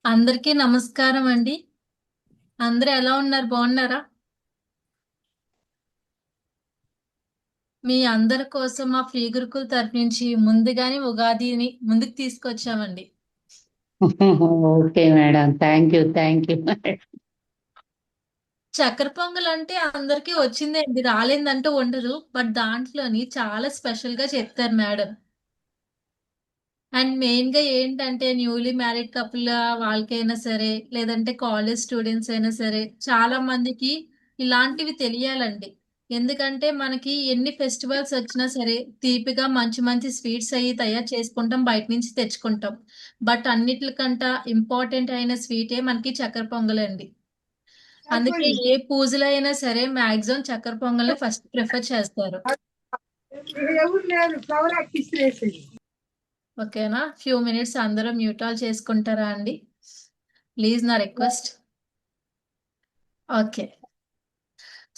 అందరికీ నమస్కారం అండి. అందరూ ఎలా ఉన్నారు? బాగున్నారా? మీ అందరి కోసం మా ఫ్రీ గురుకుల్ తరపు నుంచి ముందుగానే ఉగాదిని ముందుకు తీసుకొచ్చామండి. Okay madam, thank you, thank you. చక్కెర పొంగల్ అంటే అందరికీ వచ్చిందే అండి, రాలేదంటూ ఉండదు. బట్ దాంట్లోని చాలా స్పెషల్ గా చెప్తారు మేడం. అండ్ మెయిన్ గా ఏంటంటే న్యూలీ మ్యారీడ్ కపుల్ వాళ్ళకైనా సరే, లేదంటే కాలేజ్ స్టూడెంట్స్ అయినా సరే, చాలా మందికి ఇలాంటివి తెలియాలండి. ఎందుకంటే మనకి ఎన్ని ఫెస్టివల్స్ వచ్చినా సరే తీపిగా మంచి మంచి స్వీట్స్ అయ్యి తయారు చేసుకుంటాం, బయట నుంచి తెచ్చుకుంటాం. బట్ అన్నిటికంట ఇంపార్టెంట్ అయిన స్వీటే మనకి చక్కెర పొంగల్ అండి. అందుకే ఏ పూజలు అయినా సరే మాక్సిమం చక్కెర పొంగల్ని ఫస్ట్ ప్రిఫర్ చేస్తారు. ఓకేనా? ఫ్యూ మినిట్స్ అందరూ మ్యూట్ ఆల్ చేసుకుంటారా అండి? ప్లీజ్ నా రిక్వెస్ట్. ఓకే.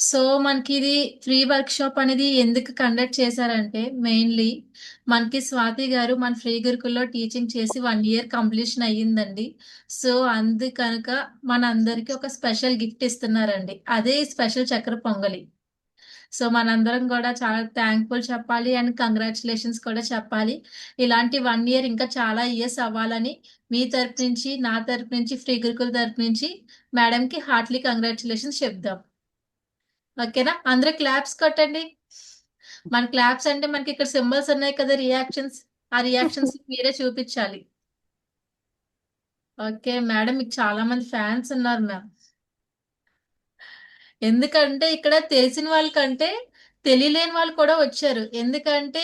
సో మనకి ఇది ఫ్రీ వర్క్ షాప్ అనేది ఎందుకు కండక్ట్ చేశారంటే మెయిన్లీ మనకి స్వాతి గారు మన ఫ్రీ గురుకుల్లో టీచింగ్ చేసి 1 ఇయర్ కంప్లీషన్ అయ్యిందండి. సో అందు కనుక మన అందరికి ఒక స్పెషల్ గిఫ్ట్ ఇస్తున్నారండి, అదే స్పెషల్ చక్కెర పొంగలి. సో మనందరం కూడా చాలా థ్యాంక్ఫుల్ చెప్పాలి అండ్ కంగ్రాచులేషన్స్ కూడా చెప్పాలి. ఇలాంటి 1 ఇయర్ ఇంకా చాలా ఇయర్స్ అవ్వాలని మీ తరపు నుంచి, నా తరపు నుంచి, ఫ్రీ గురుకుల్ తరపు నుంచి మేడంకి హార్ట్లీ కంగ్రాచులేషన్స్ చెప్దాం. ఓకేనా? అందరూ క్లాప్స్ కొట్టండి. మన క్లాప్స్ అంటే మనకి ఇక్కడ సింబల్స్ ఉన్నాయి కదా, రియాక్షన్స్. ఆ రియాక్షన్స్ మీరే చూపించాలి. ఓకే మేడం, మీకు చాలా మంది ఫ్యాన్స్ ఉన్నారు మ్యామ్. ఎందుకంటే ఇక్కడ తెలిసిన వాళ్ళకంటే తెలియలేని వాళ్ళు కూడా వచ్చారు. ఎందుకంటే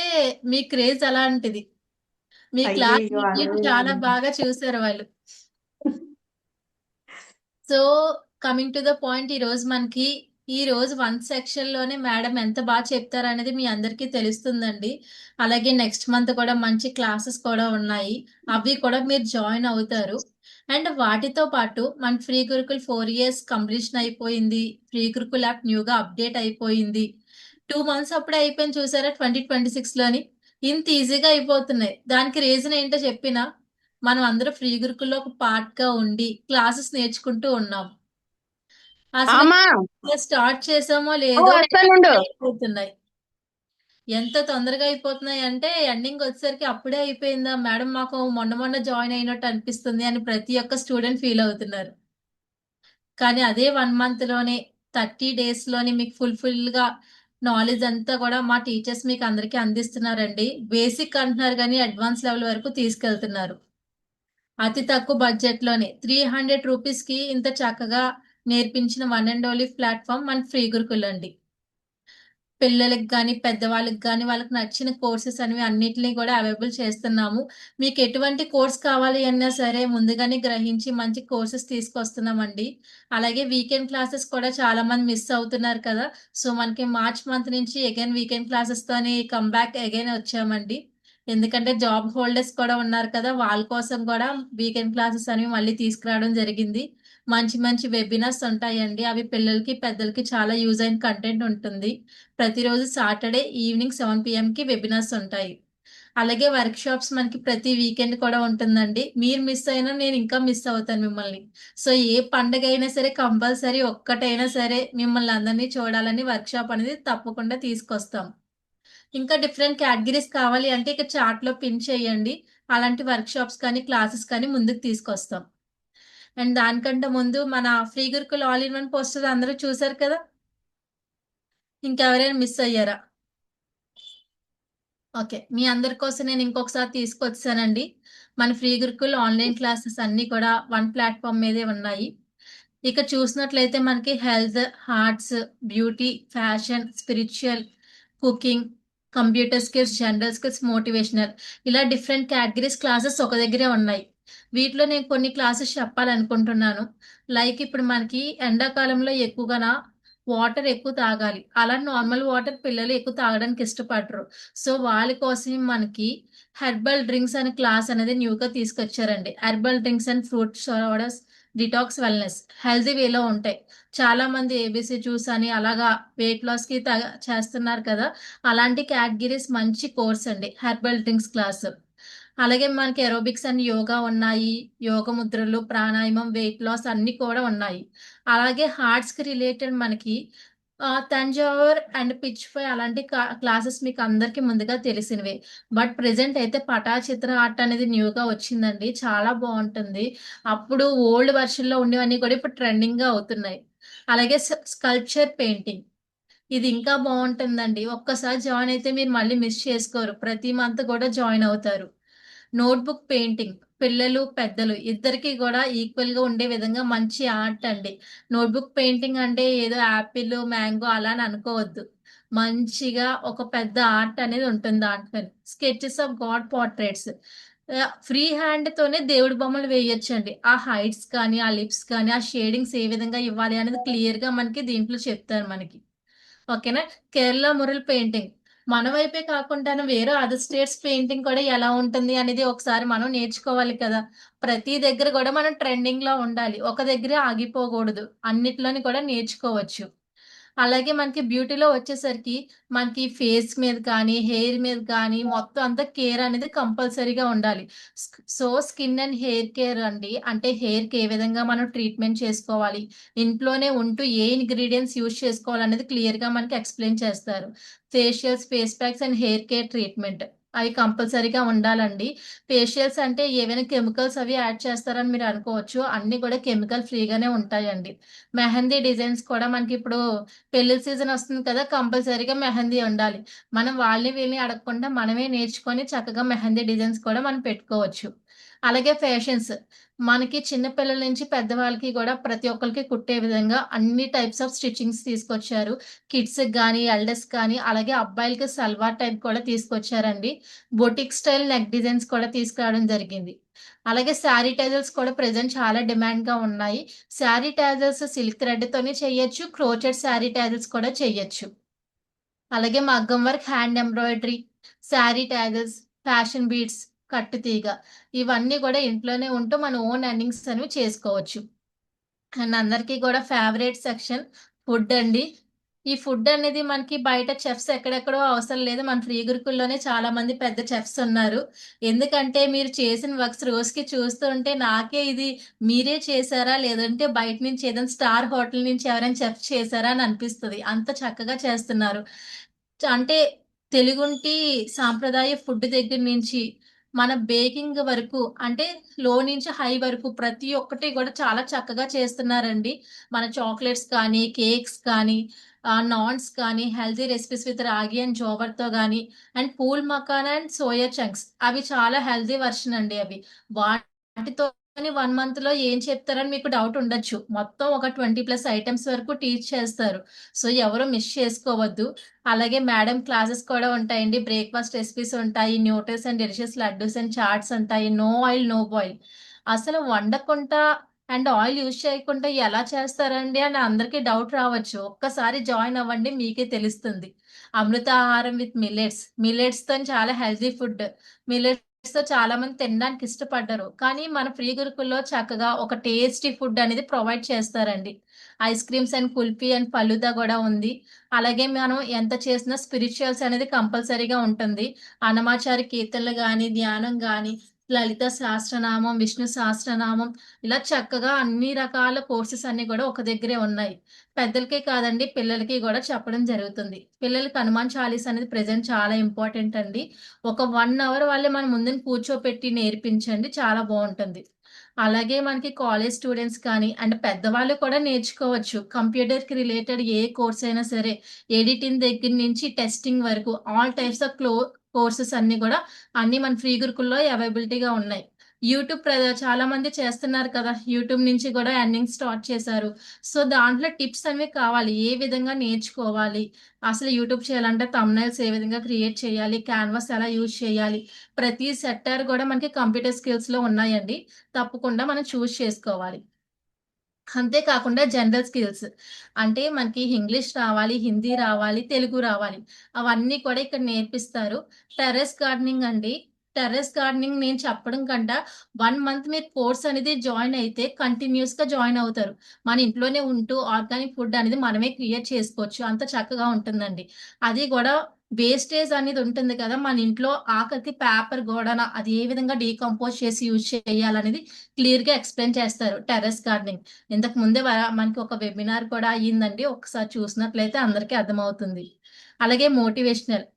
మీ క్రేజ్ అలాంటిది. మీ క్లాస్ అయ్యయ్యో, చాలా బాగా చూసారు వాళ్ళు. So coming to the point, ఈ రోజు వన్ సెక్షన్ లోనే మేడం ఎంత బాగా చెప్తారు అనేది మీ అందరికీ తెలుస్తుందండి. అలాగే నెక్స్ట్ మంత్ కూడా మంచి క్లాసెస్ కూడా ఉన్నాయి, అవి కూడా మీరు జాయిన్ అవుతారు. అండ్ వాటితో పాటు మన ఫ్రీ గురుకుల్ 4 ఇయర్స్ కంప్లీషన్ అయిపోయింది. ఫ్రీ గురుకుల్ యాప్ న్యూగా అప్డేట్ అయిపోయింది. 2 మంత్స్ అప్పుడే అయిపోయింది చూసారా 2026లోని. ఇంత ఈజీగా అయిపోతున్నాయి. దానికి రీజన్ ఏంటో చెప్పినా, మనం అందరూ ఫ్రీ గురుకుల్లో ఒక పార్ట్ గా ఉండి క్లాసెస్ నేర్చుకుంటూ ఉన్నాం. అసలు ఆమా, స్టార్ట్ చేసామో ఓ లేదో వస్తానుండు. అయిపోతున్నాయి. ఎంత తొందరగా అయిపోతున్నాయి అంటే ఎండింగ్ వచ్చేసరికి అప్పుడే అయిపోయిందా మేడం, మాకు మొన్న మొన్న జాయిన్ అయినట్టు అనిపిస్తుంది అని ప్రతి ఒక్క స్టూడెంట్ ఫీల్ అవుతున్నారు. కానీ అదే 1 మంత్ లోనే, 30 డేస్ లోనే మీకు ఫుల్ గా నాలెడ్జ్ అంతా కూడా మా టీచర్స్ మీకు అందరికీ అందిస్తున్నారండి. బేసిక్ అంటున్నారు కానీ అడ్వాన్స్ లెవెల్ వరకు తీసుకెళ్తున్నారు. అతి తక్కువ బడ్జెట్ లోనే 300 రూపీస్ కి ఇంత చక్కగా నేర్పించిన వన్ అండ్ ఓన్లీ ప్లాట్ఫామ్ మన ఫ్రీ గురుకుల్ అండి. పిల్లలకి కానీ పెద్దవాళ్ళకి కానీ వాళ్ళకి నచ్చిన కోర్సెస్ అనేవి అన్నిటిని కూడా అవైలబుల్ చేస్తున్నాము. మీకు ఎటువంటి కోర్స్ కావాలి అన్నా సరే ముందుగానే గ్రహించి మంచి కోర్సెస్ తీసుకొస్తున్నామండి. అలాగే వీకెండ్ క్లాసెస్ కూడా చాలా మంది మిస్ అవుతున్నారు కదా. సో మనకి మార్చ్ మంత్ నుంచి అగైన్ వీకెండ్ క్లాసెస్ తోని కమ్బ్యాక్ అగైన్ వచ్చామండి. ఎందుకంటే జాబ్ హోల్డర్స్ కూడా ఉన్నారు కదా, వాళ్ళ కోసం కూడా వీకెండ్ క్లాసెస్ అనేవి మళ్ళీ తీసుకురావడం జరిగింది. మంచి మంచి వెబినార్స్ ఉంటాయండి, అవి పిల్లలకి పెద్దలకి చాలా యూజ్ అయిన కంటెంట్ ఉంటుంది. ప్రతిరోజు సాటర్డే ఈవినింగ్ 7 PM కి వెబినార్స్ ఉంటాయి. అలాగే వర్క్ షాప్స్ మనకి ప్రతి వీకెండ్ కూడా ఉంటుందండి. మీరు మిస్ అయినా నేను ఇంకా మిస్ అవుతాను మిమ్మల్ని. సో ఏ పండగ అయినా సరే కంపల్సరీ ఒక్కటైనా సరే మిమ్మల్ని అందరినీ చూడాలని వర్క్ షాప్ అనేది తప్పకుండా తీసుకొస్తాం. ఇంకా డిఫరెంట్ కేటగిరీస్ కావాలి అంటే ఇక చార్ట్ లో పిన్ చేయండి. అలాంటి వర్క్ షాప్స్ కానీ క్లాసెస్ కానీ ముందుకు తీసుకొస్తాం. అండ్ దానికంటే ముందు మన free Gurukul all in one poster అందరూ చూసారు కదా. ఇంకెవరైనా మిస్ అయ్యారా? ఓకే, మీ అందరి కోసం నేను ఇంకొకసారి తీసుకొచ్చానండి. మన ఫ్రీ గురుకుల్ ఆన్లైన్ క్లాసెస్ అన్ని కూడా వన్ ప్లాట్ఫామ్ మీదే ఉన్నాయి. ఇక చూసినట్లయితే మనకి health, arts, beauty, fashion, spiritual, cooking, computer skills, general skills, motivational, ఇలా డిఫరెంట్ కేటగిరీస్ క్లాసెస్ ఒక దగ్గరే ఉన్నాయి. వీటిలో నేను కొన్ని క్లాసెస్ చెప్పాలనుకుంటున్నాను. లైక్ ఇప్పుడు మనకి ఎండాకాలంలో ఎక్కువగా వాటర్ ఎక్కువ తాగాలి. అలా నార్మల్ వాటర్ పిల్లలు ఎక్కువ తాగడానికి ఇష్టపడరు. సో వాళ్ళ కోసం మనకి హెర్బల్ డ్రింక్స్ అనే క్లాస్ అనేది న్యూగా తీసుకొచ్చారండి. Herbal drinks and fruit sodas, detox, wellness, healthy వేలో ఉంటాయి. చాలా మంది ఏబిసి జ్యూస్ అని అలాగా వెయిట్ లాస్ కి చేస్తున్నారు కదా. అలాంటి కేటగిరీస్ మంచి కోర్స్ అండి హెర్బల్ డ్రింక్స్ క్లాస్. అలాగే మనకి ఏరోబిక్స్ అండ్ యోగా ఉన్నాయి. యోగ ముద్రలు, ప్రాణాయామం, వెయిట్ లాస్ అన్నీ కూడా ఉన్నాయి. అలాగే హార్ట్స్‌కి రిలేటెడ్ మనకి తంజావూర్ అండ్ పిచ్‌ఫై అలాంటి క్లాసెస్ మీకు అందరికి ముందుగా తెలిసినవే. బట్ ప్రెజెంట్ అయితే పటాచిత్ర ఆర్ట్ అనేది న్యూగా వచ్చిందండి. చాలా బావుంటుంది. అప్పుడు ఓల్డ్ వెర్షన్‌లో ఉండేవన్నీ కూడా ఇప్పుడు ట్రెండింగ్‌గా అవుతున్నాయి. అలాగే స్కల్ప్చర్ పెయింటింగ్. ఇది ఇంకా బావుంటుందండి. ఒక్కసారి జాయిన్ అయితే మీరు మళ్ళీ మిస్ చేసుకోరు. ప్రతి మంత్ కూడా జాయిన్ అవుతారు. నోట్‌బుక్ పెయింటింగ్ పిల్లలు, పెద్దలు ఇద్దరికీ గూడా ఈక్వల్‌గా ఉండే విధంగా మంచి ఆర్ట్ అండి. నోట్‌బుక్ పెయింటింగ్ అంటే ఏదో యాపిల్, మ్యాంగో అలా అని అనుకోవద్దు. మంచిగా ఒక పెద్ద ఆర్ట్ అనేది ఉంటుంది దాంట్లోని. Sketches of god portraits. Free హ్యాండ్‌తోనే దేవుడి బొమ్మలు వేయొచ్చండి. ఆ హైట్స్ కానీ, ఆ లిప్స్ కానీ, ఆ షేడింగ్స్ ఏ విధంగా ఇవ్వాలి అనేది క్లియర్‌గా మనకి దీంట్లో చెప్తారు మనకి. ఓకేనా? కేరళ మురల్ పెయింటింగ్. మన వైపే కాకుండాను వేరే అదర్ స్టేట్స్ పెయింటింగ్ కూడా ఎలా ఉంటుంది అనేది ఒకసారి మనం నేర్చుకోవాలి కదా! ప్రతి దగ్గర గూడా మనం ట్రెండింగ్‌లో ఉండాలి. ఒక దగ్గరే ఆగిపోకూడదు. అన్నిట్లోని కూడా నేర్చుకోవచ్చు. అలాగే మనకి బ్యూటీలో వచ్చేసరికి మనకి ఫేస్ మీద కానీ, హెయిర్ మీద కానీ మొత్తం అంతా కేర్ అనేది కంపల్సరీగా ఉండాలి. స్కిన్ అండ్ హెయిర్ కేర్ అండి. అంటే హెయిర్‌కి ఏ విధంగా మనం ట్రీట్మెంట్ చేసుకోవాలి, ఇంట్లోనే ఉంటూ ఏ ఇంగ్రీడియెంట్స్ యూజ్ చేసుకోవాలనేది క్లియర్‌గా మనకి ఎక్స్‌ప్లెయిన్ చేస్తారు. Facials, face packs and hair care treatment అవి కంపల్సరీగా ఉండాలండి. ఫేషియల్స్ అంటే ఏవైనా కెమికల్స్ అవి యాడ్ చేస్తారని మీరు అనుకోవచ్చు. అన్నీ కూడా కెమికల్ ఫ్రీగానే ఉంటాయండి. మెహందీ డిజైన్స్ కూడా మనకిప్పుడు పెళ్లి సీజన్ వస్తుంది కదా! కంపల్సరీగా మెహందీ ఉండాలి. మనం వాళ్ళని వీళ్ళని అడగకుండా మనమే నేర్చుకొని చక్కగా మెహందీ డిజైన్స్ కూడా మనం పెట్టుకోవచ్చు. అలాగే ఫ్యాషన్స్ మనకి చిన్న పిల్లల నుంచి పెద్దవాళ్ళకి గూడా ప్రతి ఒక్కళ్ళకి కుట్టే విధంగా అన్ని టైప్స్ ఆఫ్ స్టిచ్చింగ్స్ తీసుకొచ్చారు. కిడ్స్‌కి గానీ, ఎల్డర్స్‌కి కానీ అలాగే అబ్బాయిలకి సల్వార్ టైప్ కూడా తీసుకొచ్చారండి. బొటిక్ స్టైల్ నెక్ డిజైన్స్ కూడా తీసుకురావడం జరిగింది. అలాగే శారీ టైజల్స్ కూడా ప్రెజెంట్ చాలా డిమాండ్‌గా ఉన్నాయి. శారీ టాజెస్ సిల్క్ థ్రెడ్‌తోనే చేయొచ్చు. క్రోచెట్ శారీ టాజెస్ కూడా చేయొచ్చు. అలాగే మగ్గం work, hand embroidery, sari టాజెస్, fashion beads, కట్టుతీగ ఇవన్నీ కూడా ఇంట్లోనే ఉంటూ మన ఓన్ ఎర్నింగ్స్ అనేవి చేసుకోవచ్చు. అండ్ అందరికీ కూడా ఫేవరెట్ సెక్షన్ ఫుడ్ అండి. ఈ ఫుడ్ అనేది మనకి బయట చెఫ్స్ ఎక్కడెక్కడో అవసరం లేదు. మన ఫ్రీ గురుకుల్లోనే చాలా మంది పెద్ద చెఫ్స్ ఉన్నారు. ఎందుకంటే మీరు చేసిన వర్క్స్ రోజుకి చూస్తూ ఉంటే నాకే ఇది మీరే చేసారా? లేదంటే బయట నుంచి ఏదైనా స్టార్ హోటల్ నుంచి ఎవరైనా చెఫ్ చేసారా? అని అనిపిస్తది. అంత చక్కగా చేస్తున్నారు. అంటే తెలుగుంటి సాంప్రదాయ ఫుడ్ దగ్గర నుంచి మన బేకింగ్ వరకు అంటే లో నుంచి హై వరకు ప్రతి ఒక్కటి కూడా చాలా చక్కగా చేస్తున్నారండి. మన చాక్లెట్స్ కానీ, కేక్స్ కానీ, నాన్స్ కానీ, healthy recipes with ragi and జోవర్‌తో గాని, అండ్ పూల్ మకాన్ అండ్ సోయా చంక్స్ అవి చాలా హెల్తీ వెర్షన్ అండి అవి. వాటితోని 1 మంత్‌లో ఏం చెప్తారని మీకు డౌట్ ఉండొచ్చు. మొత్తం ఒక 20+ ఐటెమ్స్ వరకు టీచ్ చేస్తారు. సో, ఎవరు మిస్ చేసుకోవద్దు. అలాగే మేడం క్లాసెస్ కూడా ఉంటాయండి. బ్రేక్‌ఫాస్ట్ రెసిపీస్ ఉంటాయి. Nutritious and delicious laddoos and chaats ఉంటాయి. No oil, no boil. అసలు వండకుండా అండ్ ఆయిల్ యూజ్ చేయకుండా ఎలా చేస్తారండి అని అందరికీ డౌట్ రావచ్చు. ఒక్కసారి జాయిన్ అవ్వండి మీకే తెలుస్తుంది. అమృతాహారం విత్ మిల్లెట్స్. మిల్లెట్స్‌తోని చాలా హెల్తీ ఫుడ్. మిల్లెట్స్‌తో చాలామంది తినడానికి ఇష్టపడరు. కానీ మన ఫ్రీ గురుకుల్‌లో చక్కగా ఒక టేస్టీ ఫుడ్ అనేది ప్రొవైడ్ చేస్తారండి. Ice creams and kulfi and falooda గూడా ఉంది. అలాగే మనం ఎంత చేసినా స్పిరిచువల్స్ అనేది కంపల్సరీగా ఉంటుంది. అన్నమాచారి కీర్తనలు గాని, ధ్యానం గాని, లలిత సహస్రనామం, విష్ణు సహస్రనామం ఇలా చక్కగా అన్ని రకాల కోర్సెస్ అన్నీ గూడా ఒక దగ్గరే ఉన్నాయి. పెద్దలకే కాదండి పిల్లలకి గూడా చెప్పడం జరుగుతుంది. పిల్లలకి హనుమాన్ చాలీసా అనేది ప్రెజెంట్ చాలా ఇంపార్టెంట్ అండి. ఒక 1 అవర్ వాళ్ళని మన ముందున కూర్చోపెట్టి నేర్పించండి చాలా బావుంటుంది. అలాగే మనకి కాలేజ్ స్టూడెంట్స్ కానీ అండ్ పెద్దవాళ్ళు కూడా నేర్చుకోవచ్చు. కంప్యూటర్‌కి రిలేటెడ్ ఏ కోర్స్ అయినా సరే ఎడిటింగ్ దగ్గర నుంచి టెస్టింగ్ వరకు ఆల్ టైప్స్ ఆఫ్ కోర్సెస్ అన్నీ గూడా అన్నీ మన ఫ్రీ గురుకుల్‌లో అవైలబిలిటీగా ఉన్నాయి. యూట్యూబ్ చాలా మంది చేస్తున్నారు కదా! యూట్యూబ్ నుంచి గూడా ఎర్నింగ్ స్టార్ట్ చేశారు. సో, దాంట్లో టిప్స్ అనేవి కావాలి. ఏ విధంగా నేర్చుకోవాలి? అసలు యూట్యూబ్ చేయాలంటే థంబ్‌నెయిల్స్ ఏ విధంగా క్రియేట్ చేయాలి? క్యాన్వాస్ ఎలా యూజ్ చేయాలి? ప్రతి సెక్టార్ గూడా మనకి కంప్యూటర్ స్కిల్స్‌లో ఉన్నాయండి. తప్పకుండా మనం చేసుకోవాలి. అంతే కాకుండా జనరల్ స్కిల్స్. అంటే మనకి ఇంగ్లీష్ రావాలి, హిందీ రావాలి, తెలుగు రావాలి. అవన్నీ కూడా ఇక్కడ నేర్పిస్తారు. టెర్రస్ గార్డెనింగ్ అండి. టెర్రస్ గార్డెనింగ్ నేను చెప్పడం కంట 1 మంత్ మీరు కోర్స్ అనేది జాయిన్ అయితే కంటిన్యూయస్‌గా జాయిన్ అవుతారు. మన ఇంట్లోనే ఉంటూ ఆర్గానిక్ ఫుడ్ అనేది మనమే క్రియేట్ చేసుకోవచ్చు. అంత చక్కగా ఉంటుందండి. అది గూడా వేస్టేజ్ అనేది ఉంటుంది కదా మన ఇంట్లో, ఆఖరికి పేపర్ గోడన అది ఏ విధంగా డీకంపోజ్ చేసి యూజ్ చేయాలనేది క్లియర్ గా ఎక్స్ప్లెయిన్ చేస్తారు టెర్రస్ గార్డెనింగ్. ఇంతకు ముందే మనకి ఒక వెబినార్ కూడా అయ్యిందండి, ఒకసారి చూసినట్లయితే అందరికీ అర్థమవుతుంది. అలాగే మోటివేషనల్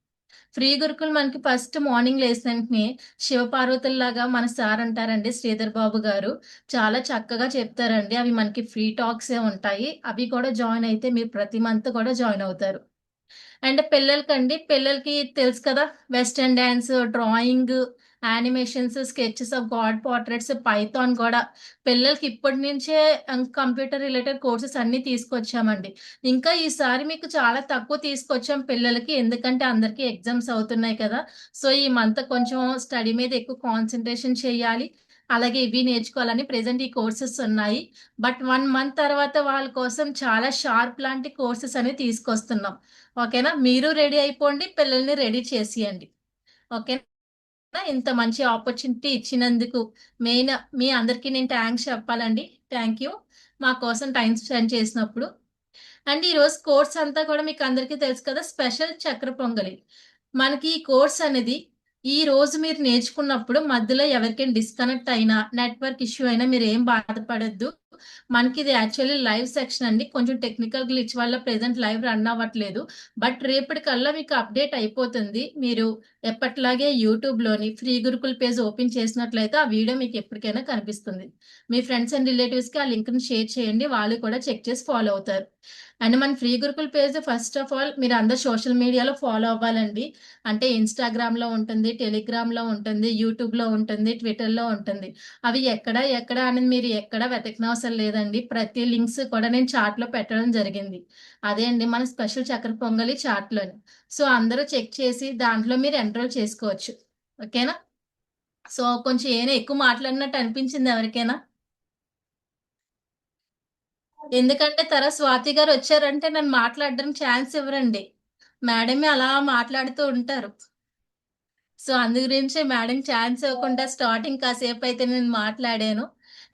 ఫ్రీ గురుకులు మనకి ఫస్ట్ మార్నింగ్ లేసిన వెంటనే శివపార్వతుల్లాగా మన సార్ అంటారండి, శ్రీధర్ బాబు గారు చాలా చక్కగా చెప్తారండి. అవి మనకి ఫ్రీ టాక్సే ఉంటాయి. అవి కూడా జాయిన్ అయితే మీరు ప్రతి మంత్ కూడా జాయిన్ అవుతారు. అండ్ పిల్లలకండి, పిల్లలకి తెలుసు కదా, western dance, drawing, animations, sketches of god portraits, Python కూడా పిల్లలకి ఇప్పటి నుంచే కంప్యూటర్ రిలేటెడ్ కోర్సెస్ అన్ని తీసుకొచ్చామండి. ఇంకా ఈసారి మీకు చాలా తక్కువ తీసుకొచ్చాం పిల్లలకి, ఎందుకంటే అందరికీ ఎగ్జామ్స్ అవుతున్నాయి కదా. సో ఈ మంత్ కొంచెం స్టడీ మీద ఎక్కువ కాన్సన్ట్రేషన్ చేయాలి, అలాగే ఇవి నేర్చుకోవాలని ప్రెసెంట్ ఈ కోర్సెస్ ఉన్నాయి. బట్ 1 మంత్ తర్వాత వాళ్ళ కోసం చాలా షార్ప్ లాంటి కోర్సెస్ అనేవి తీసుకొస్తున్నాం. ఓకేనా, మీరు రెడీ అయిపోండి, పిల్లల్ని రెడీ చేసియండి. ఓకేనా. ఇంత మంచి ఆపర్చునిటీ ఇచ్చినందుకు మెయిన్ మీ అందరికీ నేను థ్యాంక్స్ చెప్పాలండి. థ్యాంక్ యూ మా కోసం టైం స్పెండ్ చేసినప్పుడు. అండ్ ఈ రోజు కోర్స్ అంతా కూడా మీకు అందరికీ తెలుసు కదా, స్పెషల్ చక్ర పొంగలి. మనకి ఈ కోర్స్ అనేది ఈ రోజు మీరు నేర్చుకున్నప్పుడు మధ్యలో ఎవరికైనా డిస్కనెక్ట్ అయినా, నెట్వర్క్ ఇష్యూ అయినా మీరు ఏం బాధపడద్దు. మనకి ఇది యాక్చువల్లీ లైవ్ సెక్షన్ అండి, కొంచెం టెక్నికల్ గ్లిచ్ వల్ల ప్రెసెంట్ లైవ్ రన్ అవ్వట్లేదు. బట్ రేపటికల్లా మీకు అప్డేట్ అయిపోతుంది. మీరు ఎప్పట్లాగే యూట్యూబ్ లోని ఫ్రీ గురుకుల్ పేజ్ ఓపెన్ చేసినట్లయితే ఆ వీడియో మీకు ఎప్పటికైనా కనిపిస్తుంది. మీ ఫ్రెండ్స్ అండ్ రిలేటివ్స్ కి ఆ లింక్ ని షేర్ చేయండి, వాళ్ళు కూడా చెక్ చేసి ఫాలో అవుతారు. అండ్ మన free Gurukul page first of all మీరు అందరు సోషల్ మీడియాలో ఫాలో అవ్వాలండి. అంటే ఇన్స్టాగ్రామ్ లో ఉంటుంది, టెలిగ్రామ్ లో ఉంటుంది, యూట్యూబ్ లో ఉంటుంది, ట్విట్టర్ లో ఉంటుంది. అవి ఎక్కడ ఎక్కడ అనేది మీరు ఎక్కడ వెతకనవసరం లేదండి, ప్రతి లింక్స్ కూడా నేను చాట్ లో పెట్టడం జరిగింది. అదే అండి మన స్పెషల్ చక్కెర పొంగలి చాట్ లోని. సో అందరూ చెక్ చేసి దాంట్లో మీరు ఎన్రోల్ చేసుకోవచ్చు. ఓకేనా. సో కొంచెం ఏమైనా ఎక్కువ మాట్లాడినట్టు అనిపించింది ఎవరికైనా? ఎందుకంటే స్వాతి గారు వచ్చారంటే నన్ను మాట్లాడడానికి ఛాన్స్ ఇవ్వరండి, మేడమే అలా మాట్లాడుతూ ఉంటారు. సో అందు గురించి మేడం ఛాన్స్ ఇవ్వకుండా స్టార్టింగ్ కాసేపు అయితే నేను మాట్లాడాను.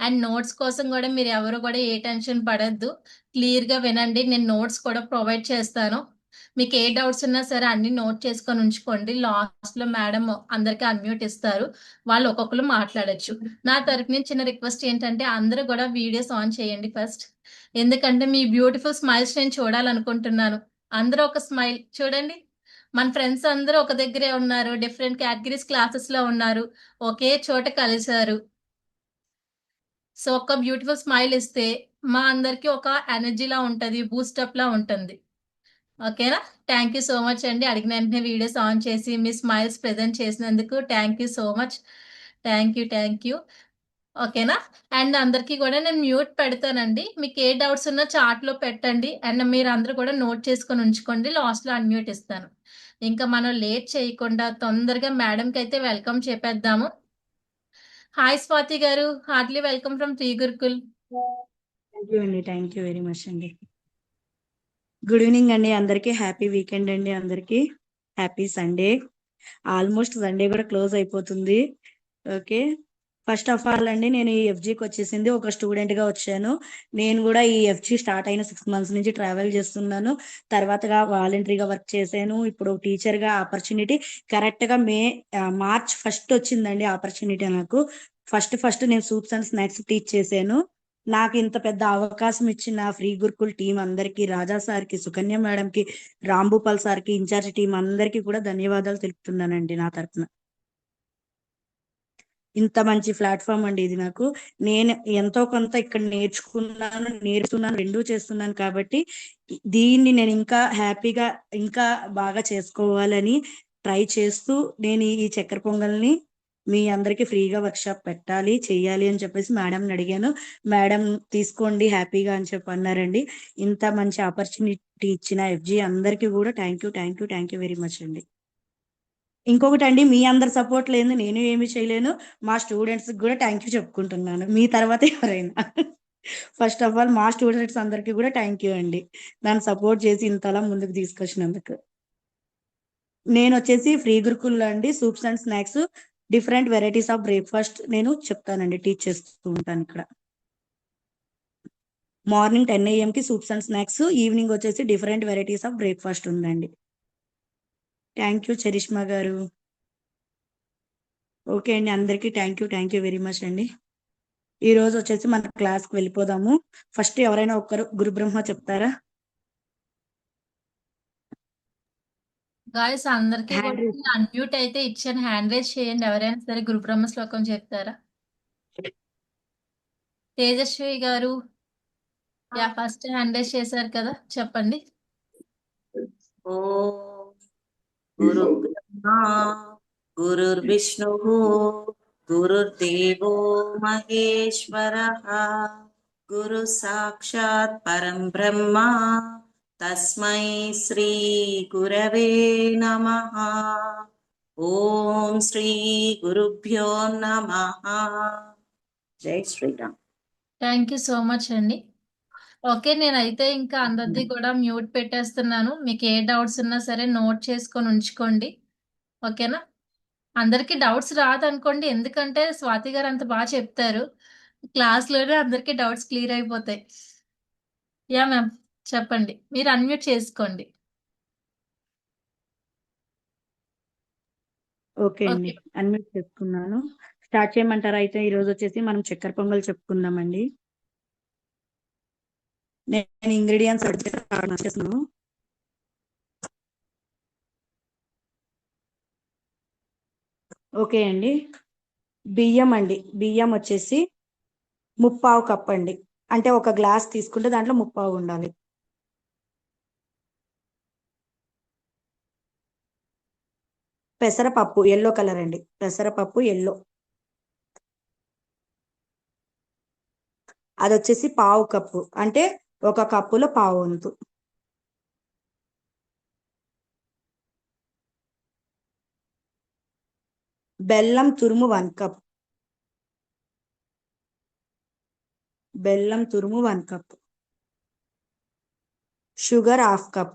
అండ్ నోట్స్ కోసం కూడా మీరు ఎవరు కూడా ఏ టెన్షన్ పడద్దు, క్లియర్ గా వినండి. నేను నోట్స్ కూడా ప్రొవైడ్ చేస్తాను. మీకు ఏ డౌట్స్ ఉన్నా సరే అన్ని నోట్ చేసుకొని ఉంచుకోండి. లాస్ట్ లో మేడం అందరికి అన్మ్యూట్ ఇస్తారు, వాళ్ళు ఒక్కొక్కరు మాట్లాడొచ్చు. నా తరపు నుంచి చిన్న రిక్వెస్ట్ ఏంటంటే అందరూ కూడా వీడియోస్ ఆన్ చేయండి ఫస్ట్, ఎందుకంటే మీ బ్యూటిఫుల్ స్మైల్స్ నేను చూడాలనుకుంటున్నాను. అందరూ ఒక స్మైల్ చూడండి. మన ఫ్రెండ్స్ అందరూ ఒక దగ్గరే ఉన్నారు, డిఫరెంట్ కేటగిరీస్ క్లాసెస్ లో ఉన్నారు, ఒకే చోట కలిశారు. సో ఒక బ్యూటిఫుల్ స్మైల్ ఇస్తే మా అందరికి ఒక ఎనర్జీలా ఉంటది, బూస్టప్ లా ఉంటుంది. ఓకేనా. థ్యాంక్ యూ సో మచ్ అండి, అడిగిన వెంటనే వీడియోస్ ఆన్ చేసి మీ స్మైల్స్ ప్రెజెంట్ చేసినందుకు thank you so much. Thank you, thank you. ఓకేనా. అండ్ అందరికీ కూడా నేను మ్యూట్ పెడతానండి, మీకు ఏ డౌట్స్ ఉన్నా చాట్ లో పెట్టండి, అండ్ మీరు అందరూ కూడా నోట్ చేసుకొని ఉంచుకోండి, లాస్ట్ లో అన్మ్యూట్ ఇస్తాను. ఇంకా మనం లేట్ చేయకుండా తొందరగా మేడంకి అయితే వెల్కమ్ చెప్పేద్దాము. హాయ్ స్వాతి గారు, heartly welcome from Shri Gurukul. Thank you అండి, థ్యాంక్ యూ వెరీ మచ్ అండి. గుడ్ ఈవినింగ్ అండి అందరికి, హ్యాపీ వీకెండ్ అండి అందరికి, హ్యాపీ సండే. ఆల్మోస్ట్ సండే కూడా క్లోజ్ అయిపోతుంది. ఓకే, ఫస్ట్ ఆఫ్ ఆల్ అండి నేను ఈ ఎఫ్జీకి వచ్చేసింది ఒక స్టూడెంట్ గా వచ్చాను. నేను కూడా ఈ ఎఫ్జీ స్టార్ట్ అయిన 6 months నుంచి ట్రావెల్ చేస్తున్నాను. తర్వాతగా వాలంటరీగా వర్క్ చేశాను. ఇప్పుడు టీచర్ గా ఆపర్చునిటీ కరెక్ట్ గా మార్చ్ 1st వచ్చిందండి ఆపర్చునిటీ నాకు. ఫస్ట్ నేను సూప్స్ అండ్ స్నాక్స్ టీచ్ చేశాను. నాకు ఇంత పెద్ద అవకాశం ఇచ్చిన ఫ్రీ గురుకుల్ టీం అందరికి, రాజా సార్ కి, సుకన్య మేడం కి, రాంభూపాల్ సార్ కి, ఇన్ఛార్జ్ టీం అందరికి కూడా ధన్యవాదాలు తెలుపుతున్నానండి నా తరఫున. ఇంత మంచి ప్లాట్ఫామ్ అండి ఇది నాకు. నేను ఎంతో కొంత ఇక్కడ నేర్చుకున్నాను, నేర్చుకున్నాను, రెండూ చేస్తున్నాను కాబట్టి దీన్ని నేను ఇంకా హ్యాపీగా ఇంకా బాగా చేసుకోవాలని ట్రై చేస్తూ నేను ఈ చక్కెర పొంగల్ని మీ అందరికి ఫ్రీగా వర్క్షాప్ పెట్టాలి, చెయ్యాలి అని చెప్పేసి మేడంని అడిగాను. మేడం తీసుకోండి హ్యాపీగా అని చెప్పి అన్నారండి. ఇంత మంచి ఆపర్చునిటీ ఇచ్చిన ఎఫ్జీ అందరికీ కూడా thank you, thank you, thank you very much అండి. ఇంకొకటి అండి, మీ అందరి సపోర్ట్ లేదు నేను ఏమి చేయలేను. మా స్టూడెంట్స్ కూడా థ్యాంక్ యూ చెప్పుకుంటున్నాను, మీ తర్వాత ఎవరైనా. ఫస్ట్ ఆఫ్ ఆల్ మా స్టూడెంట్స్ అందరికి కూడా థ్యాంక్ యూ అండి, నన్ను సపోర్ట్ చేసి ఇంతలా ముందుకు తీసుకొచ్చినందుకు. నేను వచ్చేసి ఫ్రీ గురుకుల్ అండి, soups and snacks, different varieties of breakfast నేను చెప్తానండి, టీచ్ చేస్తూ ఉంటాను ఇక్కడ. మార్నింగ్ 10 AM కి సూప్స్ అండ్ స్నాక్స్, ఈవినింగ్ వచ్చేసి డిఫరెంట్ వెరైటీస్ ఆఫ్ బ్రేక్ఫాస్ట్ ఉందండి. థ్యాంక్ యూ చరిష్మా గారు. ఓకే అండి, అందరికీ థ్యాంక్ యూ వెరీ మచ్ అండి. ఈ రోజు వచ్చేసి మన క్లాస్కి వెళ్ళిపోదాము. ఫస్ట్ ఎవరైనా ఒక్కరు గురు బ్రహ్మ చెప్తారా? గాయస్ అందరికీ హ్యాండ్ కూడా రైజ్. అన్మ్యూట్ అయితే ఇచ్చాను, హ్యాండ్ రైజ్ చేయండి ఎవరైనా సరే గురుబ్రహ్మ శ్లోకం చెప్తారా. తేజస్వి గారు ఫస్ట్ హ్యాండ్ రైజ్ చేశారు కదా, చెప్పండి. ఓం గురు బ్రహ్మ గురుర్విష్ణు గురుర్దేవో మహేశ్వరః గురు సాక్షాత్ పరం బ్రహ్మ తస్మై శ్రీ గురవే నమః. ఓం శ్రీ గురుభ్యో నమః. జై Shriram. Thank you so much అండి. ఓకే, నేనైతే ఇంకా అందరిది కూడా మ్యూట్ పెట్టేస్తున్నాను. మీకు ఏ డౌట్స్ ఉన్నా సరే నోట్ చేసుకొని ఉంచుకోండి, ఓకేనా. అందరికీ డౌట్స్ రాదనుకోండి, ఎందుకంటే స్వాతి గారు అంత బాగా చెప్తారు, క్లాస్లోనే అందరికీ డౌట్స్ క్లియర్ అయిపోతాయి. యా మ్యామ్, చెప్పండి, మీరు అన్మ్యూట్ చేసుకోండి. ఓకే అండి, ఓకే, అన్మ్యూట్ చేసుకున్నాను. స్టార్ట్ చేయమంటారా? అయితే ఈ రోజు వచ్చేసి మనం చక్కెర పొంగల్ చెప్పుకుందామండి. నేను ఇంగ్రీడియంట్స్ చేస్తున్నాను. ఓకే అండి, బియ్యం వచ్చేసి 3/4 కప్ అండి. అంటే ఒక గ్లాస్ తీసుకుంటే దాంట్లో 3/4 ఉండాలి. పెసరపప్పు ఎల్లో కలర్ అండి, పెసరపప్పు ఎల్లో, అది వచ్చేసి 1/4 కప్పు, అంటే ఒక కప్పులో 1/4 వంతు. బెల్లం తురుము 1 కప్, బెల్లం తురుము 1 కప్. Sugar 1/2 cup.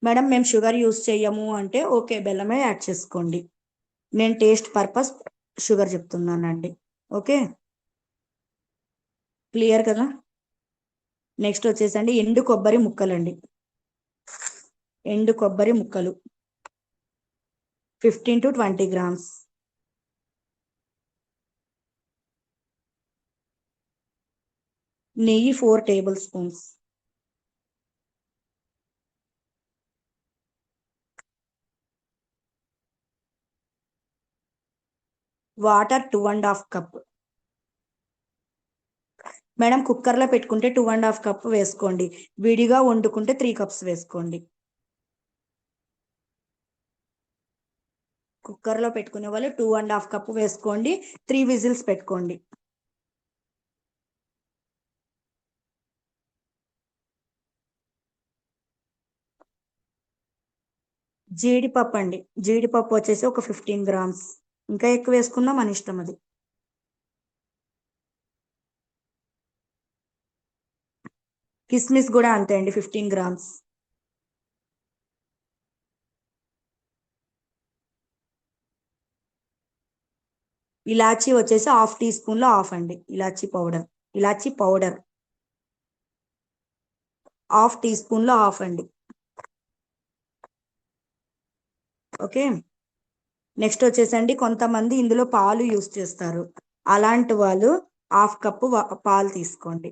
మేడం మేము షుగర్ యూస్ చేయము అంటే ఓకే, బెల్లమే యాడ్ చేసుకోండి. నేను టేస్ట్ పర్పస్ షుగర్ చెప్తున్నానండి. ఓకే, క్లియర్ కదా. నెక్స్ట్ వచ్చేసండి ఎండు కొబ్బరి ముక్కలండి, ఎండు కొబ్బరి ముక్కలు 15 to 20 గ్రామ్స్. నెయ్యి 4 table spoons. Water 2.5 cup. Madam కుక్కర్లో పెట్టుకుంటే 2.5 కప్ వేసుకోండి, విడిగా వండుకుంటే 3 కప్స్ వేసుకోండి. కుక్కర్లో పెట్టుకునే వాళ్ళు 2.5 కప్ వేసుకోండి, 3 విజిల్స్ పెట్టుకోండి. జీడిపప్పు అండి, జీడిపప్పు వచ్చేసి ఒక 15 గ్రామ్స్, ఇంకా ఎక్కువ వేసుకున్నా మన ఇష్టం అది. కిస్మిస్ కూడా అంతే అండి, 15 గ్రామ్స్. ఇలాచీ వచ్చేసి 1/2 టీ స్పూన్లో 1/2 అండి, ఇలాచీ పౌడర్, ఇలాచీ పౌడర్ 1/2 టీ స్పూన్లో 1/2 అండి. ఓకే, నెక్స్ట్ వచ్చేసండి కొంతమంది ఇందులో పాలు యూస్ చేస్తారు, అలాంటి వాళ్ళు 1/2 కప్పు పాలు తీసుకోండి.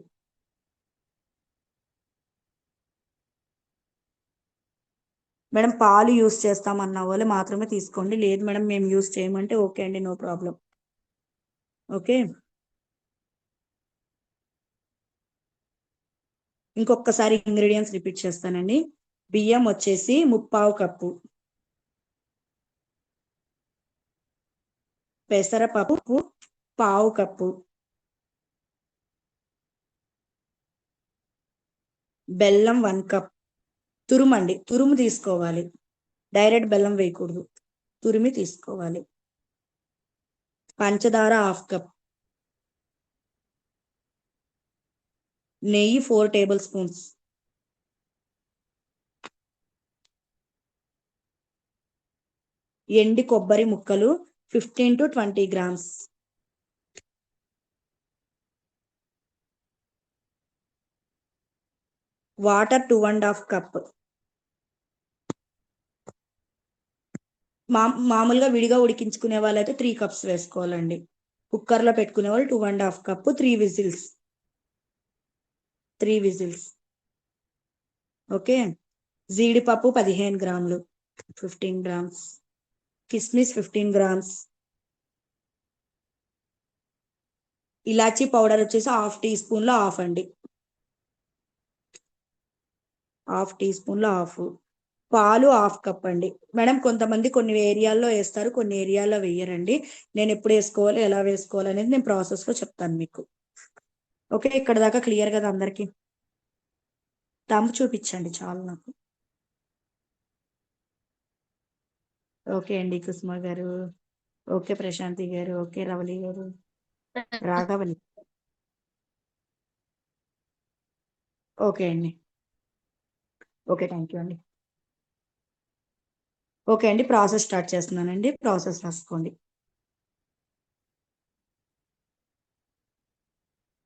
మేడం పాలు యూస్ చేస్తామన్న వాళ్ళు మాత్రమే తీసుకోండి, లేదు మేడం మేము యూస్ చేయమంటే ఓకే అండి, నో ప్రాబ్లం. ఓకే, ఇంకొకసారి ఇంగ్రీడియంట్స్ రిపీట్ చేస్తానండి. బియ్యం వచ్చేసి 3/4 కప్పు, పెసరపప్పు 1/4 కప్పు, బెల్లం 1 కప్. తురుమండి, తురుము తీసుకోవాలి, డైరెక్ట్ బెల్లం వేయకూడదు, తురిమి తీసుకోవాలి. పంచదార 1/2 కప్. నెయ్యి 4 టేబుల్ స్పూన్స్. ఎండి కొబ్బరి ముక్కలు 15 to 20 గ్రామ్స్. Water 2.5 cup. మామూలుగా విడిగా ఉడికించుకునే వాళ్ళైతే 3 కప్స్ వేసుకోవాలండి. కుక్కర్లో పెట్టుకునే వాళ్ళు 2.5 కప్పు, 3 విజిల్స్. ఓకే. జీడిపప్పు 15 గ్రాములు, 15 గ్రామ్స్. కిస్మిస్ 15 గ్రామ్స్. ఇలాచీ పౌడర్ వచ్చేసి 1/2 టీ స్పూన్లో హాఫ్ అండి, 1/2 టీ స్పూన్లో హాఫ్. పాలు 1/2 కప్ అండి. మేడం కొంతమంది కొన్ని ఏరియాల్లో వేస్తారు, కొన్ని ఏరియాల్లో వేయరండి. నేను ఎప్పుడు వేసుకోవాలి, ఎలా వేసుకోవాలి అనేది నేను ప్రాసెస్లో చెప్తాను మీకు. ఓకే, ఇక్కడ దాకా క్లియర్ కదా అందరికి? తమ్ము చూపించండి చాలు నాకు. ఓకే అండి కుసుమ గారు, ఓకే ప్రశాంతి గారు, ఓకే రవలి గారు, రాఘవని, ఓకే అండి, ఓకే థ్యాంక్ యూ అండి. ఓకే అండి, ప్రాసెస్ స్టార్ట్ చేస్తున్నానండి. ప్రాసెస్ రాసుకోండి.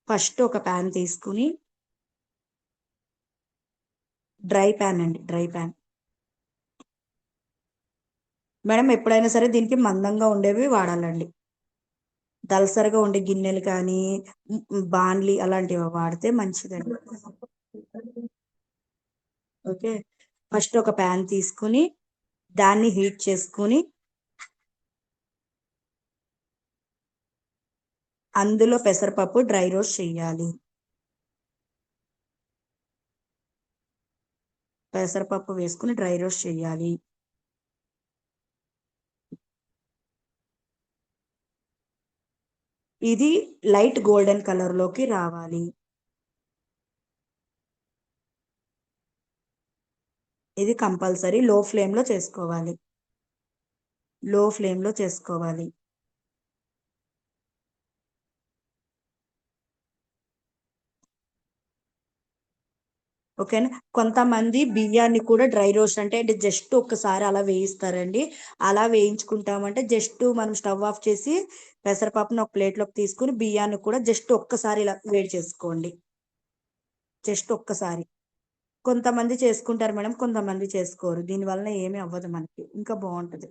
ఫస్ట్ ఒక ప్యాన్ తీసుకుని, డ్రై ప్యాన్ అండి, డ్రై ప్యాన్. మేడం ఎప్పుడైనా సరే దీనికి మందంగా ఉండేవి వాడాలండి. దలసరిగా ఉండే గిన్నెలు కానీ బాన్లీ అలాంటివి వాడితే మంచిదండి. ఓకే, ఫస్ట్ ఒక ప్యాన్ తీసుకుని దాన్ని హీట్ చేసుకుని అందులో పెసరపప్పు డ్రై రోస్ట్ చేయాలి. పెసరపప్పు వేసుకుని డ్రై రోస్ట్ చేయాలి. ఇది లైట్ గోల్డెన్ కలర్ లోకి రావాలి. ఇది కంపల్సరీ లో ఫ్లేమ్ లో చేసుకోవాలి, లో ఫ్లేమ్ లో చేసుకోవాలి. ఓకేనా. కొంతమంది బియ్యాన్ని కూడా డ్రై రోస్ట్ అంటే జస్ట్ ఒక్కసారి అలా వేయిస్తారండి. అలా వేయించుకుంటామంటే జస్ట్ మనం స్టవ్ ఆఫ్ చేసి పెసరపప్పును ఒక ప్లేట్లోకి తీసుకుని బియ్యాన్ని కూడా జస్ట్ ఒక్కసారి ఇలా వేడి చేసుకోండి, జస్ట్ ఒక్కసారి. కొంతమంది చేసుకుంటారు మేడం, కొంతమంది చేసుకోరు. దీనివల్ల ఏమీ అవ్వదు, మనకి ఇంకా బాగుంటుంది.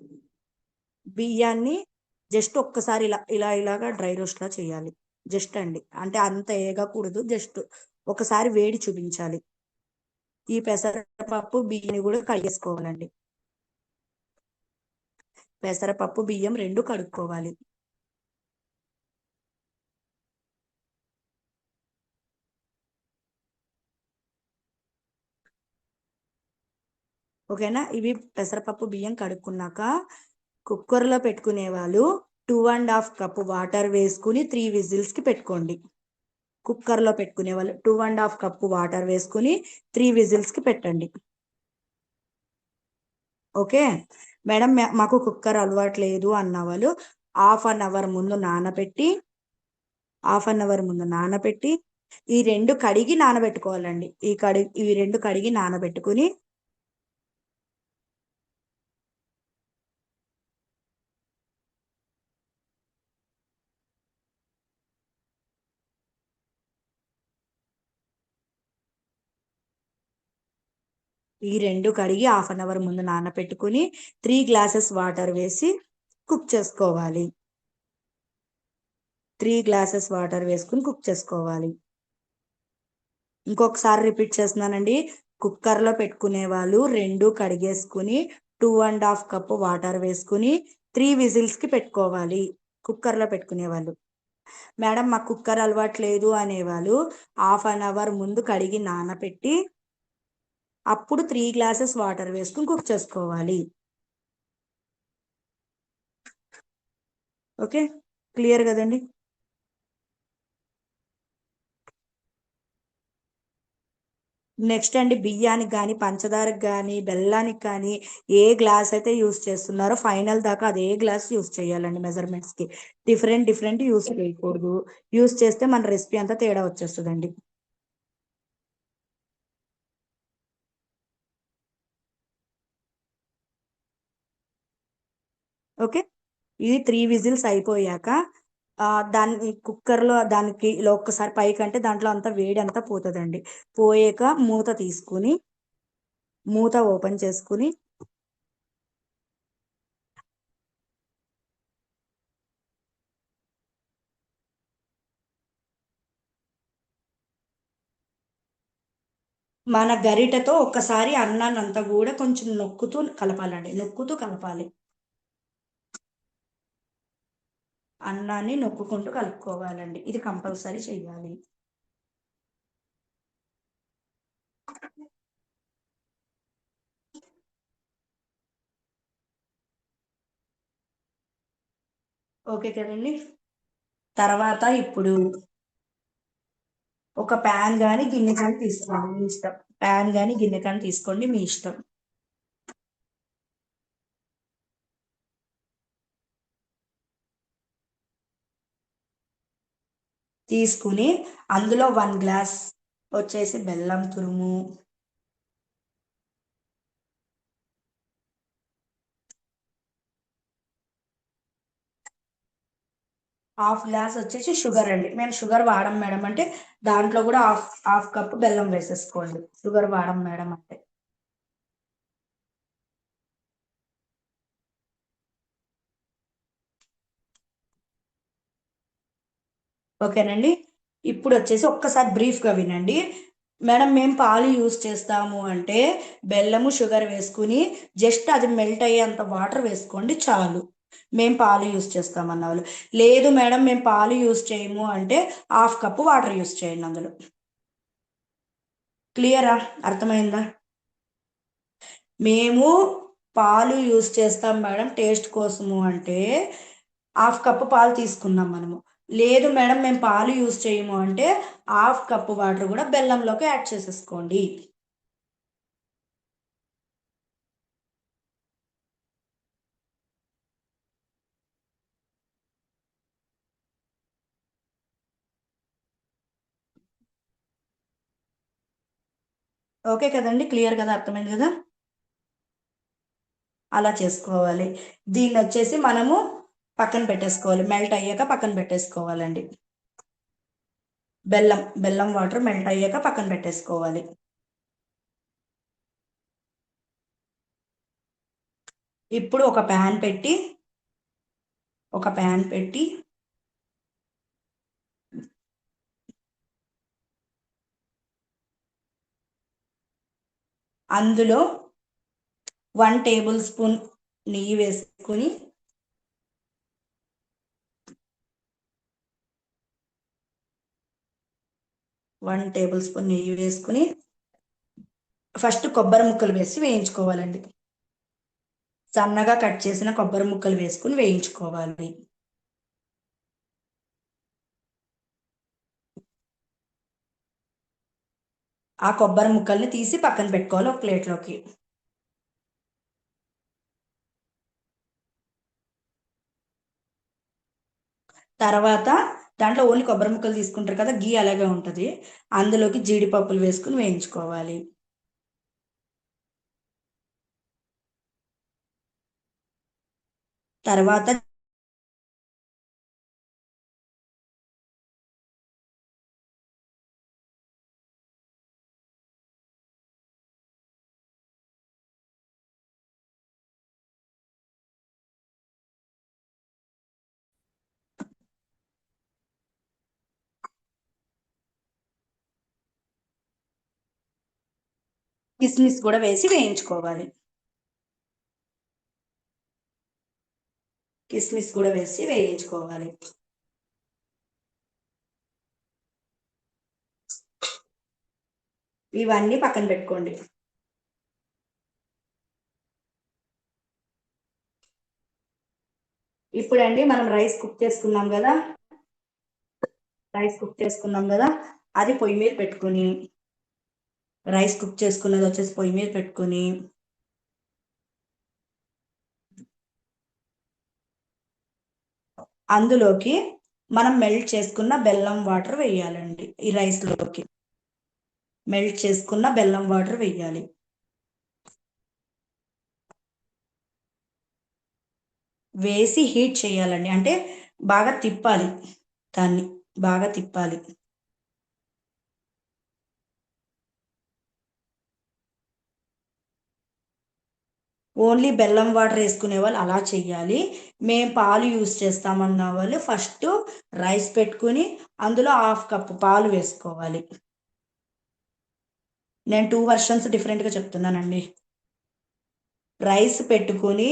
బియ్యాన్ని జస్ట్ ఒక్కసారి ఇలా ఇలా ఇలాగా డ్రై రోస్ట్ లా చేయాలి, జస్ట్ అండి. అంటే అంత ఏగకూడదు, జస్ట్ ఒకసారి వేడి చూపించాలి. ఈ పెసరపప్పు బియ్యం కూడా కడిగేసుకోవాలండి. పెసరపప్పు బియ్యం రెండు కడుక్కోవాలి. ఓకేనా. ఇవి పెసరపప్పు బియ్యం కడుక్కున్నాక కుక్కర్లో పెట్టుకునే వాళ్ళు 2.5 కప్పు వాటర్ వేసుకుని 3 విజిల్స్ కి పెట్టుకోండి. కుక్కర్లో పెట్టుకునే వాళ్ళు 2.5 కప్పు వాటర్ వేసుకుని 3 విజిల్స్ కి పెట్టండి. ఓకే మేడం, మాకు కుక్కర్ అలవాటు లేదు అన్న వాళ్ళు హాఫ్ అన్ అవర్ ముందు నానబెట్టి ఈ రెండు కడిగి నానబెట్టుకోవాలండి. ఇవి రెండు కడిగి నానబెట్టుకుని హాఫ్ అన్ అవర్ ముందు నానబెట్టుకుని 3 గ్లాసెస్ వాటర్ వేసి కుక్ చేసుకోవాలి. 3 గ్లాసెస్ వాటర్ వేసుకుని కుక్ చేసుకోవాలి. ఇంకొకసారి రిపీట్ చేస్తున్నానండి. కుక్కర్లో పెట్టుకునే వాళ్ళు రెండు కడిగేసుకుని 2.5 కప్పు వాటర్ వేసుకుని 3 విజిల్స్ కి పెట్టుకోవాలి. కుక్కర్లో పెట్టుకునే వాళ్ళు. మేడం మాకు కుక్కర్ అలవాటు లేదు అనేవాళ్ళు హాఫ్ అన్ అవర్ ముందు కడిగి నానబెట్టి అప్పుడు 3 గ్లాసెస్ వాటర్ వేసుకుని కుక్ చేసుకోవాలి. ఓకే, క్లియర్ కదండి? నెక్స్ట్ అండి, బియ్యానికి కానీ పంచదారకు కానీ బెల్లానికి కానీ ఏ గ్లాస్ అయితే యూస్ చేస్తున్నారో ఫైనల్ దాకా అదే గ్లాస్ యూస్ చేయాలండి. మెజర్మెంట్స్ కి డిఫరెంట్ యూస్ చేయకూడదు. యూస్ చేస్తే మన రెసిపీ అంతా తేడా వచ్చేస్తుందండి. ఓకే, ఇది 3 విజిల్స్ అయిపోయాక దాన్ని కుక్కర్లో దానికి ఇలా ఒక్కసారి పైకంటే దాంట్లో అంతా వేడి అంతా పోతుందండి. పోయాక మూత ఓపెన్ చేసుకుని మన గరిటతో ఒక్కసారి అన్నాన్ని అంతా కూడా కొంచెం నొక్కుతూ కలపాలండి, నొక్కుతూ కలపాలి. అన్నాన్ని నొక్కుకుంటూ కలుపుకోవాలండి, ఇది కంపల్సరీ చెయ్యాలి. ఓకే కదండి. తర్వాత ఇప్పుడు ఒక ప్యాన్ కానీ గిన్నె కానీ తీసుకోండి, మీ ఇష్టం. ప్యాన్ కానీ గిన్నె కానీ తీసుకోండి, మీ ఇష్టం. తీసుకుని అందులో 1 గ్లాస్ వచ్చేసి బెల్లం తురుము, హాఫ్ గ్లాస్ వచ్చేసి షుగర్ అండి. మేము షుగర్ వాడం మేడం అంటే దాంట్లో కూడా హాఫ్ హాఫ్ కప్ బెల్లం వేసేసుకోండి, షుగర్ వాడం మేడం అంటే. ఓకేనండి. ఇప్పుడు వచ్చేసి ఒక్కసారి బ్రీఫ్గా వినండి మేడం. మేము పాలు యూస్ చేస్తాము అంటే బెల్లము షుగర్ వేసుకుని జస్ట్ అది మెల్ట్ అయ్యేంత వాటర్ వేసుకోండి చాలు. మేము పాలు యూస్ చేస్తామన్న వాళ్ళు. లేదు మేడం మేము పాలు యూస్ చేయము అంటే హాఫ్ కప్ వాటర్ యూస్ చేయండి అందులో. క్లియరా? అర్థమైందా? మేము పాలు యూస్ చేస్తాం మేడం టేస్ట్ కోసము అంటే హాఫ్ కప్ పాలు తీసుకున్నాం మనము. లేదు మేడం మేము పాలు యూస్ చేయము అంటే హాఫ్ కప్ వాటర్ కూడా బెల్లంలోకి యాడ్ చేసేసుకోండి. ఓకే కదండి, క్లియర్ కదా, అర్థమైంది కదా? అలా చేసుకోవాలి. దీన్ని వచ్చేసి మనము పక్కన పెట్టేసుకోవాలి, మెల్ట్ అయ్యాక పక్కన పెట్టేసుకోవాలండి. బెల్లం వాటర్ మెల్ట్ అయ్యాక పక్కన పెట్టేసుకోవాలి. ఇప్పుడు ఒక ప్యాన్ పెట్టి అందులో 1 టేబుల్ స్పూన్ నెయ్యి వేసుకుని ఫస్ట్ కొబ్బరి ముక్కలు వేసి వేయించుకోవాలండి. సన్నగా కట్ చేసిన కొబ్బరి ముక్కలు వేసుకుని వేయించుకోవాలి. ఆ కొబ్బరి ముక్కల్ని తీసి పక్కన పెట్టుకోవాలి ఒక ప్లేట్లోకి. తర్వాత దాంట్లో ఓన్లీ కొబ్బరి ముక్కలు తీసుకుంటారు కదా, గీ అలాగే ఉంటుంది, అందులోకి జీడిపప్పులు వేసుకుని వేయించుకోవాలి. తర్వాత కిస్మిస్ కూడా వేసి వేయించుకోవాలి. ఇవన్నీ పక్కన పెట్టుకోండి. ఇప్పుడండి మనం రైస్ కుక్ చేసుకున్నాం కదా, అది పొయ్యి మీద పెట్టుకుని, రైస్ కుక్ చేసుకున్నది వచ్చేసి పొయ్యి మీద పెట్టుకుని అందులోకి మనం మెల్ట్ చేసుకున్న బెల్లం వాటర్ వేయాలండి. ఈ రైస్లోకి మెల్ట్ చేసుకున్న బెల్లం వాటర్ వేయాలి. వేసి హీట్ చేయాలండి, అంటే బాగా తిప్పాలి, దాన్ని బాగా తిప్పాలి. ఓన్లీ బెల్లం వాటర్ వేసుకునే వాళ్ళు అలా చెయ్యాలి. మేము పాలు యూస్ చేస్తామన్న వాళ్ళు ఫస్ట్ రైస్ పెట్టుకుని అందులో హాఫ్ కప్ పాలు వేసుకోవాలి. నేను 2 వర్షన్స్ డిఫరెంట్గా చెప్తున్నానండి. రైస్ పెట్టుకుని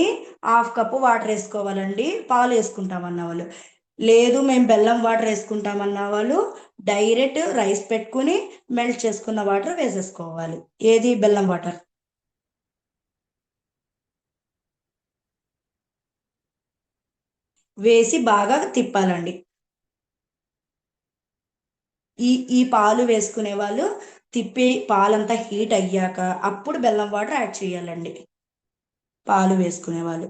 1/2 కప్పు వాటర్ వేసుకోవాలండి, పాలు వేసుకుంటామన్న వాళ్ళు. లేదు మేము బెల్లం వాటర్ వేసుకుంటామన్న వాళ్ళు డైరెక్ట్ రైస్ పెట్టుకుని మెల్ట్ చేసుకున్న వాటర్ వేసేసుకోవాలి. ఏది బెల్లం వాటర్ వేసి బాగా తిప్పాలండి. ఈ పాలు వేసుకునే వాళ్ళు తిప్పి పాలంతా హీట్ అయ్యాక అప్పుడు బెల్లం వాటర్ యాడ్ చేయాలండి. పాలు వేసుకునే వాళ్ళు.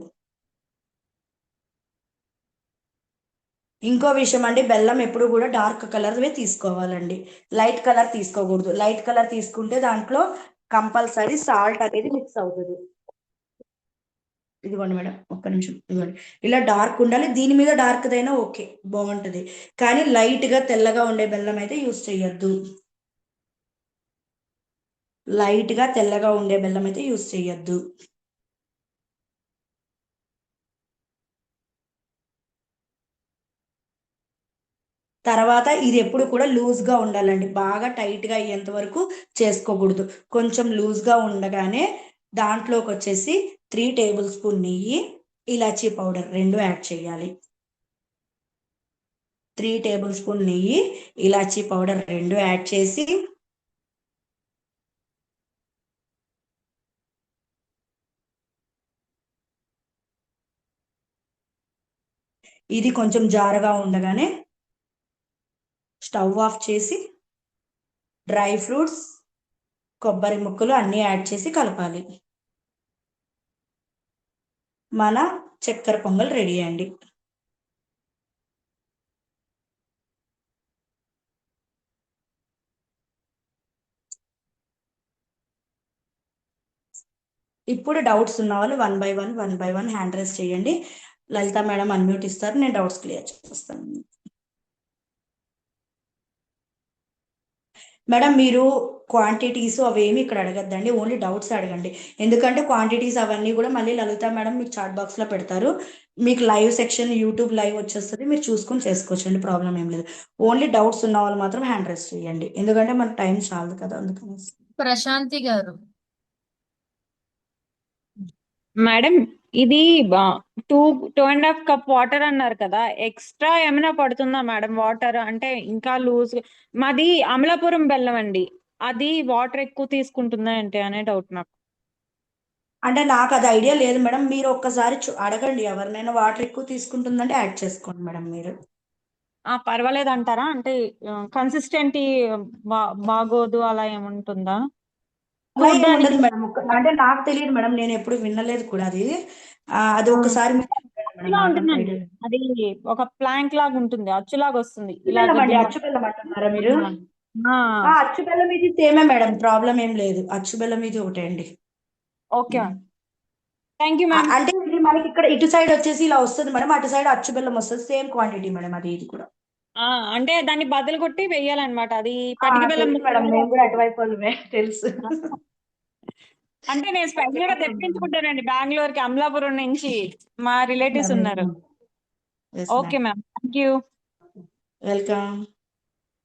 ఇంకో విషయం అండి, బెల్లం ఎప్పుడు కూడా డార్క్ కలర్వే తీసుకోవాలండి, లైట్ కలర్ తీసుకోకూడదు. లైట్ కలర్ తీసుకుంటే దాంట్లో కంపల్సరీ సాల్ట్ అనేది మిక్స్ అవుతుంది. ఇదిగోండి మేడం, ఒక్క నిమిషం. ఇదిగోండి, ఇలా డార్క్ ఉండాలి. దీని మీద డార్క్ దైనా ఓకే, బాగుంటుంది. కానీ లైట్ గా తెల్లగా ఉండే బెల్లం అయితే యూస్ చేయొద్దు. లైట్ గా తెల్లగా ఉండే బెల్లం అయితే యూస్ చేయొద్దు. తర్వాత ఇది ఎప్పుడు కూడా లూజ్ గా ఉండాలండి, బాగా టైట్ గా అయ్యేంత వరకు చేసుకోకూడదు. కొంచెం లూజ్ గా ఉండగానే దాంట్లోకి వచ్చేసి 3 టేబుల్ స్పూన్ నెయ్యి, ఇలాచీ పౌడర్ 2 యాడ్ చేయాలి. 3 టేబుల్ స్పూన్ నెయ్యి, ఇలాచీ పౌడర్ 2 యాడ్ చేసి ఇది కొంచెం జారుగా ఉండగానే స్టవ్ ఆఫ్ చేసి డ్రై ఫ్రూట్స్, కొబ్బరి ముక్కలు అన్నీ యాడ్ చేసి కలపాలి. మన చక్కెర పొంగల్ రెడీ అండి. ఇప్పుడు డౌట్స్ ఉన్న వాళ్ళు 1 బై 1 హ్యాండ్ రైస్ చేయండి. లలిత మేడం అన్మ్యూట్ ఇస్తారు, నేను డౌట్స్ క్లియర్ చేస్తాను. మేడం మీరు క్వాంటిటీస్ అవేమి ఇక్కడ అడగద్దండి, ఓన్లీ డౌట్స్ అడగండి. ఎందుకంటే క్వాంటిటీస్ అవన్నీ కూడా మళ్ళీ లలిత మేడం మీకు చాట్ బాక్స్ లో పెడతారు. మీకు లైవ్ సెక్షన్ యూట్యూబ్ లైవ్ వచ్చేస్తుంది, మీరు చూసుకొని చేసుకోవచ్చండి, ప్రాబ్లం ఏం లేదు. ఓన్లీ డౌట్స్ ఉన్న వాళ్ళు మాత్రం హ్యాండ్ రైస్ చేయండి, ఎందుకంటే మనకు టైం చాలదు కదా, అందుకని. ప్రశాంతి గారు. మేడం ఇది 2.5 కప్ వాటర్ అన్నారు కదా, ఎక్స్ట్రా ఏమైనా పడుతుందా మేడం వాటర్? అంటే ఇంకా లూజ్. మాది అమలాపురం బెల్లం అండి, అది వాటర్ ఎక్కువ తీసుకుంటుందా అంటే అనే డౌట్ నాకు. అంటే నాకు అది ఐడియా లేదు మేడం, మీరు ఒక్కసారి అడగండి ఎవరినైనా, వాటర్ ఎక్కువ తీసుకుంటుందంటే యాడ్ చేసుకోండి మేడం మీరు. పర్వాలేదు అంటారా? అంటే కన్సిస్టెంటీ బాగోదు అలా ఏముంటుందా? అలా ఏం చూడ్డానికి ఉండదు మేడం, అంటే నాకు తెలియదు మేడం, నేను ఎప్పుడు వినలేదు కూడా అది. అది ఒక్కసారి మీరు అడగండి మేడం, అచ్చులా నాకంత ఉంటుందండి, ఐడియా లేదు. అది ఒక ప్లాంక్ లాగా ఉంటుంది, అచ్చులాగా వస్తుంది అచ్చు ఇలా బెల్లం అండి, గడ్డి. అచ్చు బెల్లం అంటున్నారా మీరు? ఆ, అచ్చు బెల్లం ఇది సేమే మేడం, ప్రాబ్లం ఏం లేదు. అచ్చు బెల్లం ఇది ఒకటే అండి. Okay, thank you ma'am. అంటే ఇది మనకి ఇక్కడ ఇటు సైడ్ వచ్చేసి ఇలా వస్తుంది మేడం, అటు సైడ్ అచ్చు బెల్లం వస్తుంది, సేమ్ క్వాంటిటీ మేడం అది ఇది కూడా. అంటే దాన్ని బదులు కొట్టి వెయ్యాలన్నమాట, అది పటిక బెల్లం తెలుసు మేడం, మేము కూడా అటువైపు వాళ్ళమే, తెలుసు. అంటే నేను స్పెషల్ గా తెప్పించుకుంటానండి బెంగళూరుకి, అమలాపురం నుంచి మా రిలేటివ్స్ ఉన్నారు. Okay ma'am, thank you. Welcome.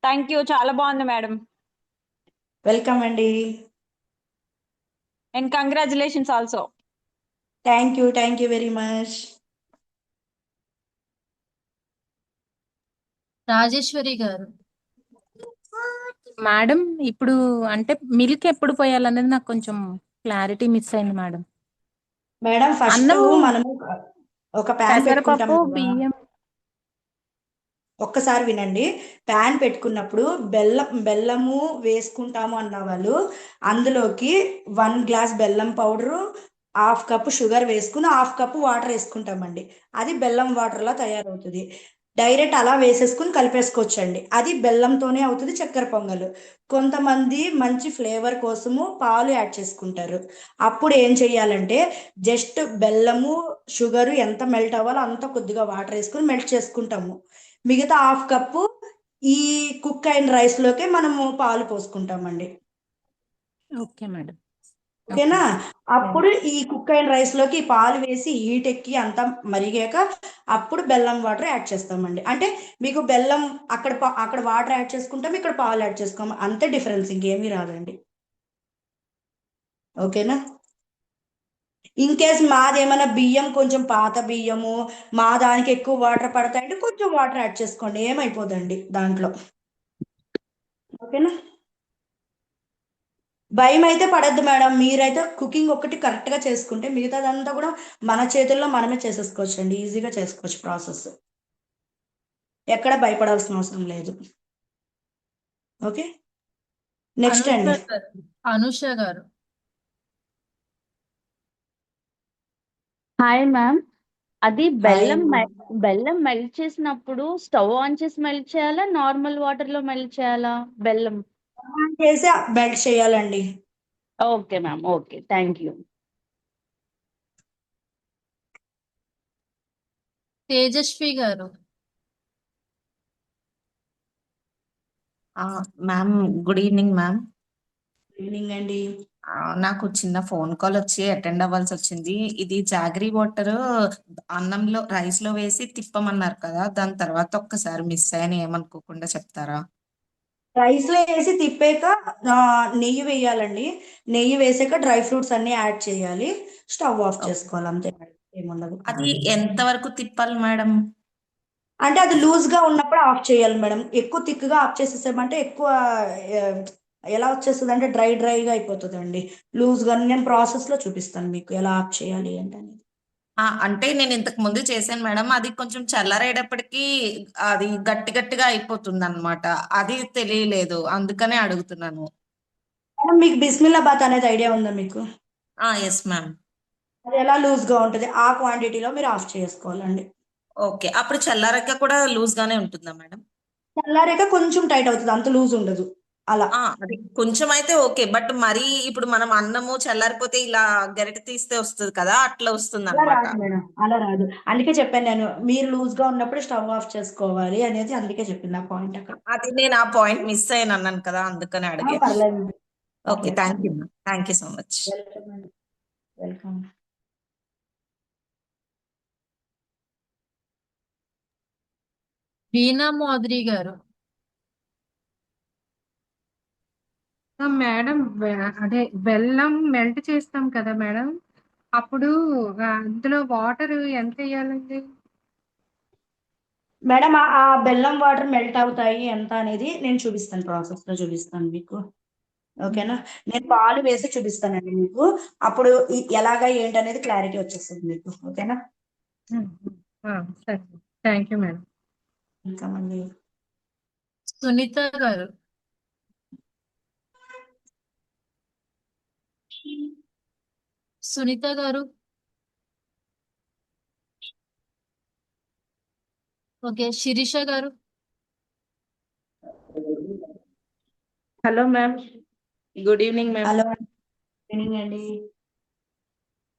Thank you, చాలా బాగుంది మేడం. వెల్కమ్ అండి. And congratulations also. Thank you very much. Rajeshwari గారు. మేడం ఇప్పుడు అంటే మిల్క్ ఎప్పుడు పోయాలనేది నాకు కొంచెం క్లారిటీ మిస్ అయింది మేడం. మేడం ఫస్ట్ అన్నము మనము ఒక ప్యాన్ పెట్టుకుంటాం పెసరపప్పు కదా, బియ్యం ఒక్కసారి వినండి. ప్యాన్ పెట్టుకున్నప్పుడు బెల్లము వేసుకుంటాము అన్న వాళ్ళు అందులోకి 1 గ్లాస్ బెల్లం పౌడరు, 1/2 కప్పు షుగర్ వేసుకుని 1/2 కప్పు వాటర్ వేసుకుంటామండి. అది బెల్లం వాటర్లా తయారవుతుంది. డైరెక్ట్ అలా వేసేసుకుని కలిపేసుకోవచ్చండి, అది బెల్లంతోనే అవుతుంది చక్కెర పొంగల్. కొంతమంది మంచి ఫ్లేవర్ కోసము పాలు యాడ్ చేసుకుంటారు. అప్పుడు ఏం చెయ్యాలంటే జస్ట్ బెల్లము షుగరు ఎంత మెల్ట్ అవ్వాలో అంత కొద్దిగా వాటర్ వేసుకుని మెల్ట్ చేసుకుంటాము. మిగతా 1/2 కప్పు ఈ కుక్ అయిన రైస్ లోకే మనము పాలు పోసుకుంటామండి. Okay madam. ఓకేనా? అప్పుడు ఈ కుక్ అయిన రైస్ లోకి పాలు వేసి హీట్ ఎక్కి అంతా మరిగాక అప్పుడు బెల్లం వాటర్ యాడ్ చేస్తామండి. అంటే మీకు బెల్లం అక్కడ వాటర్ యాడ్ చేసుకుంటాం, ఇక్కడ పాలు యాడ్ చేసుకోము, అంతే డిఫరెన్స్, ఇంకేమీ రాదండి. ఓకేనా? ఇన్ కేస్ మాదేమైనా బియ్యం కొంచెం పాత బియ్యము, మా దానికి ఎక్కువ వాటర్ పడతాయంటే కొంచెం వాటర్ యాడ్ చేసుకోండి, ఏమైపోదండి దాంట్లో. ఓకేనా? భయం అయితే పడద్దు మేడం, మీరైతే కుకింగ్ ఒకటి కరెక్ట్గా చేసుకుంటే మిగతాదంతా కూడా మన చేతుల్లో మనమే చేసేసుకోవచ్చు అండి, ఈజీగా చేసుకోవచ్చు ప్రాసెస్. ఎక్కడ భయపడాల్సిన అవసరం లేదు. ఓకే, నెక్స్ట్ అనుష అండి. గారు అనుష గారు హాయ్ మ్యామ్. అది హాయ్ అండి. బెల్లం మెల్ట్ చేసినప్పుడు స్టవ్ ఆన్ చేసి మెల్ట్ చేయాలా, నార్మల్ వాటర్ లో మెల్ట్ చేయాలా బెల్లం? చేసి మెల్ట్ చేయాలండి. Okay ma'am, okay, thank you. Tejaswi గారు ma'am, good evening ma'am. Evening అండి. నాకు చిన్న ఫోన్ కాల్ వచ్చి అటెండ్ అవ్వాల్సి వచ్చింది. ఇది జాగరీ వాటర్ అన్నంలో రైస్ లో వేసి తిప్పమన్నారు కదా, దాని తర్వాత ఒక్కసారి మిస్ అయ్యాను, ఏమనుకోకుండా చెప్తారా? రైస్ లో వేసి తిప్పాక నెయ్యి వేయాలండి. నెయ్యి వేసాక డ్రై ఫ్రూట్స్ అన్ని యాడ్ చేయాలి, స్టవ్ ఆఫ్ ఓకే. చేసుకోవాలి, అంతే. ఏముండదు. అది ఎంత వరకు తిప్పాలి మేడం? అంటే అది లూజ్ గా ఉన్నప్పుడు ఆఫ్ చేయాలి మేడం. ఎక్కువ థిక్ గా ఆఫ్ చేసేసామంటే ఎక్కువ ఆ, ఎలా వచ్చేస్తుంది అంటే డ్రైగా అయిపోతుందండి. లూజ్ గా నేను ప్రాసెస్ లో చూపిస్తాను మీకు ఎలా ఆఫ్ చేయాలి ఏంటనేది. అంటే నేను ఇంతకు ముందు చేశాను మేడం, అది కొంచెం చల్లారేటప్పటికి అది గట్టి గట్టిగా అయిపోతుంది అనమాట. అది తెలియలేదు, అందుకనే అడుగుతున్నాను. మేడం మీకు బిస్మిల్లాబాత్ అనేది ఐడియా ఉందా మీకు? Yes ma'am. అది ఎలా లూజ్ గా ఉంటుంది ఆ క్వాంటిటీలో మీరు ఆఫ్ చేసుకోవాలండి. ఓకే, అప్పుడు చల్లారాక కూడా లూజ్ గానే ఉంటుందా మేడం? చల్లారాక కొంచెం టైట్ అవుతుంది, అంత లూజ్ ఉండదు అలా. అది కొంచెం అయితే ఓకే, బట్ మరీ ఇప్పుడు మనం అన్నము చల్లారిపోతే ఇలా గరిట తీస్తే వస్తుంది కదా, అట్లా వస్తుంది అలా అనమాట. రాదు మేడం, అలా రాదు. అందుకే చెప్పాను నేను, మీరు లూజ్ గా ఉన్నప్పుడు స్టవ్ ఆఫ్ చేసుకోవాలి అనేది, అందుకే చెప్పింది ఆ పాయింట్ అక్కడ. అది నేను ఆ పాయింట్ మిస్ అయిన అన్నాను కదా, అందుకనే అడిగా. పర్లేదు, ఓకే, పర్లేదు, థ్యాంక్ యూ పర్లేదు. Ma'am, thank you so much. Welcome అండి, వెల్కమ్. వీణా మాధురి గారు మేడం అదే బెల్లం మెల్ట్ చేస్తాం కదా మేడం, అప్పుడు అందులో వాటర్ ఎంత వేయాలండి? మేడం ఆ బెల్లం వాటర్ మెల్ట్ అవుతాయి ఎంత అనేది నేను చూపిస్తాను, ప్రాసెస్ లో చూపిస్తాను మీకు. ఓకేనా? నేను పాలు వేసి చూపిస్తానండి మీకు, అప్పుడు ఎలాగా ఏంటనేది క్లారిటీ వచ్చేస్తుంది మీకు. ఓకేనా? సరే, థ్యాంక్ యూ మేడం. ఇంకా మళ్ళీ సునీత గారు సునీత గారు ఓకే, శిరీష గారు hello ma'am, good evening ma'am. Hello అండి.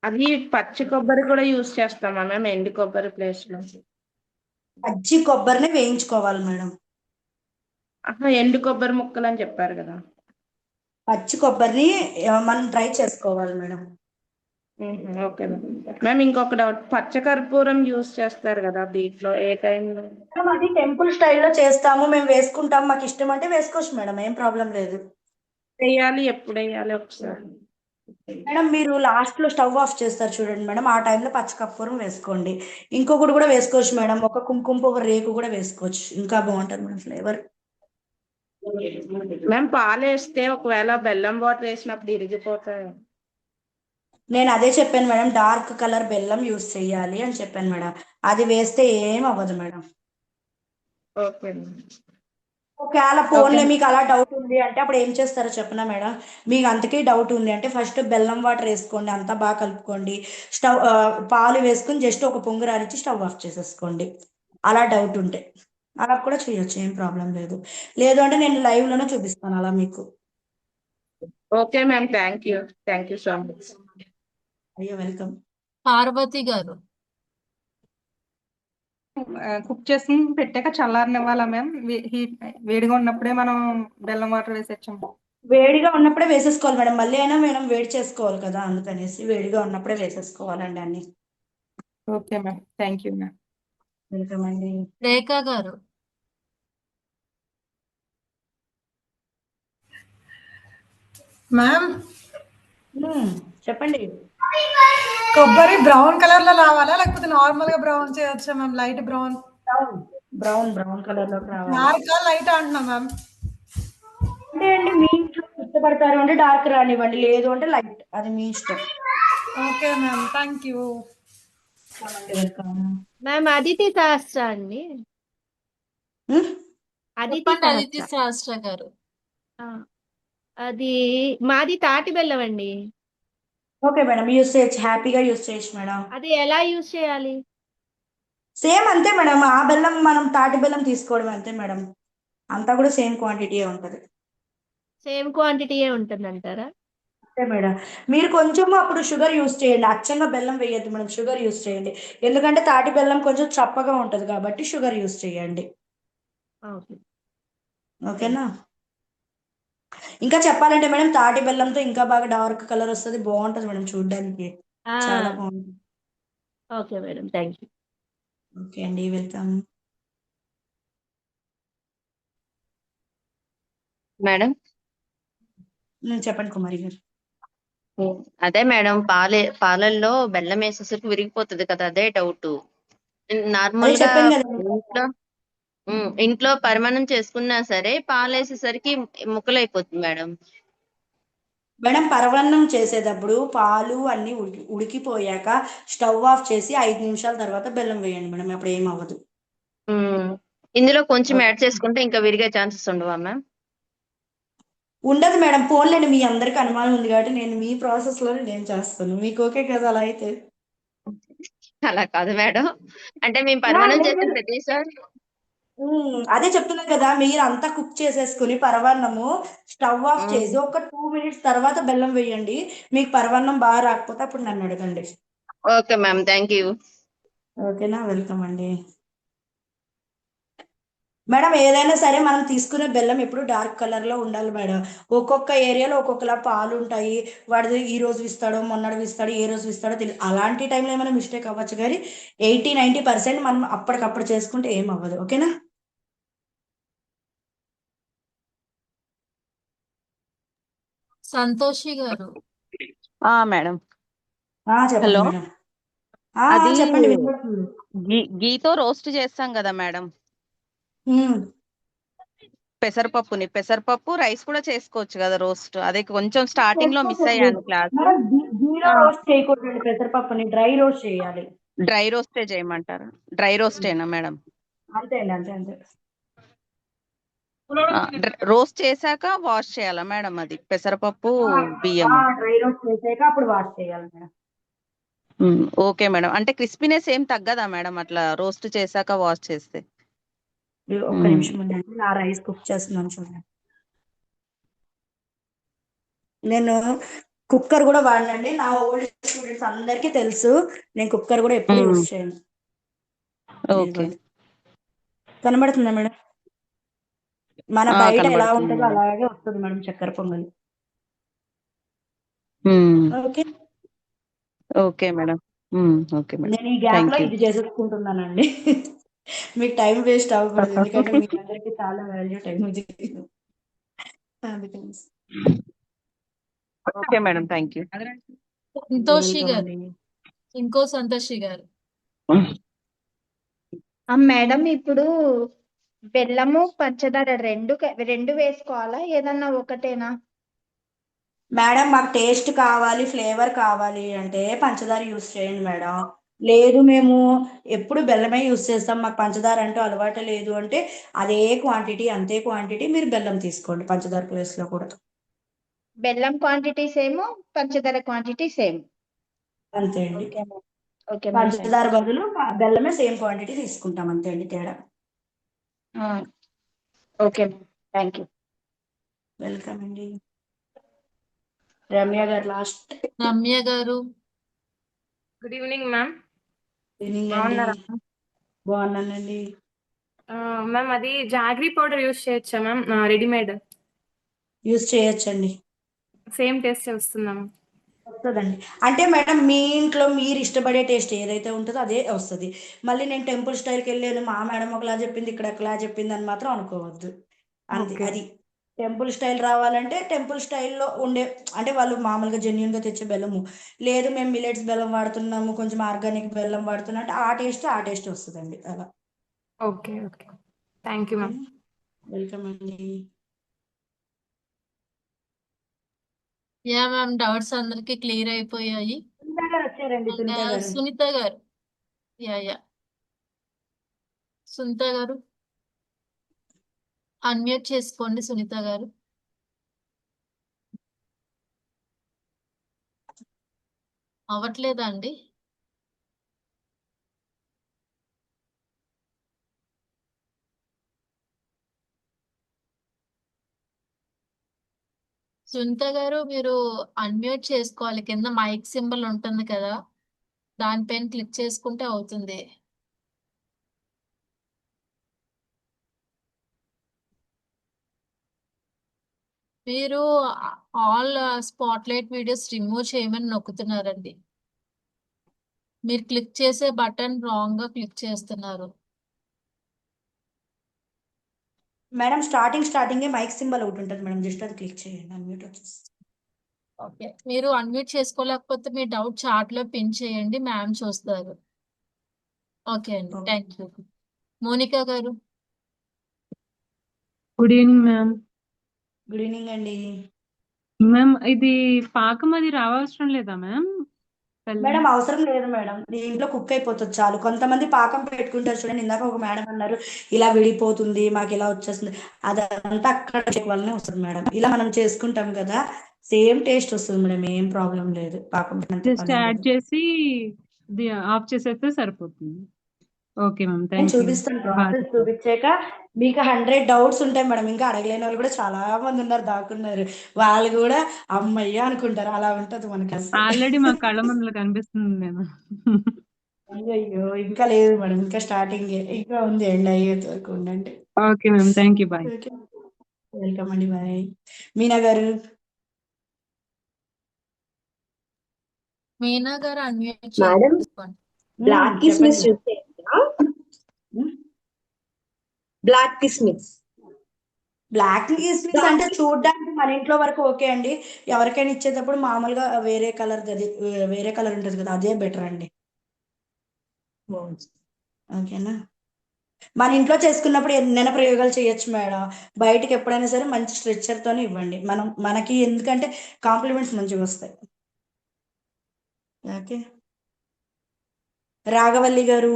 అది పచ్చి కొబ్బరి కూడా యూజ్ చేస్తామా మ్యామ్, ఎండు కొబ్బరి ప్లేస్ లో? పచ్చి కొబ్బరిని వేయించుకోవాలి మేడం. ఎండు కొబ్బరి ముక్కలు అని చెప్పారు కదా. పచ్చి కొబ్బరిని మనం డ్రై చేసుకోవాలి మేడం. Okay ma'am. మ్యామ్, ఇంకొక డౌట్, పచ్చకర్పూరం యూజ్ చేస్తారు కదా దీంట్లో, ఏ టైంలో? మేడం అది టెంపుల్ స్టైల్లో చేస్తాము, మేము వేసుకుంటాం, మాకు ఇష్టం అంటే వేసుకోవచ్చు మేడం, ఏం ప్రాబ్లం లేదు. వేయాలి, ఎప్పుడు వేయాలి ఒకసారి? మేడం మీరు లాస్ట్ లో స్టవ్ ఆఫ్ చేస్తారు చూడండి మేడం, ఆ టైంలో పచ్చకర్పూరం వేసుకోండి. ఇంకొకటి కూడా వేసుకోవచ్చు మేడం, ఒక కుంకుమ పువ్వు రేకు కూడా వేసుకోవచ్చు, ఇంకా బాగుంటుంది మేడం ఫ్లేవర్. మ్యామ్, పాలు వేస్తే ఒకవేళ బెల్లం వాటర్ వేసినప్పుడు ఇరిగిపోతాయి. నేను అదే చెప్పాను మేడం, డార్క్ కలర్ బెల్లం యూస్ చేయాలి అని చెప్పాను మేడం, అది వేస్తే ఏం అవ్వదు మేడం. Okay ma'am. ఒకవేళ ఓకే ఫోన్లో మీకు అలా డౌట్ ఉంది అంటే అప్పుడు ఏం చేస్తారో చెప్పనా మేడం, మీకు అంతకీ డౌట్ ఉంది అంటే ఫస్ట్ బెల్లం వాటర్ వేసుకోండి, అంతా బాగా కలుపుకోండి, స్టవ్ పాలు వేసుకుని జస్ట్ ఒక పొంగు రానిచ్చి స్టవ్ ఆఫ్ చేసేసుకోండి. అలా డౌట్ ఉంటే అలా కూడా చేయొచ్చు, ఏం ప్రాబ్లం లేదు. లేదు అంటే నేను లైవ్ లోనే చూపిస్తాను అలా మీకు. Okay ma'am, thank you so much. అయ్యో వెల్కమ్. పార్వతి గారు కుక్ చేసి పెట్టాక చల్లారనివ్వాలా మ్యామ్? వేడిగా ఉన్నప్పుడే మనం బెల్లం వాటర్ వేసేచ్చాం. వేడిగా ఉన్నప్పుడే వేసేసుకోవాలి మేడం, మళ్ళీ అయినా మేడం వేడి చేసుకోవాలి కదా, అందుకనేసి వేడిగా ఉన్నప్పుడే వేసేసుకోవాలండి అన్ని. Okay ma'am, thank you ma'am. Welcome అండి. రేఖా గారు మ్యామ్, చెప్పండి. కొబ్బరి బ్రౌన్ కలర్ లో రావాలా లేకపోతే నార్మల్ గా బ్రౌన్ చేయొచ్చా ma'am? Light brown, brown colour లోకి రావాలి. డార్క్ లైట్ అంటున్నా మ్యామ్. అంటే అండి మీ ఇంట్లో ఇష్టపడతారు అంటే డార్క్ రానివ్వండి, లేదు అంటే లైట్, అది మీ ఇష్టం. Okay ma'am, thank you. Welcome. Ma'am Aditi Sahasra అండి. అదితి చెప్పండి అదితి సహస్ర. సహస్ర గారు. ఆ, అది మాది తాటి బెల్లం అండి. ఓకే మేడం, యూస్ చేయొచ్చు, హ్యాపీగా యూస్ చేయొచ్చు మేడం. అది ఎలా యూజ్ చేయాలి? సేమ్ అంతే మేడం, ఆ బెల్లం మనం తాటి బెల్లం తీసుకోవడం అంతే మేడం, అంతా కూడా సేమ్ క్వాంటిటీ ఉంటుంది. సేమ్ క్వాంటిటీయే ఉంటుందంటారా? అంతే మేడం. మీరు కొంచెము అప్పుడు షుగర్ యూస్ చేయండి, అచ్చంగా బెల్లం వేయద్దు మేడం, షుగర్ యూస్ చేయండి. ఎందుకంటే తాటి బెల్లం కొంచెం చప్పగా ఉంటుంది కాబట్టి షుగర్ యూస్ చేయండి. ఓకే. ఓకేనా? ఇంకా చెప్పాలంటే మేడం తాటి బెల్లంతో ఇంకా బాగా డార్క్ కలర్ వస్తుంది, బాగుంటుంది మేడం చూడడానికి, చాలా బాగుంటుంది. Okay madam, thank you. Okay అండి, వెల్కమ్. మేడం చెప్పండి కుమారి గారు. అదే మేడం, పాలల్లో బెల్లం వేసేసరికి విరిగిపోతుంది కదా, అదే డౌట్. నార్మల్ అదే గా చెప్పాను కదా. ఇంట్లో పరిమాణం చేసుకున్నా సరే పాలు వేసేసరికి ముక్కలైపోతుంది మేడం. మేడం పరవన్నం చేసేటప్పుడు పాలు అన్ని ఉడికిపోయాక స్టవ్ ఆఫ్ చేసి 5 నిమిషాల తర్వాత బెల్లం వేయండి మేడం, అప్పుడు ఏం అవ్వదు. ఇందులో కొంచెం యాడ్ చేసుకుంటే ఇంకా విరిగే ఛాన్సెస్ ఉండవా మ్యామ్? ఉండదు మేడం, పోన్లేండి, మీ అందరికి అనుమానం ఉంది కాబట్టి నేను మీ ప్రాసెస్ లోనే నేను చేస్తాను, మీకు ఓకే కదా అలా అయితే? అలా కాదు మేడం, అంటే మేము పరిమాణం చేసిన ప్రతిసారి అదే చెప్తున్నా కదా, మీరు అంతా కుక్ చేసేసుకుని పరవాన్నము స్టవ్ ఆఫ్ చేసి ఒక 2 మినిట్స్ తర్వాత బెల్లం వేయండి. మీకు పరవాన్నం బాగా రాకపోతే అప్పుడు నన్ను అడగండి. Okay ma'am, thank you. ఓకేనా, వెల్కమ్ అండి. మేడం ఏదైనా సరే మనం తీసుకునే బెల్లం ఎప్పుడు డార్క్ కలర్ లో ఉండాలి మేడం. ఒక్కొక్క ఏరియాలో ఒక్కొక్కలా పాలు ఉంటాయి, వాడిది ఈ రోజు ఇస్తాడో మొన్నడు ఇస్తాడో ఏ రోజు ఇస్తాడో తెలియదు, అలాంటి టైంలో ఏమైనా మిస్టేక్ అవ్వచ్చు కానీ 80-90% మనం అప్పటికప్పుడు చేసుకుంటే ఏం అవ్వదు. ఓకేనా? సంతోషి గారు. మేడం. చెప్పండి హలో. మేడం. అది చెప్పండి, వినపడుతుంది. గీతో రోస్ట్ చేస్తాం కదా మేడం, పెసరపప్పు రైస్ కూడా చేసుకోవచ్చు కదా రోస్ట్, అదే కొంచెం స్టార్టింగ్ లో మిస్ అయ్యాను క్లాస్. రోస్ట్ చేయకూడదు పెసరపప్పుని, డ్రై రోస్ట్ చేయాలి. డ్రై రోస్టే చేయమంటారా? డ్రై రోస్టేనా మేడం? అంతే అండి, అంతే అంతే. రోస్ట్ చేశాక వాష్ చేయాలా మేడం? అది పెసరపప్పు బియ్యం డ్రై రోస్ట్ చేసాక అప్పుడు వాష్ చేయాలి మేడం. ఓకే మేడం, అంటే క్రిస్పీనెస్ ఏం తగ్గదా మేడం అట్లా రోస్ట్ చేశాక వాష్ చేస్తే? ఒక్క నిమిషం ఉండండి, నా రైస్ కుక్ చేస్తున్నాను చూడండి. నేను కుక్కర్ కూడా వాడినండి, నా ఓల్డ్ స్టూడెంట్స్ అందరికీ తెలుసు, నేను కుక్కర్ కూడా ఎప్పుడు యూజ్ చేయను. ఓకే. కనబడుతుందా మేడం? మన బయట ఎలా ఉంటుందో అలాగే వస్తుంది మేడం చక్కెర పొంగలి. Okay. Okay madam. Okay madam, నేను ఈ గ్యాప్ లో ఇది చేసేసుకుంటున్నానండి. మీకు టైం వేస్ట్ అవ్వకూడదు, ఎందుకంటే మీ అందరికి చాలా వాల్యూ టైం ఉంది. Okay madam, thank you. Santoshi గారు, ఇంకో సంతోషి గారు. మేడం ఇప్పుడు బెల్లము పంచదార రెండు వేసుకోవాలా, ఏదన్నా ఒకటేనా? మేడం మాకు టేస్ట్ కావాలి, ఫ్లేవర్ కావాలి అంటే పంచదార యూస్ చేయండి మేడం. లేదు మేము ఎప్పుడు బెల్లమే యూస్ చేస్తాం, మాకు పంచదార అంటూ అలవాటు లేదు అంటే అదే క్వాంటిటీ అంతే క్వాంటిటీ మీరు బెల్లం తీసుకోండి పంచదార ప్లేస్ లో కూడా. బెల్లం క్వాంటిటీ సేమ్, పంచదార క్వాంటిటీ సేమ్. అంతే అండి. ఓకే, పంచదార బదులు బెల్లమే సేమ్ క్వాంటిటీ తీసుకుంటాం, అంతే అండి తేడా. Okay, thank you. వెల్కమ్ అండి. రమ్య గారు లాస్ట్. రమ్య గారు. Good evening ma'am. ఈవినింగ్ అండి. బాగున్నానండి. మ్యామ్ అది జాగ్రీ పౌడర్ యూస్ చేయొచ్చా మ్యామ్? రెడీమేడ్ యూస్ చేయొచ్చండి. సేమ్ టేస్ట్ వస్తుందా? వస్తుందండి, అంటే మేడం మీ ఇంట్లో మీరు ఇష్టపడే టేస్ట్ ఏదైతే ఉంటుందో అదే వస్తుంది. మళ్ళీ నేను టెంపుల్ స్టైల్కి వెళ్ళాను, మా మేడం ఒకలా చెప్పింది ఇక్కడ ఒకలా చెప్పింది అని మాత్రం అనుకోవద్దు. అంతే, అది టెంపుల్ స్టైల్ రావాలంటే టెంపుల్ స్టైల్లో ఉండే అంటే వాళ్ళు మామూలుగా జెన్యున్గా తెచ్చే బెల్లము, లేదు మేము మిల్లెట్స్ బెల్లం వాడుతున్నాము కొంచెం ఆర్గానిక్ బెల్లం వాడుతున్నా అంటే ఆ టేస్ట్ వస్తుందండి అలా. Okay okay thank you ma'am. Welcome అండి. యా మ్యామ్, డౌట్స్ అందరికి క్లియర్ అయిపోయాయి. సునీత గారు వచ్చారండి, సునీత గారు. సునీత గారు, యా సునీత గారు అన్మ్యూట్ చేసుకోండి. సునీత గారు అవ్వట్లేదా అండి? సునీత గారు మీరు అన్మ్యూట్ చేసుకోవాలి, కింద మైక్ సింబల్ ఉంటుంది కదా, దానిపైన క్లిక్ చేసుకుంటే అవుతుంది. మీరు ఆల్ స్పాట్లైట్ వీడియోస్ రిమూవ్ చేయమని నొక్కుతున్నారండి. మీరు క్లిక్ చేసే బటన్ రాంగ్ గా క్లిక్ చేస్తున్నారు. మేడం స్టార్టింగే మైక్ సింబల్ ఒకటి ఉంటుంది మేడం, జస్ట్ అది క్లిక్ చేయండి అన్మ్యూట్ వచ్చేసి. ఓకే, మీరు అన్మ్యూట్ చేసుకోలేకపోతే మీ డౌట్ చాట్ లో పిన్ చేయండి, మ్యామ్ చూస్తారు. ఓకే అండి, థ్యాంక్ యూ. మోనికా గారు. Good evening ma'am. Good evening అండి. మ్యామ్ ఇది పాకం అది రావసరం లేదా మ్యామ్? మేడం అవసరం లేదు మేడం, దీంట్లో కుక్ అయిపోతుంది చాలు. కొంతమంది పాకం పెట్టుకుంటారు చూడండి, ఇందాక ఒక మేడం అన్నారు ఇలా విడిపోతుంది మాకు ఇలా వచ్చేస్తుంది, అదంతా అక్కడ వల్లనే వస్తుంది మేడం. ఇలా మనం చేసుకుంటాం కదా సేమ్ టేస్ట్ వస్తుంది మేడం, ఏం ప్రాబ్లం లేదు. పాకం పెట్టినంత జస్ట్ పని యాడ్ లేదు. చేసి ఆఫ్ చేసేస్తే సరిపోతుంది. ఓకే మ్యామ్, నేను థ్యాంక్ యూ. చూపిస్తాను, ప్రాసెస్ చూపించాక మీకు 100 డౌట్స్ ఉంటాయి మేడం. ఇంకా అడగలేని వాళ్ళు కూడా చాలా మంది ఉన్నారు, దాక్కున్నారు. వాళ్ళు కూడా అమ్మయ్య అనుకుంటారు, అలా ఉంటది మనకి అసలు. ఆల్రెడీ మా కళ్ళ ముందులో కనిపిస్తుంది నేను. అయ్యో ఇంకా లేదు మేడం, ఇంకా స్టార్టింగ్ ఇంకా ఉంది, ఎండ్ అయ్యేది వరకు ఉండండి. Okay ma'am, thank you, bye. Welcome అండి, బాయ్. మీనా గారు. మీనా గారు అన్మ్యూట్ మేడం చేసుకోండి. బ్లాక్ కిస్మిస్ చెప్పండి. యూస్ చేయండి. బ్లాక్ కిస్మిస్. బ్లాక్ కిస్మిస్ అంటే చూడడానికి మన ఇంట్లో వరకు ఓకే అండి, ఎవరికైనా ఇచ్చేటప్పుడు మామూలుగా వేరే కలర్ ఉంటుంది కదా, అదే బెటర్ అండి. ఓకేనా, మన ఇంట్లో చేసుకున్నప్పుడు ఎన్నైనా ప్రయోగాలు చేయొచ్చు మేడం. బయటికి ఎప్పుడైనా సరే మంచి స్ట్రెచ్చర్ తోనే ఇవ్వండి, మనకి ఎందుకంటే కాంప్లిమెంట్స్ మంచిగా వస్తాయి. ఓకే, రాఘవల్లి గారు.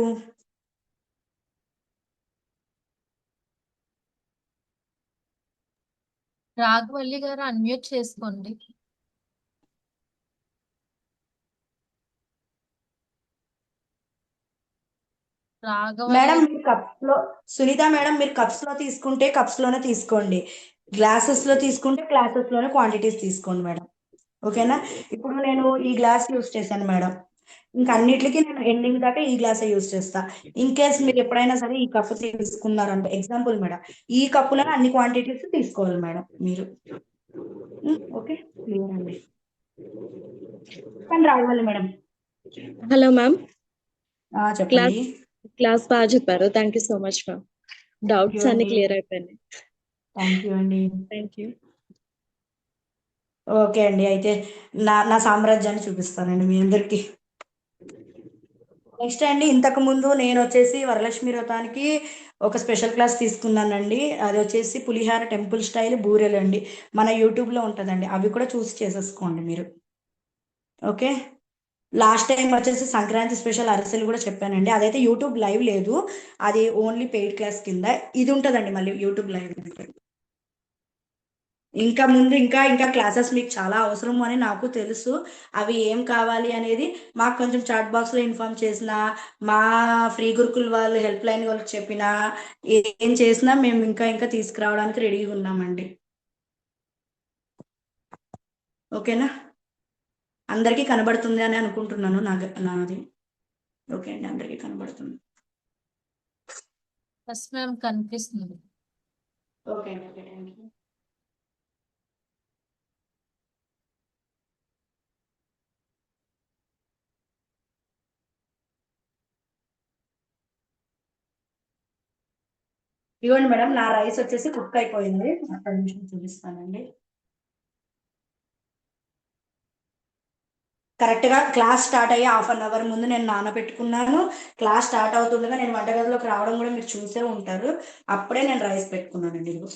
రాఘవల్లి గారు అన్మ్యూట్ చేసుకోండి. రాఘవల్లి మేడం మీరు కప్స్ లో, సునీత మేడం మీరు కప్స్ లో తీసుకుంటే కప్స్ లోనే తీసుకోండి, గ్లాసెస్ లో తీసుకుంటే గ్లాసెస్ లోనే క్వాంటిటీస్ తీసుకోండి మేడం. ఓకేనా, ఇప్పుడు నేను ఈ గ్లాస్ యూస్ చేశాను మేడం, ఇంకా అన్నిటికీ నేను ఎండింగ్ దాకా ఈ గ్లాసే యూస్ చేస్తా. ఇన్ కేస్ మీరు ఎప్పుడైనా సరే ఈ కప్పు తీసుకున్నారంటే ఎగ్జాంపుల్ మేడం, ఈ కప్పులో అన్ని క్వాంటిటీస్ తీసుకోవాలి మేడం మీరు. ఓకే, క్లియర్ అండి. కానీ రావాలి మేడం. హలో మ్యామ్, చెప్పండి. క్లాస్ బాగా చెప్పారు. Thank you so much ma'am. Doubts అన్ని క్లియర్ అయిపోయినాయి. థ్యాంక్ యూ అండి. Thank you. ఓకే అండి, అయితే నా సామ్రాజ్యాన్ని చూపిస్తానండి మీ అందరికి. నెక్స్ట్ అండి, ఇంతకు ముందు నేను వచ్చేసి వరలక్ష్మి వ్రతానికి ఒక స్పెషల్ క్లాస్ తీసుకున్నానండి. అది వచ్చేసి పులిహార టెంపుల్ స్టైల్ బూరెలు అండి, మన యూట్యూబ్లో ఉంటుందండి, అవి కూడా చూసి చేసేసుకోండి మీరు. ఓకే, లాస్ట్ టైం వచ్చేసి సంక్రాంతి స్పెషల్ అరిసెలు కూడా చెప్పానండి, అదైతే యూట్యూబ్ లైవ్ లేదు, అది ఓన్లీ పెయిడ్ క్లాస్ కింద. ఇది ఉంటుందండి మళ్ళీ యూట్యూబ్ లైవ్. ఇంకా ముందు ఇంకా క్లాసెస్ మీకు చాలా అవసరం అని నాకు తెలుసు, అవి ఏం కావాలి అనేది మాకు కొంచెం చాట్ బాక్స్లో ఇన్ఫార్మ్ చేసిన, మా ఫ్రీ గురుకుల్ వాళ్ళు హెల్ప్ లైన్ వాళ్ళకి చెప్పినా, ఏం చేసినా మేము ఇంకా తీసుకురావడానికి రెడీగా ఉన్నామండి. ఓకేనా, అందరికీ కనబడుతుంది అని అనుకుంటున్నాను, నాది. ఓకే అండి, అందరికీ కనబడుతుంది. ఫస్ట్ మ్యామ్ కనిపిస్తుంది. ఓకే అండి, ఓకే, థ్యాంక్ యూ. ఇవ్వండి మేడం, నా రైస్ వచ్చేసి కుక్ అయిపోయింది. ఒక్క నిమిషం చూపిస్తానండి. కరెక్ట్ గా క్లాస్ స్టార్ట్ అయ్యి 1/2 ముందు నేను నానబెట్టుకున్నాను. క్లాస్ స్టార్ట్ అవుతుండగా నేను వంటగదిలోకి రావడం కూడా మీరు చూసే ఉంటారు. అప్పుడే నేను రైస్ పెట్టుకున్నానండి. ఇదిగో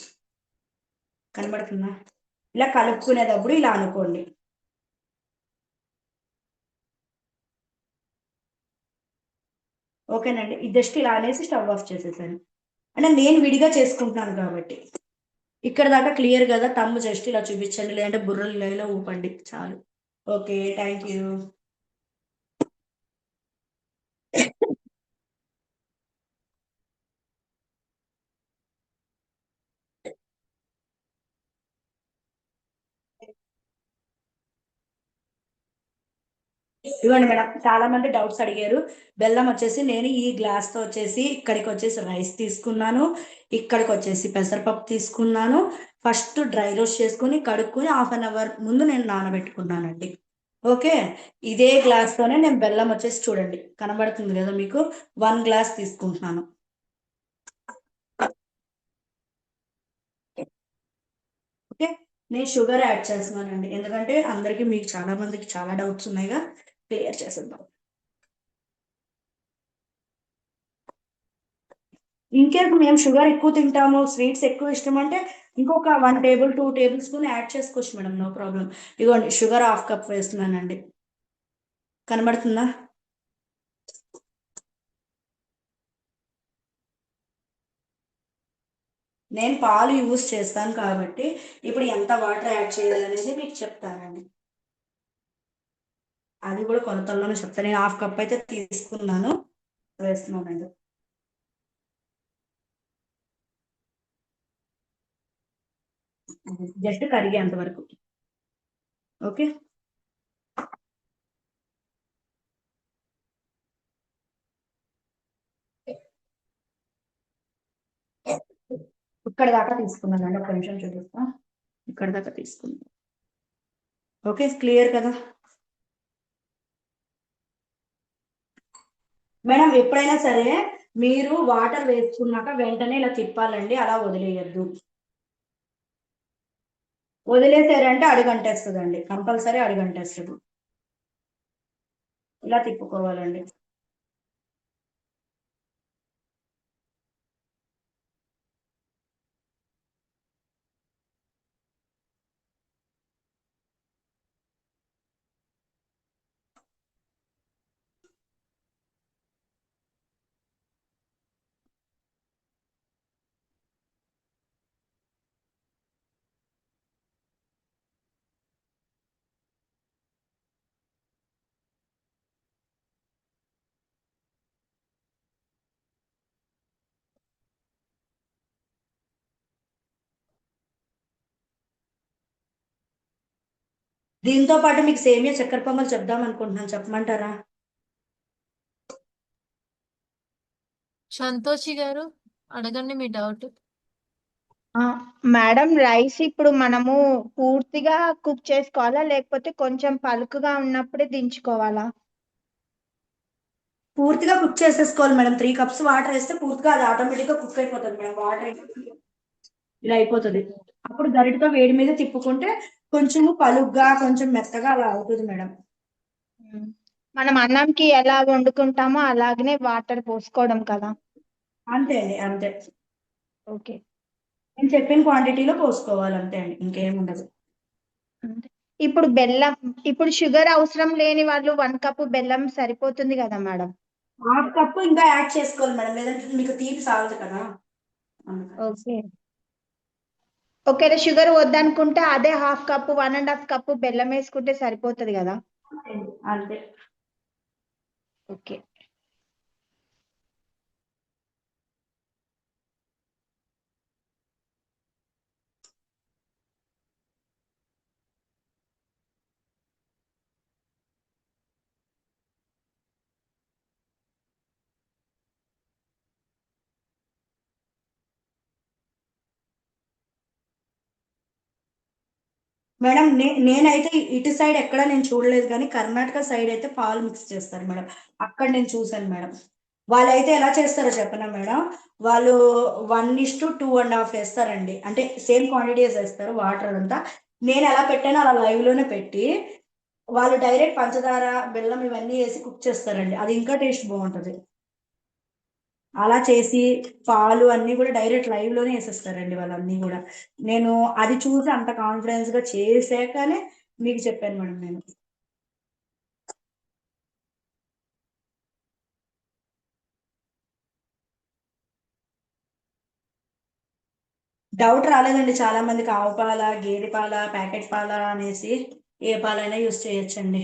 కనబడుతుందా? ఇలా కలుపుకునేటప్పుడు ఇలా అనుకోండి. ఓకేనండి. ఇది జస్ట్ ఇలా అనేసి స్టవ్ ఆఫ్ చేసేసాను. అంటే నేను విడిగా చేసుకుంటున్నాను కాబట్టి. ఇక్కడ దాకా క్లియర్ కదా? తమ్ము జస్ట్ ఇలా చూపించండి, లేదంటే బుర్రలు ఇలా ఊపండి చాలు. Okay, thank you. ఇవ్వండి మేడం, చాలా మంది డౌట్స్ అడిగారు. బెల్లం వచ్చేసి నేను ఈ గ్లాస్ తో వచ్చేసి ఇక్కడికి వచ్చేసి రైస్ తీసుకున్నాను, ఇక్కడికి వచ్చేసి పెసరపప్పు తీసుకున్నాను. ఫస్ట్ డ్రై రోస్ట్ చేసుకుని కడుక్కుని 1/2 ముందు నేను నానబెట్టుకున్నానండి. ఓకే, ఇదే గ్లాస్ తోనే నేను బెల్లం వచ్చేసి చూడండి కనబడుతుంది కదా మీకు, 1 గ్లాస్ తీసుకుంటున్నాను. ఓకే, నేను షుగర్ యాడ్ చేస్తున్నానండి, ఎందుకంటే అందరికి మీకు చాలా మందికి చాలా డౌట్స్ ఉన్నాయిగా, క్లియర్ చేసేద్దాం. ఇంకేం మేము షుగర్ ఎక్కువ తింటాము, స్వీట్స్ ఎక్కువ ఇష్టం అంటే ఇంకొక 1 టేబుల్ 2 టేబుల్ స్పూన్ యాడ్ చేసుకోవచ్చు మేడం, నో ప్రాబ్లం. ఇదిగోండి షుగర్ 1/2 కప్ వేస్తున్నానండి. కనబడుతుందా? నేను పాలు యూజ్ చేస్తాను కాబట్టి ఇప్పుడు ఎంత వాటర్ యాడ్ చేయాలి అనేది మీకు చెప్తానండి. అది కూడా కొలతల్లోనే చెప్తాను. నేను 1/2 కప్ అయితే తీసుకున్నాను, వేస్తున్నానండి. జస్ట్ కరిగేంత వరకు. ఓకే, ఇక్కడ దాకా తీసుకున్నానండి, ఒక నిమిషం చూపిస్తా. ఇక్కడ దాకా తీసుకున్నాను. ఓకే, క్లియర్ కదా మేడం? ఎప్పుడైనా సరే మీరు వాటర్ వేసుకున్నాక వెంటనే ఇలా తిప్పాలండి, అలా వదిలేయద్దు. వదిలేసారంటే అడుగంటేస్తుందండి, కంపల్సరీ అడుగంటేస్తుంది. ఇలా తిప్పుకోవాలండి. దీంతో పాటు మీకు సేమియా చక్కెర పొంగల్ చెప్దాం అనుకుంటున్నాను, చెప్పమంటారా? సంతోషి గారు అడగండి మీ డౌట్. మేడం, రైస్ ఇప్పుడు మనము పూర్తిగా కుక్ చేసుకోవాలా, లేకపోతే కొంచెం పలుకుగా ఉన్నప్పుడే దించుకోవాలా? పూర్తిగా కుక్ చేసేసుకోవాలి మేడం. 3 కప్స్ వాటర్ వేస్తే పూర్తిగా అది ఆటోమేటిక్ గా కుక్ అయిపోతుంది మేడం. వాటర్ ఇలా అయిపోతుంది. అప్పుడు గరిటతో వేడి మీద తిప్పుకుంటే కొంచెం పలుగ్గా కొంచెం మెత్తగా అలా అవుతుంది మేడం. మనం అన్నంకి ఎలా వండుకుంటామో అలాగనే వాటర్ పోసుకోవడం కదా? అంతే అండి, అంతే. ఓకే, నేను చెప్పిన క్వాంటిటీలో పోసుకోవాలి, అంతే అండి, ఇంకేం ఉండదు. ఇప్పుడు బెల్లం, ఇప్పుడు షుగర్ అవసరం లేని వాళ్ళు 1 కప్పు బెల్లం సరిపోతుంది కదా మేడం? 1/2 కప్పు ఇంకా యాడ్ చేసుకోవాలి మేడం, లేదంటే మీకు తీపి సాలదు కదా. ఓకే, ఒకవేళ షుగర్ వద్దనుకుంటే అదే 1/2 కప్పు 1.5 కప్పు బెల్లం వేసుకుంటే సరిపోతుంది కదా? అంతే. ఓకే, మేడం నేనైతే ఇటు సైడ్ ఎక్కడ నేను చూడలేదు, కానీ కర్ణాటక సైడ్ అయితే పాలు మిక్స్ చేస్తారు మేడం, అక్కడ నేను చూసాను మేడం. వాళ్ళైతే ఎలా చేస్తారో చెప్పనా మేడం, వాళ్ళు 1:2.5 వేస్తారండి. అంటే సేమ్ క్వాంటిటీస్ వేస్తారు వాటర్ అంతా. నేను ఎలా పెట్టానో అలా లైవ్ లోనే పెట్టి వాళ్ళు డైరెక్ట్ పంచదార బెల్లం ఇవన్నీ వేసి కుక్ చేస్తారండి. అది ఇంకా టేస్ట్ బాగుంటది. అలా చేసి పాలు అన్ని కూడా డైరెక్ట్ లైవ్ లోనే వేసేస్తారండి వాళ్ళన్నీ కూడా. నేను అది చూసి అంత కాన్ఫిడెన్స్ గా చేసాకనే మీకు చెప్పాను మేడం నేను. డౌట్ రాలేదండి చాలా మందికి, ఆవు పాల, గేదె పాల, ప్యాకెట్ పాల అనేసి. ఏ పాలైనా యూస్ చేయొచ్చండి.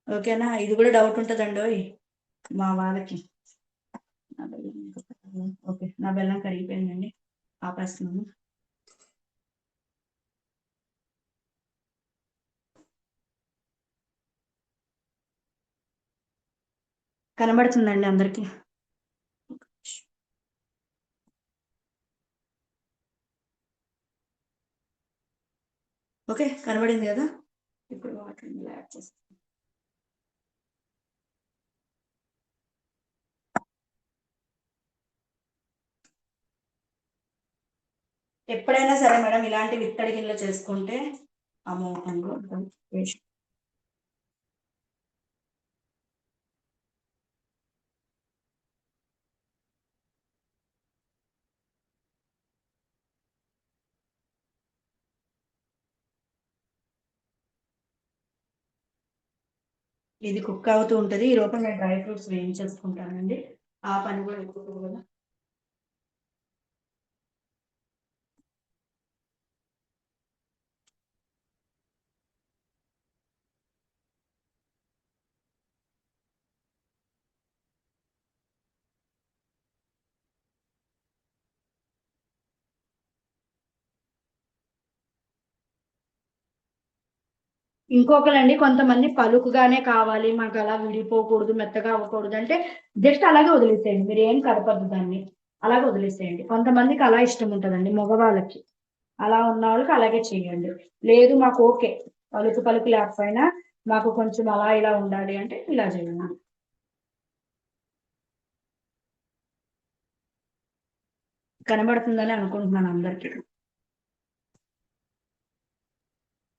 ఓకేనా, ఇది కూడా డౌట్ ఉంటుందండి మా వాళ్ళకి. ఓకే, నా బెల్లం కరిగిపోయిందండి, ఆపేస్తున్నాను. కనబడుతుందండి అందరికి? ఓకే, కనబడింది కదా. ఇప్పుడు వాటర్ యాడ్ చేస్తాను. ఎప్పుడైనా సరే మేడం ఇలాంటి విత్తడి గిన్నెలో చేసుకుంటే అమోఘంగా ఉంటుంది టేస్ట్. ఇది కుక్ అవుతూ ఉంటుంది. ఈ లోపల నేను డ్రై ఫ్రూట్స్ వేయించేసుకుంటానండి, ఆ పని కూడా ఎక్కువ కదా. ఇంకొకరండి, కొంతమంది పలుకుగానే కావాలి మాకు, అలా విడిపోకూడదు, మెత్తగా అవ్వకూడదు అంటే జస్ట్ అలాగే వదిలేసేయండి, మీరు ఏం కలపద్దు దాన్ని, అలాగే వదిలేసేయండి. కొంతమందికి అలా ఇష్టం ఉంటుందండి మగవాళ్ళకి, అలా ఉన్న వాళ్ళకి అలాగే చేయండి. లేదు మాకు ఓకే పలుకు పలుకు లేకపోయినా మాకు కొంచెం అలా ఇలా ఉండాలి అంటే ఇలా చేయండి. కనబడుతుందని అనుకుంటున్నాను అందరికి.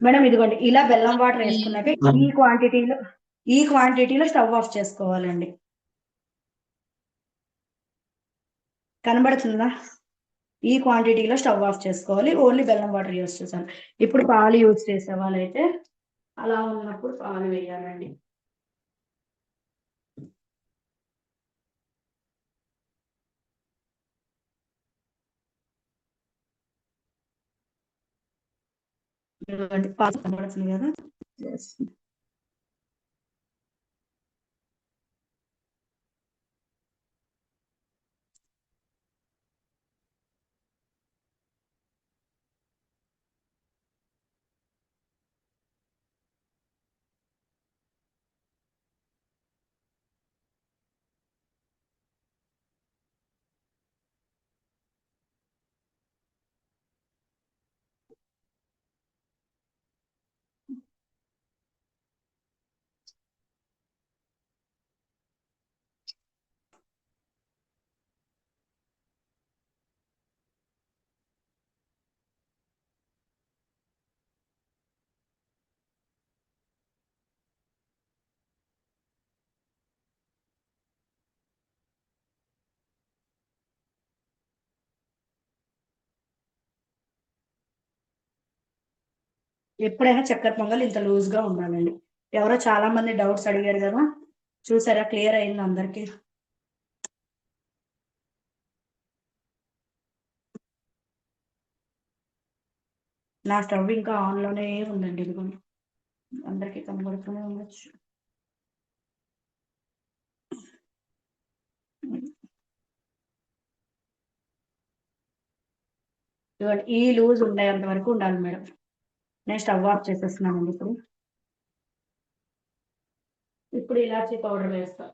మేడం ఇదిగోండి, ఇలా బెల్లం వాటర్ వేసుకున్నాక ఈ క్వాంటిటీలో స్టవ్ ఆఫ్ చేసుకోవాలండి. కనబడుతుందా? ఈ క్వాంటిటీలో స్టవ్ ఆఫ్ చేసుకోవాలి. ఓన్లీ బెల్లం వాటర్ యూస్ చేశాను. ఇప్పుడు పాలు యూజ్ చేసే వాళ్ళైతే అలా ఉన్నప్పుడు పాలు వేయాలండి. పాలు కనబడుతుంది కదా. ఎప్పుడైనా చక్కెర పొంగల్ ఇంత లూజ్ గా ఉండాలండి. ఎవరో చాలా మంది డౌట్స్ అడిగారు కదా, చూసారా క్లియర్ అయింది అందరికి. నా స్టవ్ ఇంకా ఆన్ లోనే ఉందండి, ఇదిగోండి అందరికి కనబడుతూనే ఉండొచ్చు. ఇదిగోండి ఈ లూజ్ ఉండేంత వరకు ఉండాలి మేడం. నేను స్టవ్ ఆఫ్ చేసేస్తున్నానండి ఇప్పుడు. ఇప్పుడు ఇలాచీ పౌడర్ వేస్తా.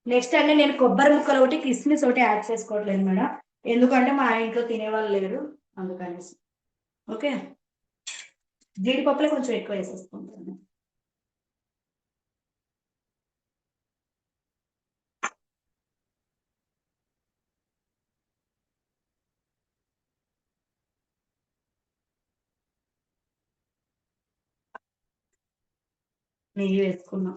నెక్స్ట్ అంటే నేను కొబ్బరి ముక్కలు ఒకటి కిస్మిస్ ఒకటి యాడ్ చేసుకోవట్లేదు మేడం, ఎందుకంటే మా ఇంట్లో తినేవాళ్ళు లేరు అందుకనేసి. ఓకే, జీడిపప్పులే కొంచెం ఎక్కువ వేసేసుకుంటాను. నెయ్యి వేసుకున్నాం.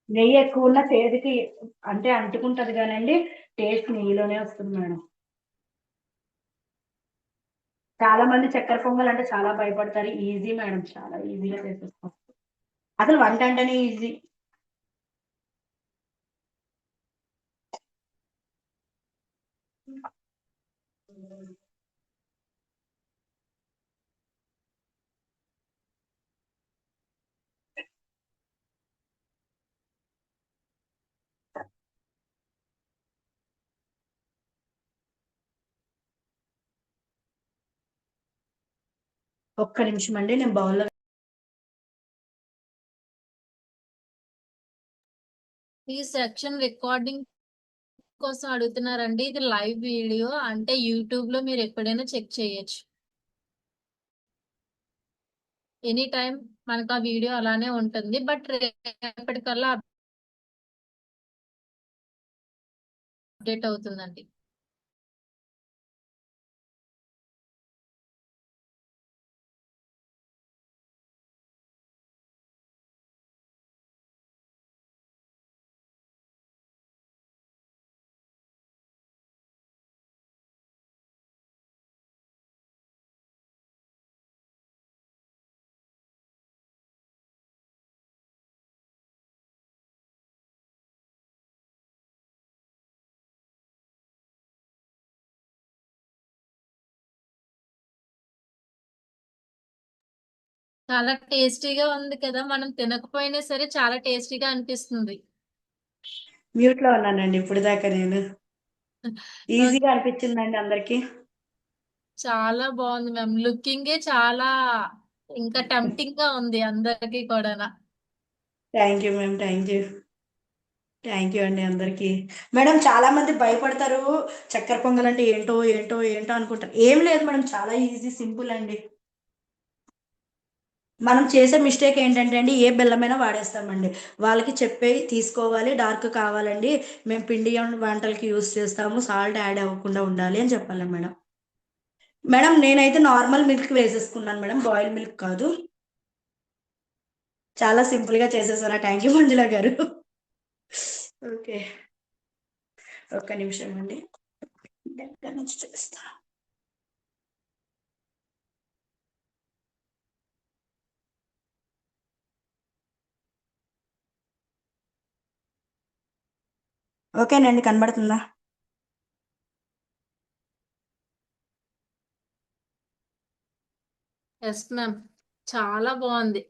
నెయ్యి ఎక్కువ ఉన్న చేతికి అంటే అంటుకుంటది కానండి, టేస్ట్ నెయ్యిలోనే వస్తుంది మేడం. చాలా మంది చక్కెర పొంగల్ అంటే చాలా భయపడతారు, ఈజీ మేడం, చాలా ఈజీగా చేసేస్తాం. అసలు వంట అంటేనే ఈజీ. ఒక్క నిమిషం అండి, నేను బౌల్లో. ఈ సెక్షన్ రికార్డింగ్ కోసం అడుగుతున్నారండి. ఇది లైవ్ వీడియో అంటే యూట్యూబ్ లో మీరు ఎప్పుడైనా చెక్ చేయొచ్చు. ఎనీ టైం మనకు ఆ వీడియో అలానే ఉంటుంది, బట్ రేపటికల్లా అప్డేట్ అవుతుందండి. చాలా టేస్టీగా ఉంది కదా, మనం తినకపోయినా సరే చాలా టేస్టీగా అనిపిస్తుంది. మ్యూట్ లో ఉన్నానండి ఇప్పుడు దాకా నేను. ఈజీగా అనిపించిందండి అందరికి. చాలా బాగుంది మ్యామ్, లుకింగే చాలా ఇంకా టెంప్టింగ్ గా ఉంది అందరికి కూడా. Thank you ma'am, thank you. Thank you అండి అందరికి. మేడం చాలా మంది భయపడతారు, చక్కెర పొంగల్ అంటే ఏంటో ఏంటో ఏంటో అనుకుంటారు. ఏం లేదు మేడం, చాలా ఈజీ, సింపుల్ అండి. మనం చేసే మిస్టేక్ ఏంటంటే అండి, ఏ బెల్లమైనా వాడేస్తామండి. వాళ్ళకి చెప్పే తీసుకోవాలి, డార్క్ కావాలండి, మేము పిండి వంటలకి యూస్ చేస్తాము, సాల్ట్ యాడ్ అవ్వకుండా ఉండాలి అని చెప్పాలి మేడం. మేడం నేనైతే నార్మల్ మిల్క్ వేసేసుకున్నాను మేడం, బాయిల్ మిల్క్ కాదు. చాలా సింపుల్ గా చేసేసాను. థ్యాంక్ యూ మంజుల గారు. ఓకే, ఒక్క నిమిషం అండి, దగ్గర నుంచి చేస్తా. ఓకేనండి, కనబడుతుందా? ఎస్ మ్యామ్, చాలా బాగుంది.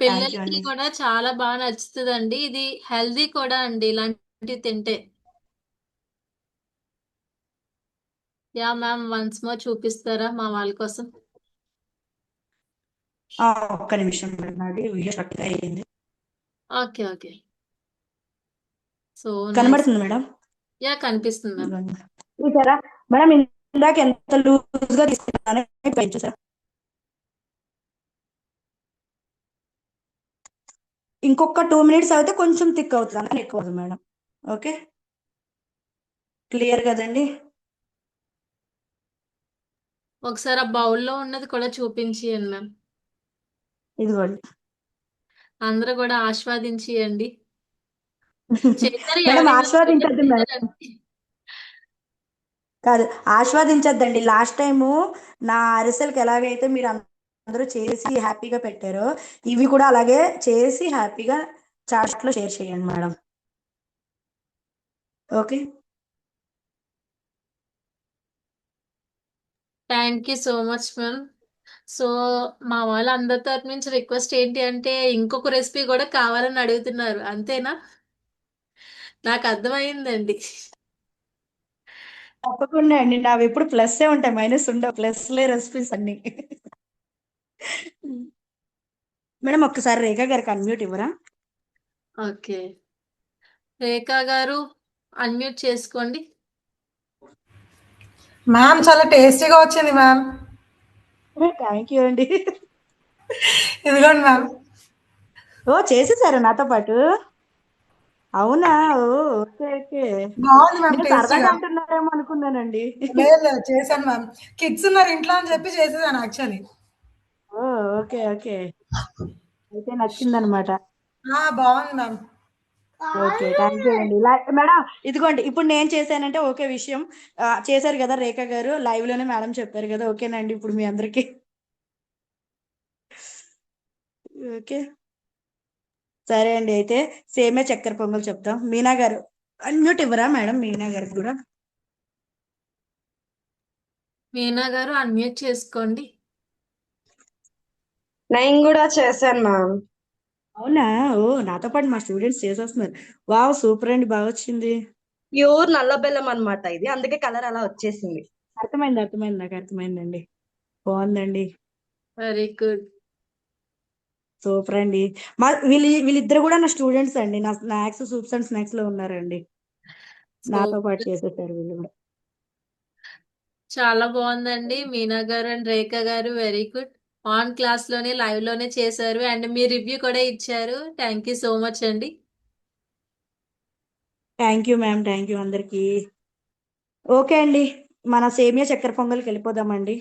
థ్యాంక్ యూ పిల్లలకి అండి. కూడా చాలా బాగా నచ్చుతుందండి. ఇది హెల్దీ కూడా అండి ఇలాంటివి తింటే. యా మ్యామ్, వన్స్ మోర్ చూపిస్తారా మా వాళ్ళ కోసం? ఒక్క నిమిషం మేడం, నాది వీడియో స్ట్రక్ అయ్యింది. Okay okay, so nice. కనబడుతుంది మేడం? యా కనిపిస్తుంది మ్యామ్. చూసారా మేడం, ఇందాక ఎంత లూజ్ గా తీసుకున్నాను, చూసారా? ఇంకొక 2 minutes అయితే కొంచెం థిక్ అవుతుంది, ఎక్కువ అవుతుంది మేడం. ఓకే, క్లియర్ కదండి? ఒకసారి ఆ బౌల్లో ఉన్నది కూడా చూపించియండి మ్యామ్, ఇదిగోండి. అందరూ కూడా ఆస్వాదించియండి. చేశారు, మేడం ఎవరైనా ఆస్వాదించద్దు మేడం, చేశారండి? కాదు ఆస్వాదించద్దండి. లాస్ట్ టైము నా అరిసెలకి ఎలాగైతే మీరు అందరూ చేసి హ్యాపీగా పెట్టారో, ఇవి కూడా అలాగే చేసి హ్యాపీగా చాట్ లో షేర్ చేయండి madam. Okay, thank you so much ma'am. So మా వాళ్ళందరి తరపు నుంచి రిక్వెస్ట్ ఏంటి అంటే ఇంకొక రెసిపీ కూడా కావాలని అడుగుతున్నారు. అంతేనా? నాకు అర్థమైందండి. తప్పకుండా అండి, నావి ఎప్పుడు ప్లస్సే ఉంటాయి, మైనస్ ఉండవు, ప్లస్లే రెసిపీస్ అన్ని. మేడం ఒక్కసారి రేఖా గారికి అన్మ్యూట్ ఇవ్వరా? ఓకే. రేఖా గారు అన్మ్యూట్ చేసుకోండి. మ్యామ్ చాలా టేస్టీగా వచ్చింది మ్యామ్. థ్యాంక్ యూ అండి. ఇదిగోండి మ్యామ్. ఓ చేసేసారు నాతో పాటు? అవునా? ఓ ఓకే ఓకే. బాగుంది మ్యామ్ నేను సరదాగా టేస్టీగా. అంటున్నారేమో అనుకున్నానండి. లేదు లేదు చేశాను మ్యామ్. కిడ్స్ ఉన్నారు ఇంట్లో అని చెప్పి చేసేసాను యాక్చువల్లీ. ఓ ఓకే ఓకే, అయితే నచ్చిందనమాట. బాగుంది మ్యామ్. ఓకే థ్యాంక్ యూ అండి. మేడం ఇదిగోండి, ఇప్పుడు నేను చేశానంటే ఓకే విషయం. చేశారు కదా రేఖా గారు, లైవ్ లోనే మేడం చెప్పారు కదా, ఓకేనండి ఇప్పుడు మీ అందరికి. ఓకే సరే అండి, అయితే సేమే చక్కెర పొంగల్ చెప్తాం. మీనా గారు అన్మ్యూట్ ఇవ్వరా మేడం? మీనా గారికి కూడా. మీనా గారు అన్మ్యూట్ చేసుకోండి. నేను కూడా చేశాను మ్యామ్. అవునా? ఓ నాతో పాటు మా స్టూడెంట్స్ చేసేస్తున్నారు. వావ్ సూపర్ అండి, బాగా వచ్చింది. ప్యూర్ నల్ల బెల్లం అన్నమాట ఇది, అందుకే కలర్ అలా వచ్చేసింది. అర్థమైంది అర్థమైంది, నాకు అర్థమైందండి. బాగుందండి, వెరీ గుడ్. సూపర్ అండి. వీళ్ళిద్దరు కూడా నా స్టూడెంట్స్ అండి, నా స్నాక్స్ సూప్స్ అండ్ స్నాక్స్ లో ఉన్నారండి. నాతో పాటు చేసేసారు వీళ్ళు కూడా. చాలా బాగుందండి. మీనా గారు అండ్ రేఖా గారు వెరీ గుడ్. ఆన్ క్లాస్ లోనే లైవ్ లోనే చేశారు అండ్ మీ రివ్యూ కూడా ఇచ్చారు. థ్యాంక్ యూ సో మచ్ అండి. Thank you ma'am, thank you అందరికి. ఓకే అండి, మన సేమియా చక్కెర పొంగల్కి వెళ్ళిపోదామండి.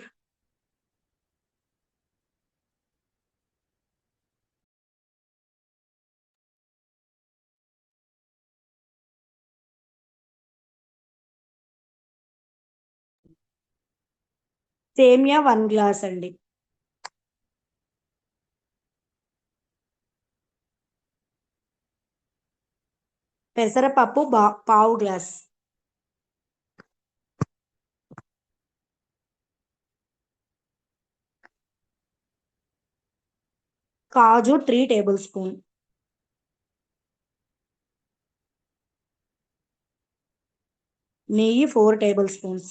సేమియా 1 గ్లాస్ అండి. పెసరపప్పు పావు గ్లాస్. కాజు 3 టేబుల్ స్పూన్. నెయ్యి 4 టేబుల్ స్పూన్స్.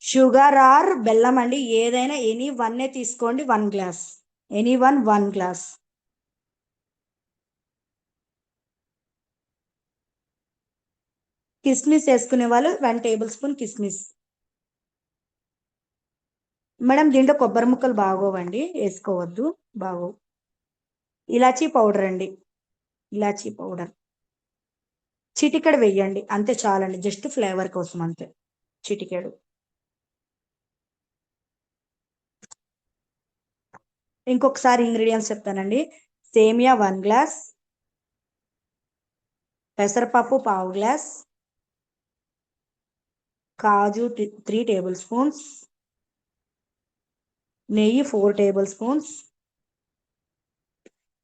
షుగర్ ఆర్ బెల్లం అండి, ఏదైనా ఎనీ వన్ తీసుకోండి, 1 గ్లాస్. Any 1 glass. కిస్మిస్ వేసుకునే వాళ్ళు 1 టేబుల్ స్పూన్ కిస్మిస్. మేడం దీంట్లో కొబ్బరి ముక్కలు బాగోవండి, వేసుకోవద్దు, బాగోవు. ఇలాచీ పౌడర్ అండి, ఇలాచీ పౌడర్ చిటికెడు వెయ్యండి, అంతే చాలండి, జస్ట్ ఫ్లేవర్ కోసం అంతే, చిటికెడు. ఇంకొకసారి ఇంగ్రీడియంట్స్ చెప్తానండి. సేమియా 1 గ్లాస్, పెసరపప్పు పావు గ్లాస్, కాజు 3 టేబుల్ స్పూన్స్, నెయ్యి 4 టేబుల్ స్పూన్స్,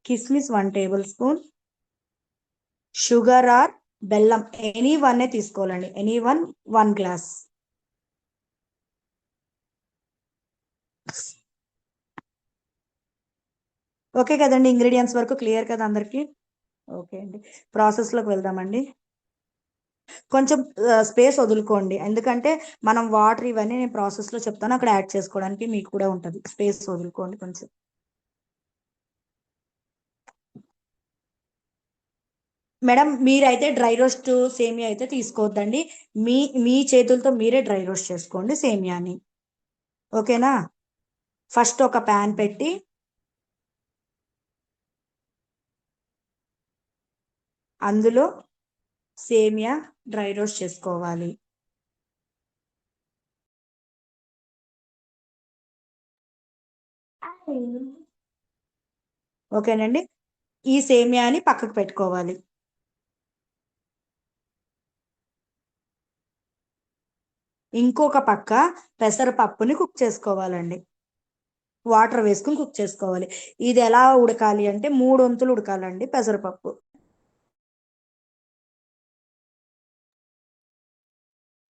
కిస్మిస్ 1 టేబుల్ స్పూన్, షుగర్ ఆర్ బెల్లం ఎనీ వన్ తీసుకోవాలండి, ఎనీ 1 గ్లాస్. ఓకే కదండి, ఇంగ్రీడియంట్స్ వరకు క్లియర్ కదా అందరికి? ఓకే అండి, ప్రాసెస్లోకి వెళ్దామండి. కొంచెం స్పేస్ వదులుకోండి, ఎందుకంటే మనం వాటర్ ఇవన్నీ నేను ప్రాసెస్లో చెప్తాను, అక్కడ యాడ్ చేసుకోవడానికి మీకు కూడా ఉంటుంది, స్పేస్ వదులుకోండి కొంచెం. మేడం మీరైతే డ్రై రోస్ట్ సేమియా అయితే తీసుకోవద్దండి, మీ చేతులతో మీరే డ్రై రోస్ట్ చేసుకోండి సేమియాని, ఓకేనా? ఫస్ట్ ఒక ప్యాన్ పెట్టి అందులో సేమియా డ్రై రోస్ట్ చేసుకోవాలి. ఓకేనండి, ఈ సేమియాని పక్కకు పెట్టుకోవాలి. ఇంకొక పక్క పెసరపప్పుని కుక్ చేసుకోవాలండి, వాటర్ వేసుకుని కుక్ చేసుకోవాలి. ఇది ఎలా ఉడకాలి అంటే 3 వంతులు ఉడకాలండి పెసరపప్పు.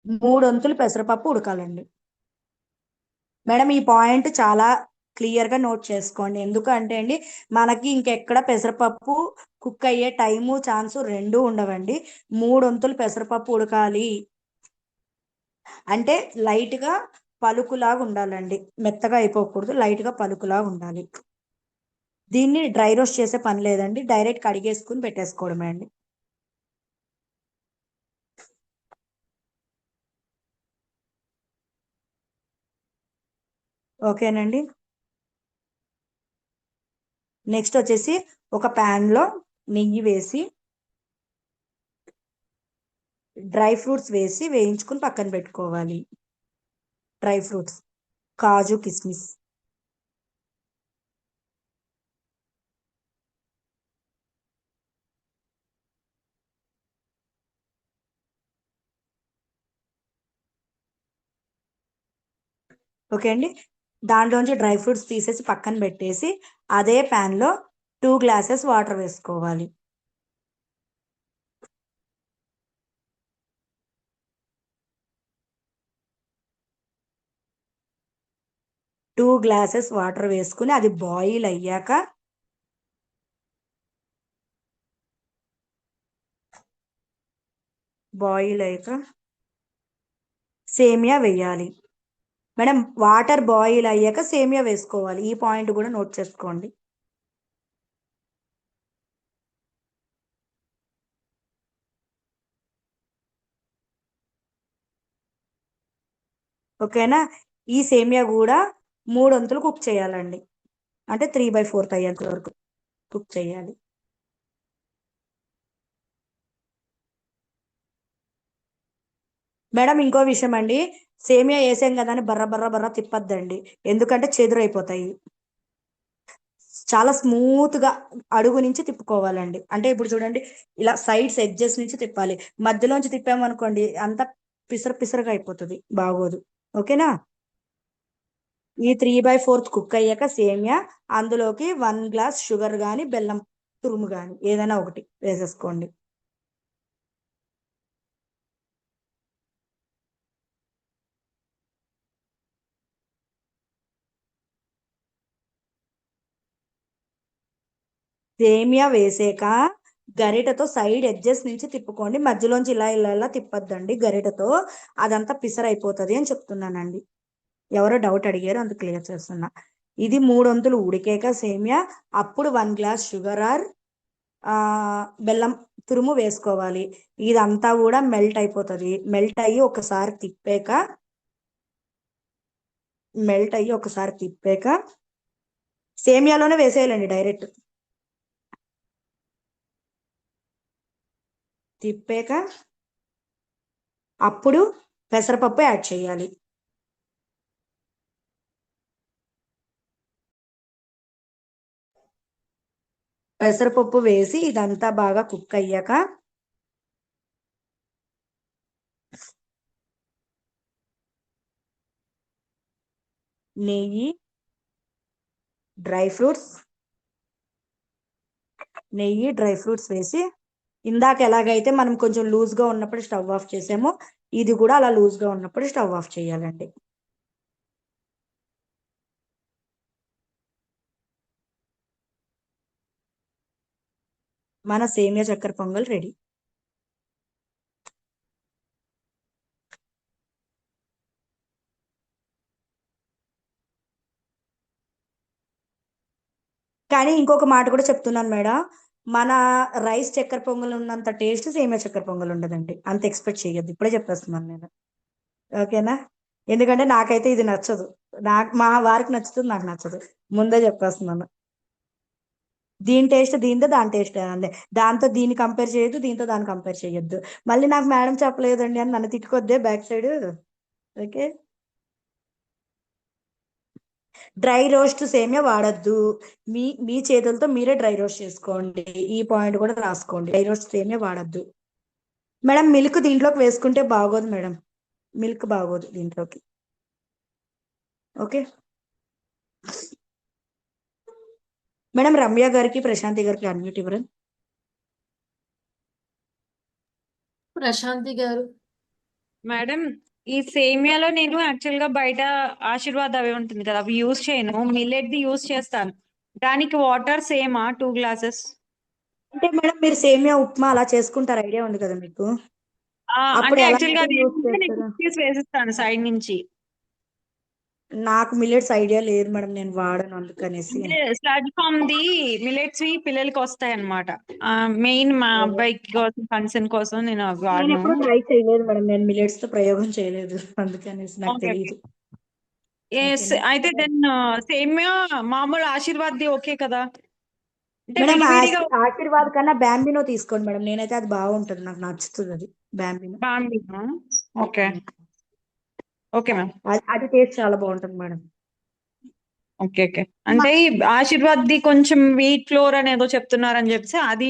3 వంతులు పెసరపప్పు ఉడకాలండి. మేడం ఈ పాయింట్ చాలా క్లియర్ గా నోట్ చేసుకోండి. ఎందుకంటే అండి మనకి ఇంకెక్కడ పెసరపప్పు కుక్ అయ్యే టైము ఛాన్స్ రెండూ ఉండవండి. 3 వంతులు పెసరపప్పు ఉడకాలి అంటే లైట్ గా పలుకులాగా ఉండాలండి, మెత్తగా అయిపోకూడదు, లైట్ గా పలుకులాగా ఉండాలి. దీన్ని డ్రై రోస్ట్ చేసే పని లేదండి, డైరెక్ట్ కడిగేసుకుని పెట్టేసుకోవడమే అండి. ఓకేనండి. నెక్స్ట్ వచ్చేసి ఒక pan లో నెయ్యి వేసి డ్రై ఫ్రూట్స్ వేసి వేయించుకుని పక్కన పెట్టుకోవాలి. డ్రై ఫ్రూట్స్ కాజు కిస్మిస్. ఓకే అండి. దాంట్లోంచి డ్రై ఫ్రూట్స్ తీసేసి పక్కన పెట్టేసి అదే pan లో 2 గ్లాసెస్ వాటర్ వేసుకోవాలి. 2 గ్లాసెస్ వాటర్ వేసుకుని అది బాయిల్ అయ్యాక సేమియా వేయాలి. మేడం వాటర్ బాయిల్ అయ్యాక సేమియా వేసుకోవాలి. ఈ పాయింట్ కూడా నోట్ చేసుకోండి. ఓకేనా. ఈ సేమియా కూడా 3 వంతులు కుక్ చేయాలండి, అంటే 3/4 అయ్యేంత వరకు కుక్ చేయాలి. మేడం ఇంకో విషయం అండి, సేమియా వేసాం కదా అని బర్ర బర్ర బర్ర తిప్పద్దండి, ఎందుకంటే చెదురైపోతాయి. చాలా స్మూత్ గా అడుగు నుంచి తిప్పుకోవాలండి. అంటే ఇప్పుడు చూడండి ఇలా సైడ్స్ ఎడ్జెస్ నుంచి తిప్పాలి, మధ్యలోంచి తిప్పామనుకోండి అంతా పిసర పిసరగా అయిపోతుంది, బాగోదు. ఓకేనా. ఈ 3/4 కుక్ అయ్యాక సేమియా అందులోకి 1 గ్లాస్ షుగర్ గాని బెల్లం తురుము గాని ఏదైనా ఒకటి వేసేసుకోండి. సేమియా వేసాక గరిటతో సైడ్ ఎడ్జెస్ నుంచి తిప్పుకోండి, మధ్యలోంచి ఇలా ఇలా ఇలా తిప్పొద్దండి గరిటతో, అదంతా పిసరైపోతుంది అని చెప్తున్నానండి. ఎవరో డౌట్ అడిగారు అందుకు క్లియర్ చేస్తున్నా. ఇది 3 వంతులు ఉడికాక సేమియా అప్పుడు 1 గ్లాస్ షుగర్ ఆర్ బెల్లం తురుము వేసుకోవాలి. ఇదంతా కూడా మెల్ట్ అయిపోతుంది. మెల్ట్ అయ్యి ఒకసారి తిప్పాక సేమియాలోనే వేసేయాలండి డైరెక్ట్. తిప్పాక అప్పుడు పెసరపప్పు యాడ్ చేయాలి. పెసరపప్పు వేసి ఇదంతా బాగా కుక్ అయ్యాక నెయ్యి డ్రై ఫ్రూట్స్ వేసి ఇందాక ఎలాగైతే మనం కొంచెం లూజ్ గా ఉన్నప్పుడు స్టవ్ ఆఫ్ చేసామో ఇది కూడా అలా లూజ్ గా ఉన్నప్పుడు స్టవ్ ఆఫ్ చేయాలండి. మన సేమియా చక్కెర పొంగల్ రెడీ. కానీ ఇంకొక మాట కూడా చెప్తున్నాను మేడం, మన రైస్ చక్కెర పొంగల్ ఉన్నంత టేస్ట్ సేమియా చక్కెర పొంగల్ ఉండదండి, అంత ఎక్స్పెక్ట్ చేయొద్దు, ఇప్పుడే చెప్పేస్తున్నాను నేను. ఓకేనా. ఎందుకంటే నాకైతే ఇది నచ్చదు, మా వారికి నచ్చుతుంది, నాకు నచ్చదు, ముందే చెప్పేస్తున్నాను. దీని టేస్ట్ దీంతో దాని టేస్ట్ అంతే, దాంతో దీన్ని కంపేర్ చేయొద్దు, దీంతో దాన్ని కంపేర్ చేయొద్దు. మళ్ళీ నాకు మేడం చెప్పలేదండి అని నన్ను తిట్టుకొద్దే back side. Okay. Dry roast సేమియా వాడద్దు, మీ చేతులతో మీరే డ్రై రోస్ట్ చేసుకోండి. ఈ పాయింట్ కూడా రాసుకోండి, డ్రై రోస్ట్ సేమియా వాడద్దు. మేడం మిల్క్ దీంట్లోకి వేసుకుంటే బాగోదు మేడం, మిల్క్ బాగోదు దీంట్లోకి. Okay madam. రమ్య గారికి ప్రశాంతి గారికి అన్మ్యూట్ ఇవ్వరు. ప్రశాంతి గారు. మేడం ఈ సేమియాలో నేను యాక్చువల్ గా బయట ఆశీర్వాద్ అవి ఉంటుంది కదా అవి యూజ్ చేయను, మిల్లెట్ ది యూజ్ చేస్తాను. దానికి వాటర్ సేమా 2 glasses? అంటే మేడం మీరు సేమియా ఉప్మా అలా చేసుకుంటారు, ఐడియా ఉంది కదా మీకు? అప్పుడు అంటే ఎలా యాక్చువల్ గా అయితే అది యూస్ ఏంటంటే నేను చేస్తారా? కుక్కీస్ వేసిస్తాను సైడ్ నుంచి. నాకు మిల్లెట్స్ ఐడియా లేదు మేడం, నేను వాడను అందుకనేసి. అంటే స్లడ్ ఫామ్ ది మిల్లెట్స్ పిల్లలకి వస్తాయి అనమాట. మెయిన్ మా అబ్బాయికి కోసం కన్సర్న్ కోసం నేను అవి నేను వాడను. ఎప్పుడు ట్రై చేయలేదు మేడం, నేను మిల్లెట్స్ తో ప్రయోగం చేయలేదు అందుకనేసి నాకు ఓకే ఓకే. తెలియదు. అయితే దెన్ సేమియా మామూలు ఆశీర్వాద్ ది ఓకే కదా? అంటే మేడం విడివిడిగా ఆశీర్వాద్ కన్నా బ్యాంబినో తీసుకోండి మేడం, నేనైతే అది బాగుంటుంది, నాకు నచ్చుతుంది అది బ్యాంబినో. బాంబినా? Okay okay ma'am. అది టేస్ట్ చాలా బాగుంటుంది మేడం. Okay okay. అంటే ఈ ఆశీర్వాద్ ది కొంచెం వీట్ ఫ్లోర్ అనేదో చెప్తున్నారని చెప్పి అది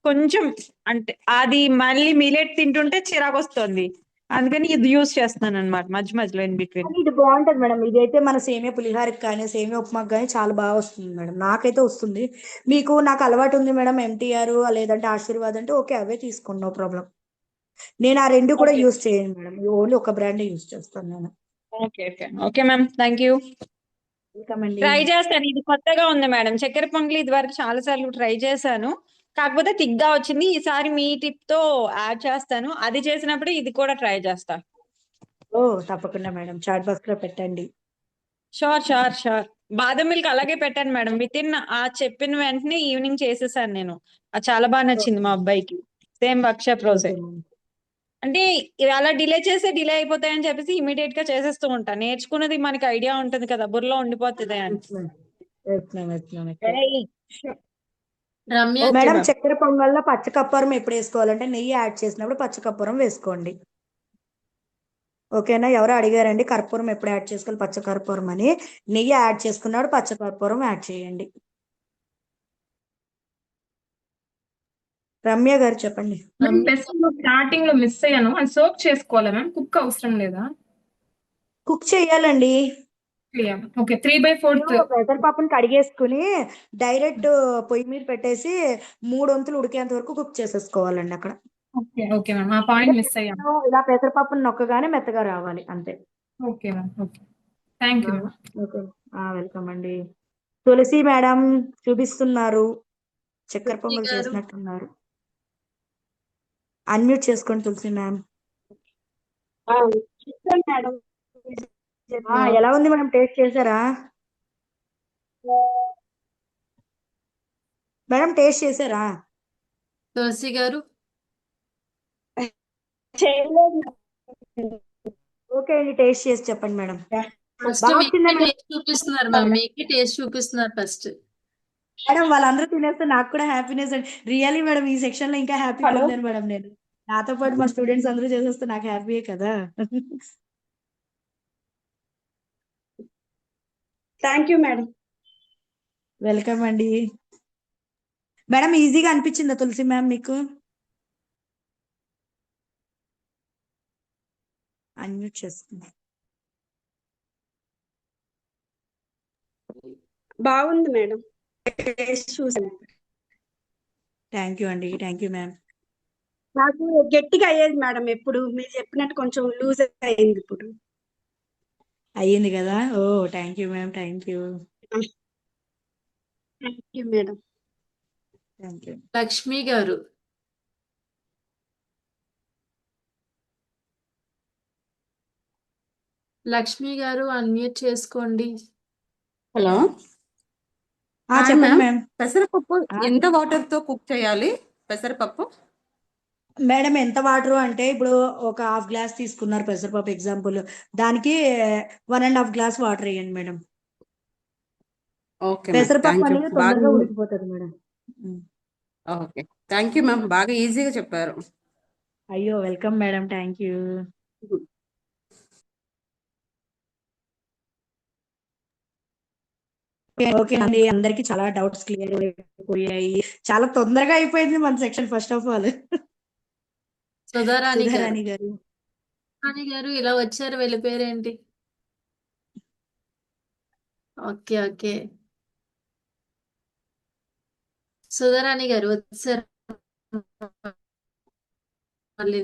కొంచెం అంటే అది మళ్ళీ మిలెట్ తింటుంటే చిరాకు వస్తుంది, అందుకని ఇది యూస్ చేస్తున్నాను అనమాట మధ్య మధ్యలో ఇన్ బిట్వీన్. కానీ ఇది బాగుంటది మేడం, ఇదైతే మన సేమియా పులిహారకి కానీ సేమియా ఉప్మాకి కానీ చాలా బాగా వస్తుంది మేడం, నాకైతే వస్తుంది. మీకు నాకు అలవాటు ఉంది మేడం ఎంటీఆర్ లేదంటే ఆశీర్వాద్ అంటే ఓకే అవే తీసుకోండి, నో ప్రాబ్లం. నేను ఆ రెండు కూడా ఓకే యూస్ చేయను మేడం, ఓన్లీ ఒక బ్రాండ్ యూస్ చేస్తాను నేను. Okay okay okay ma'am, thank you. Welcome అండి. ట్రై చేస్తాను, ఇది కొత్తగా ఉంది మేడం. చక్కెర పొంగలి ఇది వరకు చాలా సార్లు ట్రై చేశాను, కాకపోతే తిగ్గా వచ్చింది. ఈసారి మీ టిప్ తో యాడ్ చేస్తాను, అది చేసినప్పుడు ఇది కూడా ట్రై చేస్తా. ఓ తప్పకుండా మేడం, చాట్ బాక్స్ లో పెట్టండి. Sure sure sure. బాదం మిల్క్ అలాగే పెట్టాను మేడం, విత్ ఇన్ ఆ చెప్పిన వెంటనే ఈవినింగ్ చేసేసాను నేను. అది చాలా బాగా నచ్చింది మా అబ్బాయికి, సేమ్ వర్క్షాప్ రోజే. అంటే ఇవి అలా డిలే చేస్తే డిలే అయిపోతాయని చెప్పేసి ఇమీడియట్ గా చేసేస్తూ ఉంటాను. నేర్చుకున్నది మనకి ఐడియా ఉంటుంది కదా, బుర్రలో ఉండిపోతుంది అని. Ramya okay madam ma'am. చక్కెర పొంగల్లో పచ్చకర్పూరం ఎప్పుడు వేసుకోవాలంటే నెయ్యి యాడ్ చేసినప్పుడు పచ్చకర్పూరం వేసుకోండి, ఓకేనా? ఎవరో అడిగారండి కర్పూరం ఎప్పుడు యాడ్ చేసుకోవాలి పచ్చకర్పూరం అని, నెయ్యి యాడ్ చేసుకున్నప్పుడు పచ్చకర్పూరం యాడ్ చేయండి. రమ్య గారు చెప్పండి. స్టార్టింగ్ లో మిస్ అయ్యాను, అది సోక్ చేసుకోవాలా మ్యామ్? కుక్ అవసరం లేదా? కుక్ చేయాలండి. ఓకే 3/4. పెసరపప్పుని కడిగేసుకుని డైరెక్ట్ పొయ్యి మీద పెట్టేసి 3 వంతులు ఉడికేంత వరకు కుక్ చేసేసుకోవాలండి అక్కడ. ఓకే ఓకే మ్యామ్, ఆ పాయింట్ మిస్ అయ్యాను. ఇలా పెసరపప్పుని నొక్కగానే మెత్తగా రావాలి అంతే. Okay ma'am, okay, thank you ma'am. Okay welcome అండి. తులసి మేడం చూపిస్తున్నారు, చక్కెర పొంగల్ చేసినట్టున్నారు. అన్మ్యూట్ చేసుకోండి తులసి మ్యామ్. ఎలా ఉంది మేడం, టేస్ట్ చేశారా మేడం? టేస్ట్ చేశారా తులసి గారు? ఓకే అండి, టేస్ట్ చేసి చెప్పండి మేడం. ఫస్ట్ బాగా మీకే వచ్చిందా మేడం? టేస్ట్ చూపిస్తున్నారు మ్యామ్, మీకే టేస్ట్ చూపిస్తున్నారు ఫస్ట్. మేడం వాళ్ళందరూ తినేస్తే నాకు కూడా హ్యాపీనెస్ అండి, రియల్లీ మేడం ఈ సెక్షన్ లో ఇంకా హ్యాపీగా ఉన్నాను మేడం. నేను నాతో పాటు మా స్టూడెంట్స్ అందరూ చేసేస్తే నాకు హ్యాపీయే కదా. Thank you madam. వెల్కమ్ అండి. మేడం ఈజీగా అనిపించిందా తులసి మ్యామ్ మీకు? అన్మ్యూట్ చేసుకుంది. బాగుంది మేడం, టేస్ట్ చూసాను. థ్యాంక్ యూ అండి, థ్యాంక్ యూ మ్యామ్. నాకు గట్టిగా అయ్యేది మేడం, ఎప్పుడు మీరు చెప్పినట్టు కొంచెం లూజ్ అయింది, ఇప్పుడు అయ్యింది కదా. Oh thank you ma'am, thank you. Thank you madam. Thank you. Lakshmi గారు? లక్ష్మి గారు అన్మ్యూట్ చేసుకోండి. హలో చెప్పండి మ్యామ్. పెసరపప్పు ఎంత వాటర్ తో కుక్ చేయాలి? పెసరపప్పు మేడం ఎంత వాటర్ అంటే ఇప్పుడు ఒక ½ గ్లాస్ తీసుకున్నారు పెసరపప్పు ఎగ్జాంపుల్, దానికి 1.5 గ్లాస్ వాటర్ వేయండి మేడం. ఓకే పెసరపప్పు థ్యాంక్ యూ, అనేది బాగా తొందరగా ఉడికిపోతుంది madam. Okay thank you ma'am, బాగా ఈజీగా చెప్పారు. అయ్యో welcome madam, thank you. Okay అండి, అందరికి చాలా డౌట్స్ క్లియర్ అయిపోయాయి, చాలా తొందరగా అయిపోయింది మన section. First of all Sudharani గారు. సుధారాణి గారు. రాణి గారు ఇలా వచ్చారు, వెళ్ళిపోయారేంటి? ఓకే ఓకే, సుధారాణి గారు వచ్చారు.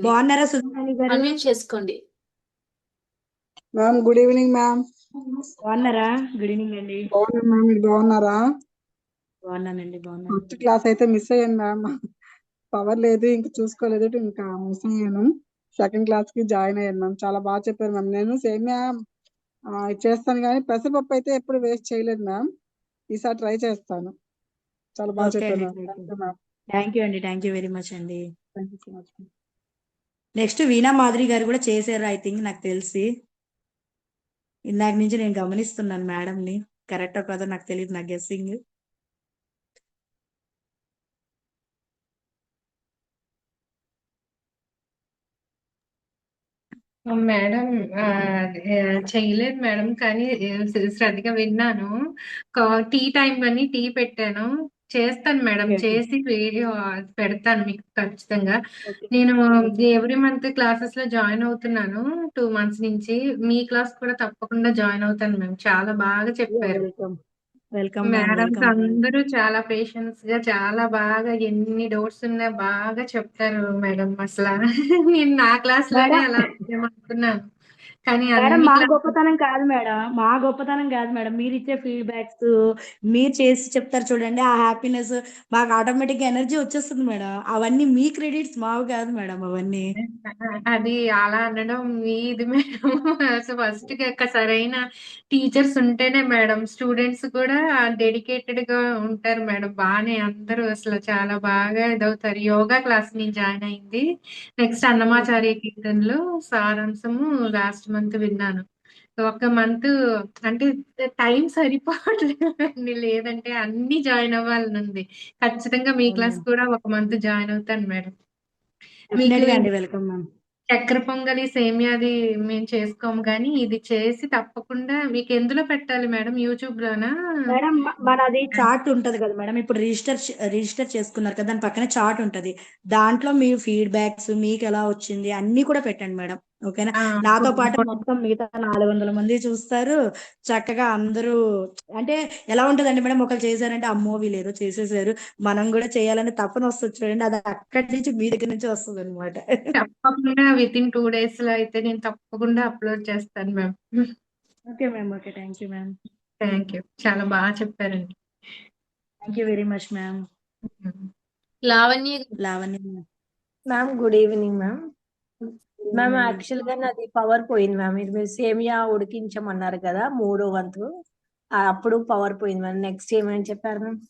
బాగున్నారా సుధారాణి గారు? అన్మ్యూట్ చేసుకోండి. Ma'am good evening ma'am. బాగున్నారా? గుడ్ ఈవినింగ్ అండి. బాగున్నాను మ్యామ్, మీరు బాగున్నారా? బాగున్నానండి, బాగున్నాను. ఫస్ట్ క్లాస్ అయితే మిస్ అయ్యాను మ్యామ్. పవర్ లేదు, ఇంకా చూసుకోలేదు, ఇంకా మిస్ అయ్యాను. సెకండ్ క్లాస్ కి జాయిన్ అయ్యాను మ్యామ్. చాలా బాగా చెప్పారు మ్యామ్. నేను సేమియా చేస్తాను కానీ పెసరపప్పు అయితే ఎప్పుడు వేస్ట్ చేయలేదు మ్యామ్. ఈసారి ట్రై చేస్తాను. చాలా బాగా ఓకే చెప్పారు అండి, ma'am. Thank you ma'am. Thank you అండి, థ్యాంక్ యూ వెరీ మచ్ అండి. Thank you so much. Next Veena Madhuri గారు కూడా చేశారు ఐ థింక్, నాకు తెలిసి. ఇందాక నుంచి నేను గమనిస్తున్నాను మేడం ని. కరెక్టో కాదో నాకు తెలియదు, నా గెస్సింగ్. మేడం చేయలేదు మేడం, కానీ శ్రద్ధగా విన్నాను. టీ టైం అని టీ పెట్టాను. చేస్తాను మేడం, ఓకే చేసి వీడియో పెడతాను మీకు ఖచ్చితంగా. ఓకే నేను ఓకే ఎవ్రీ మంత్ క్లాసెస్ లో జాయిన్ అవుతున్నాను 2 months నుంచి. మీ క్లాస్ కూడా తప్పకుండా జాయిన్ అవుతాను మ్యామ్. చాలా బాగా చెప్పారు. Welcome, welcome ma'am, madams welcome ma'am. అందరూ చాలా పేషెన్స్ గా, చాలా బాగా, ఎన్ని డౌట్స్ ఉన్నా బాగా చెప్తారు మేడం. అసలు నేను నా క్లాస్ లోనే మేడం అలా ఉందేమనుకున్నాను, కానీ మేడం అన్ని మా క్లాసెస్. గొప్పతనం కాదు మేడం, మా గొప్పతనం కాదు మేడం. మీరు ఇచ్చే ఫీడ్బ్యాక్స్, మీరు చేసి చెప్తారు చూడండి, ఆ హ్యాపీనెస్ మాకు ఆటోమేటిక్ గా ఎనర్జీ వచ్చేస్తుంది మేడం. అవన్నీ మీ క్రెడిట్స్, మావి కాదు మేడం అవన్నీ. అది అలా అనడం మీది మేడం. అసలు ఫస్ట్ సరైన టీచర్స్ ఉంటేనే మేడం స్టూడెంట్స్ కూడా డెడికేటెడ్ గా ఉంటారు మేడం. బాగానే అందరూ అసలు చాలా బాగా ఇదవుతారు. యోగా క్లాస్ నేను జాయిన్ అయింది. నెక్స్ట్ అన్నమాచార్య కీర్తనలు సారాంశము లాస్ట్ మంత్ విన్నాను. ఒక మంత్ అంటే టైం సరిపోవట్లేదండి, లేదంటే అన్ని జాయిన్ అవ్వాలని ఉంది. ఖచ్చితంగా మీ క్లాస్ కూడా ఒక మంత్ జాయిన్ అవుతాను మేడం. మీకు డెఫినెట్ గా అండి, వెల్కమ్ మ్యామ్. చక్కెర పొంగలి సేమియాది మేము చేసుకోము, కానీ ఇది చేసి తప్పకుండా మీకు ఎందులో పెట్టాలి మేడం? యూట్యూబ్ లోనా? మేడం మనది చార్ట్ ఉంటది కదా మేడం, ఇప్పుడు రిజిస్టర్ చేసుకున్నారు కదా, దాని పక్కనే చార్ట్ ఉంటది. దాంట్లో మీ ఫీడ్బ్యాక్స్, మీకు ఎలా వచ్చింది అన్ని కూడా పెట్టండి మేడం. ఓకేనా? ఆ, నాతో పాటు మొత్తం మిగతా 400 మంది చూస్తారు. చక్కగా అందరూ అంటే ఎలా ఉంటదండి మేడం, ఒకరు చేశారంటే అమ్మో వీళ్ళు ఏదో చేసేసారు, మనం కూడా చేయాలని తపన వస్తుంది చూడండి, అది అక్కడి నుంచి మీ దగ్గర నుంచి వస్తుంది అనమాట. తప్పకుండా విత్ ఇన్ 2 days లో అయితే నేను తప్పకుండా అప్లోడ్ చేస్తాను ma'am. Okay ma'am, okay, thank you ma'am. Thank you, చాలా బాగా చెప్పారండి. Thank you very much ma'am. Lavanya Lavanya ma'am good evening ma'am. Ma'am ma'am. యాక్చువల్గా నాది పవర్ పోయింది మ్యామ్. ఇది మీరు సేమియా ఉడికించమన్నారు కదా 3వ వంతు, అప్పుడు పవర్ పోయింది మ్యామ్. నెక్స్ట్ ఏమని చెప్పారు ma'am?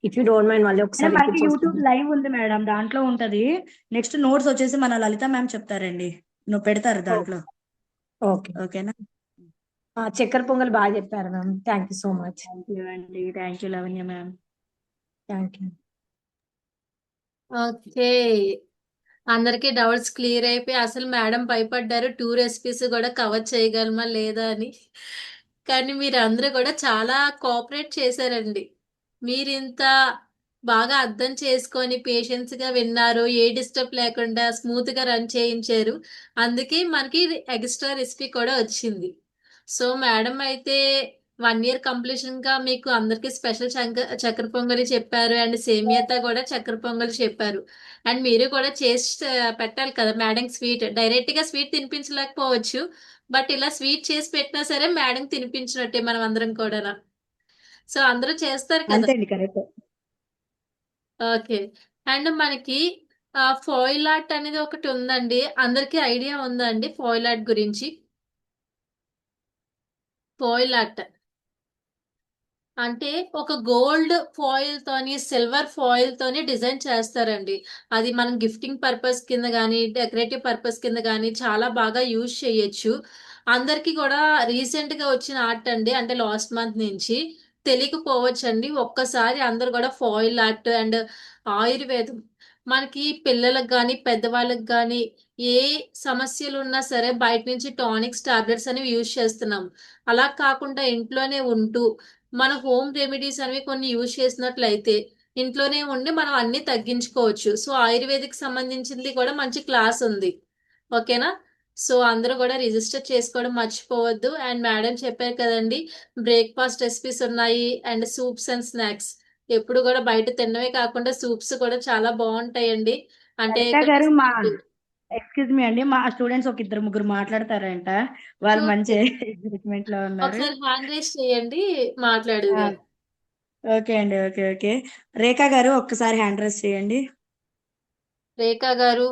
If you don't mind మళ్ళీ ఒకసారి మనకి రిపీట్ యూట్యూబ్ చేస్తాను. లైవ్ ఉంది మేడం, దాంట్లో ఉంటది. నెక్స్ట్ నోట్స్ వచ్చేసి మన లలిత మ్యామ్ చెప్తారండి, నువ్వు పెడతారు దాంట్లో. ఓకే, ఓకేనా? చక్కెర పొంగల్ బాగా చెప్పారు ma'am. Thank you so much. Thank you అండి, thank you Lavanya ma'am. Thank you. Okay, అందరికీ డౌట్స్ క్లియర్ అయిపోయి అసలు మేడం భయపడ్డారు 2 రెసిపీస్ కూడా కవర్ చేయగలమా లేదా అని. కానీ మీరు అందరూ కూడా చాలా కోఆపరేట్ చేశారండి. మీరు ఇంత బాగా అర్థం చేసుకొని పేషెన్స్ గా విన్నారు, ఏ డిస్టర్బ్ లేకుండా స్మూత్ గా రన్ చేయించారు. అందుకే మనకి ఎక్స్ట్రా రెసిపీ కూడా వచ్చింది. సో మేడం అయితే 1 year కంప్లీషన్ గా మీకు అందరికి స్పెషల్ చక్కెర పొంగలి చెప్పారు, అండ్ సేమియాతో కూడా చక్కెర పొంగలి చెప్పారు. అండ్ మీరు కూడా చేసి పెట్టాలి కదా మేడం. స్వీట్ డైరెక్ట్ గా స్వీట్ తినిపించలేకపోవచ్చు, బట్ ఇలా స్వీట్ చేసి పెట్టినా సరే మేడం తినిపించినట్టే మనం అందరం కూడా. సో అందరూ చేస్తారు కదా. అంతే అండి, కరెక్ట్. ఓకే, అండ్ మనకి ఫాయిల్ ఆర్ట్ అనేది ఒకటి ఉందండి. అందరికి ఐడియా ఉందా అండి ఫాయిల్ ఆర్ట్ గురించి? ఫాయిల్ ఆర్ట్ అంటే ఒక గోల్డ్ ఫాయిల్ తోని సిల్వర్ ఫాయిల్ తోని డిజైన్ చేస్తారండి. అది మనం గిఫ్టింగ్ పర్పస్ కింద కానీ డెకరేటివ్ పర్పస్ కింద కానీ చాలా బాగా యూజ్ చేయొచ్చు. అందరికీ కూడా రీసెంట్ గా వచ్చిన ఆర్ట్ అండి, అంటే లాస్ట్ మంత్ నుంచి. తెలియకపోవచ్చు అండి, ఒక్కసారి అందరు కూడా ఫాయిల్ ఆర్ట్ అండ్ ఆయుర్వేదం, మనకి పిల్లలకు కానీ పెద్దవాళ్ళకి కానీ ఏ సమస్యలు ఉన్నా సరే బయట నుంచి టానిక్స్ టాబ్లెట్స్ అనేవి యూజ్ చేస్తున్నాం. అలా కాకుండా ఇంట్లోనే ఉంటూ మన హోమ్ రెమెడీస్ అనేవి కొన్ని యూజ్ చేసినట్లయితే ఇంట్లోనే ఉండి మనం అన్ని తగ్గించుకోవచ్చు. సో ఆయుర్వేదిక్ సంబంధించింది కూడా మంచి క్లాస్ ఉంది. ఓకేనా? సో అందరూ కూడా రిజిస్టర్ చేసుకోవడం మర్చిపోవద్దు. అండ్ మేడం చెప్పారు కదండి, బ్రేక్ఫాస్ట్ రెసిపీస్ ఉన్నాయి అండ్ సూప్స్ అండ్ స్నాక్స్. ఎప్పుడు కూడా బయట తిన్నవే కాకుండా సూప్స్ కూడా చాలా బాగుంటాయండి. అంటే లలిత గారు, ఎక్స్క్యూజ్ మీ అండి, మా స్టూడెంట్స్ ఒక ఇద్దరు ముగ్గురు మాట్లాడతారంట. వాళ్ళు మంచి ఎగ్జైట్మెంట్ లో ఉన్నారు. ఒకసారి హ్యాండ్ రైస్ చేయండి, మాట్లాడుదాం. ఓకే అండి, ఓకే ఓకే. రేఖా గారు ఒక్కసారి హ్యాండ్ రైస్ చేయండి. రేఖా గారు,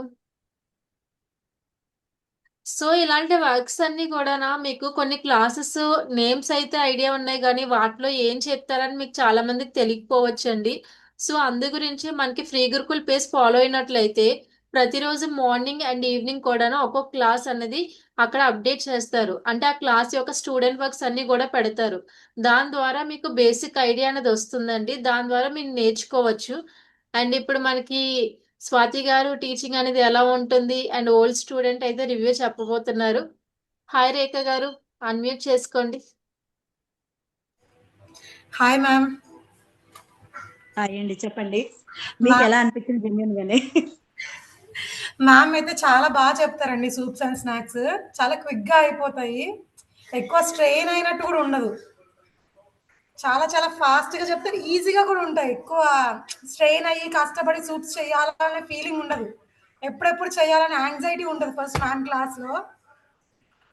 సో ఇలాంటి వర్క్స్ అన్ని కూడా మీకు కొన్ని క్లాసెస్ నేమ్స్ అయితే ఐడియా ఉన్నాయి, కానీ వాటిలో ఏం చెప్తారని మీకు చాలా మందికి తెలియకపోవచ్చండి. సో అందు గురించి మనకి ఫ్రీ గురుకుల్ పేజ్ ఫాలో అయినట్లయితే ప్రతిరోజు మార్నింగ్ అండ్ ఈవినింగ్ కూడా ఒక్కొక్క క్లాస్ అనేది అక్కడ అప్డేట్ చేస్తారు. అంటే ఆ క్లాస్ యొక్క స్టూడెంట్ వర్క్స్ అన్ని కూడా పెడతారు. దాని ద్వారా మీకు బేసిక్ ఐడియా అనేది వస్తుందండి. దాని ద్వారా మీరు నేర్చుకోవచ్చు. అండ్ ఇప్పుడు మనకి స్వాతి గారు టీచింగ్ అనేది ఎలా ఉంటుంది అండ్ ఓల్డ్ స్టూడెంట్ అయితే రివ్యూ చెప్పబోతున్నారు. హాయ్ రేఖ గారు, అన్మ్యూట్ చేసుకోండి. Hi ma'am. హాయ్ అండి, చెప్పండి మీకు ఎలా అనిపించింది జెన్యున్ గానే? మ్యామ్ అయితే చాలా బాగా చెప్తారండి. సూప్స్ అండ్ స్నాక్స్ చాలా క్విక్గా అయిపోతాయి, ఎక్కువ స్ట్రెయిన్ అయినట్టు కూడా ఉండదు. చాలా చాలా ఫాస్ట్గా చెప్తారు, ఈజీగా కూడా ఉంటాయి. ఎక్కువ స్ట్రెయిన్ అయ్యి కష్టపడి సూప్స్ చేయాలనే ఫీలింగ్ ఉండదు, ఎప్పుడెప్పుడు చేయాలనే యాంగ్జైటీ ఉండదు. ఫస్ట్ మ్యామ్ క్లాస్లో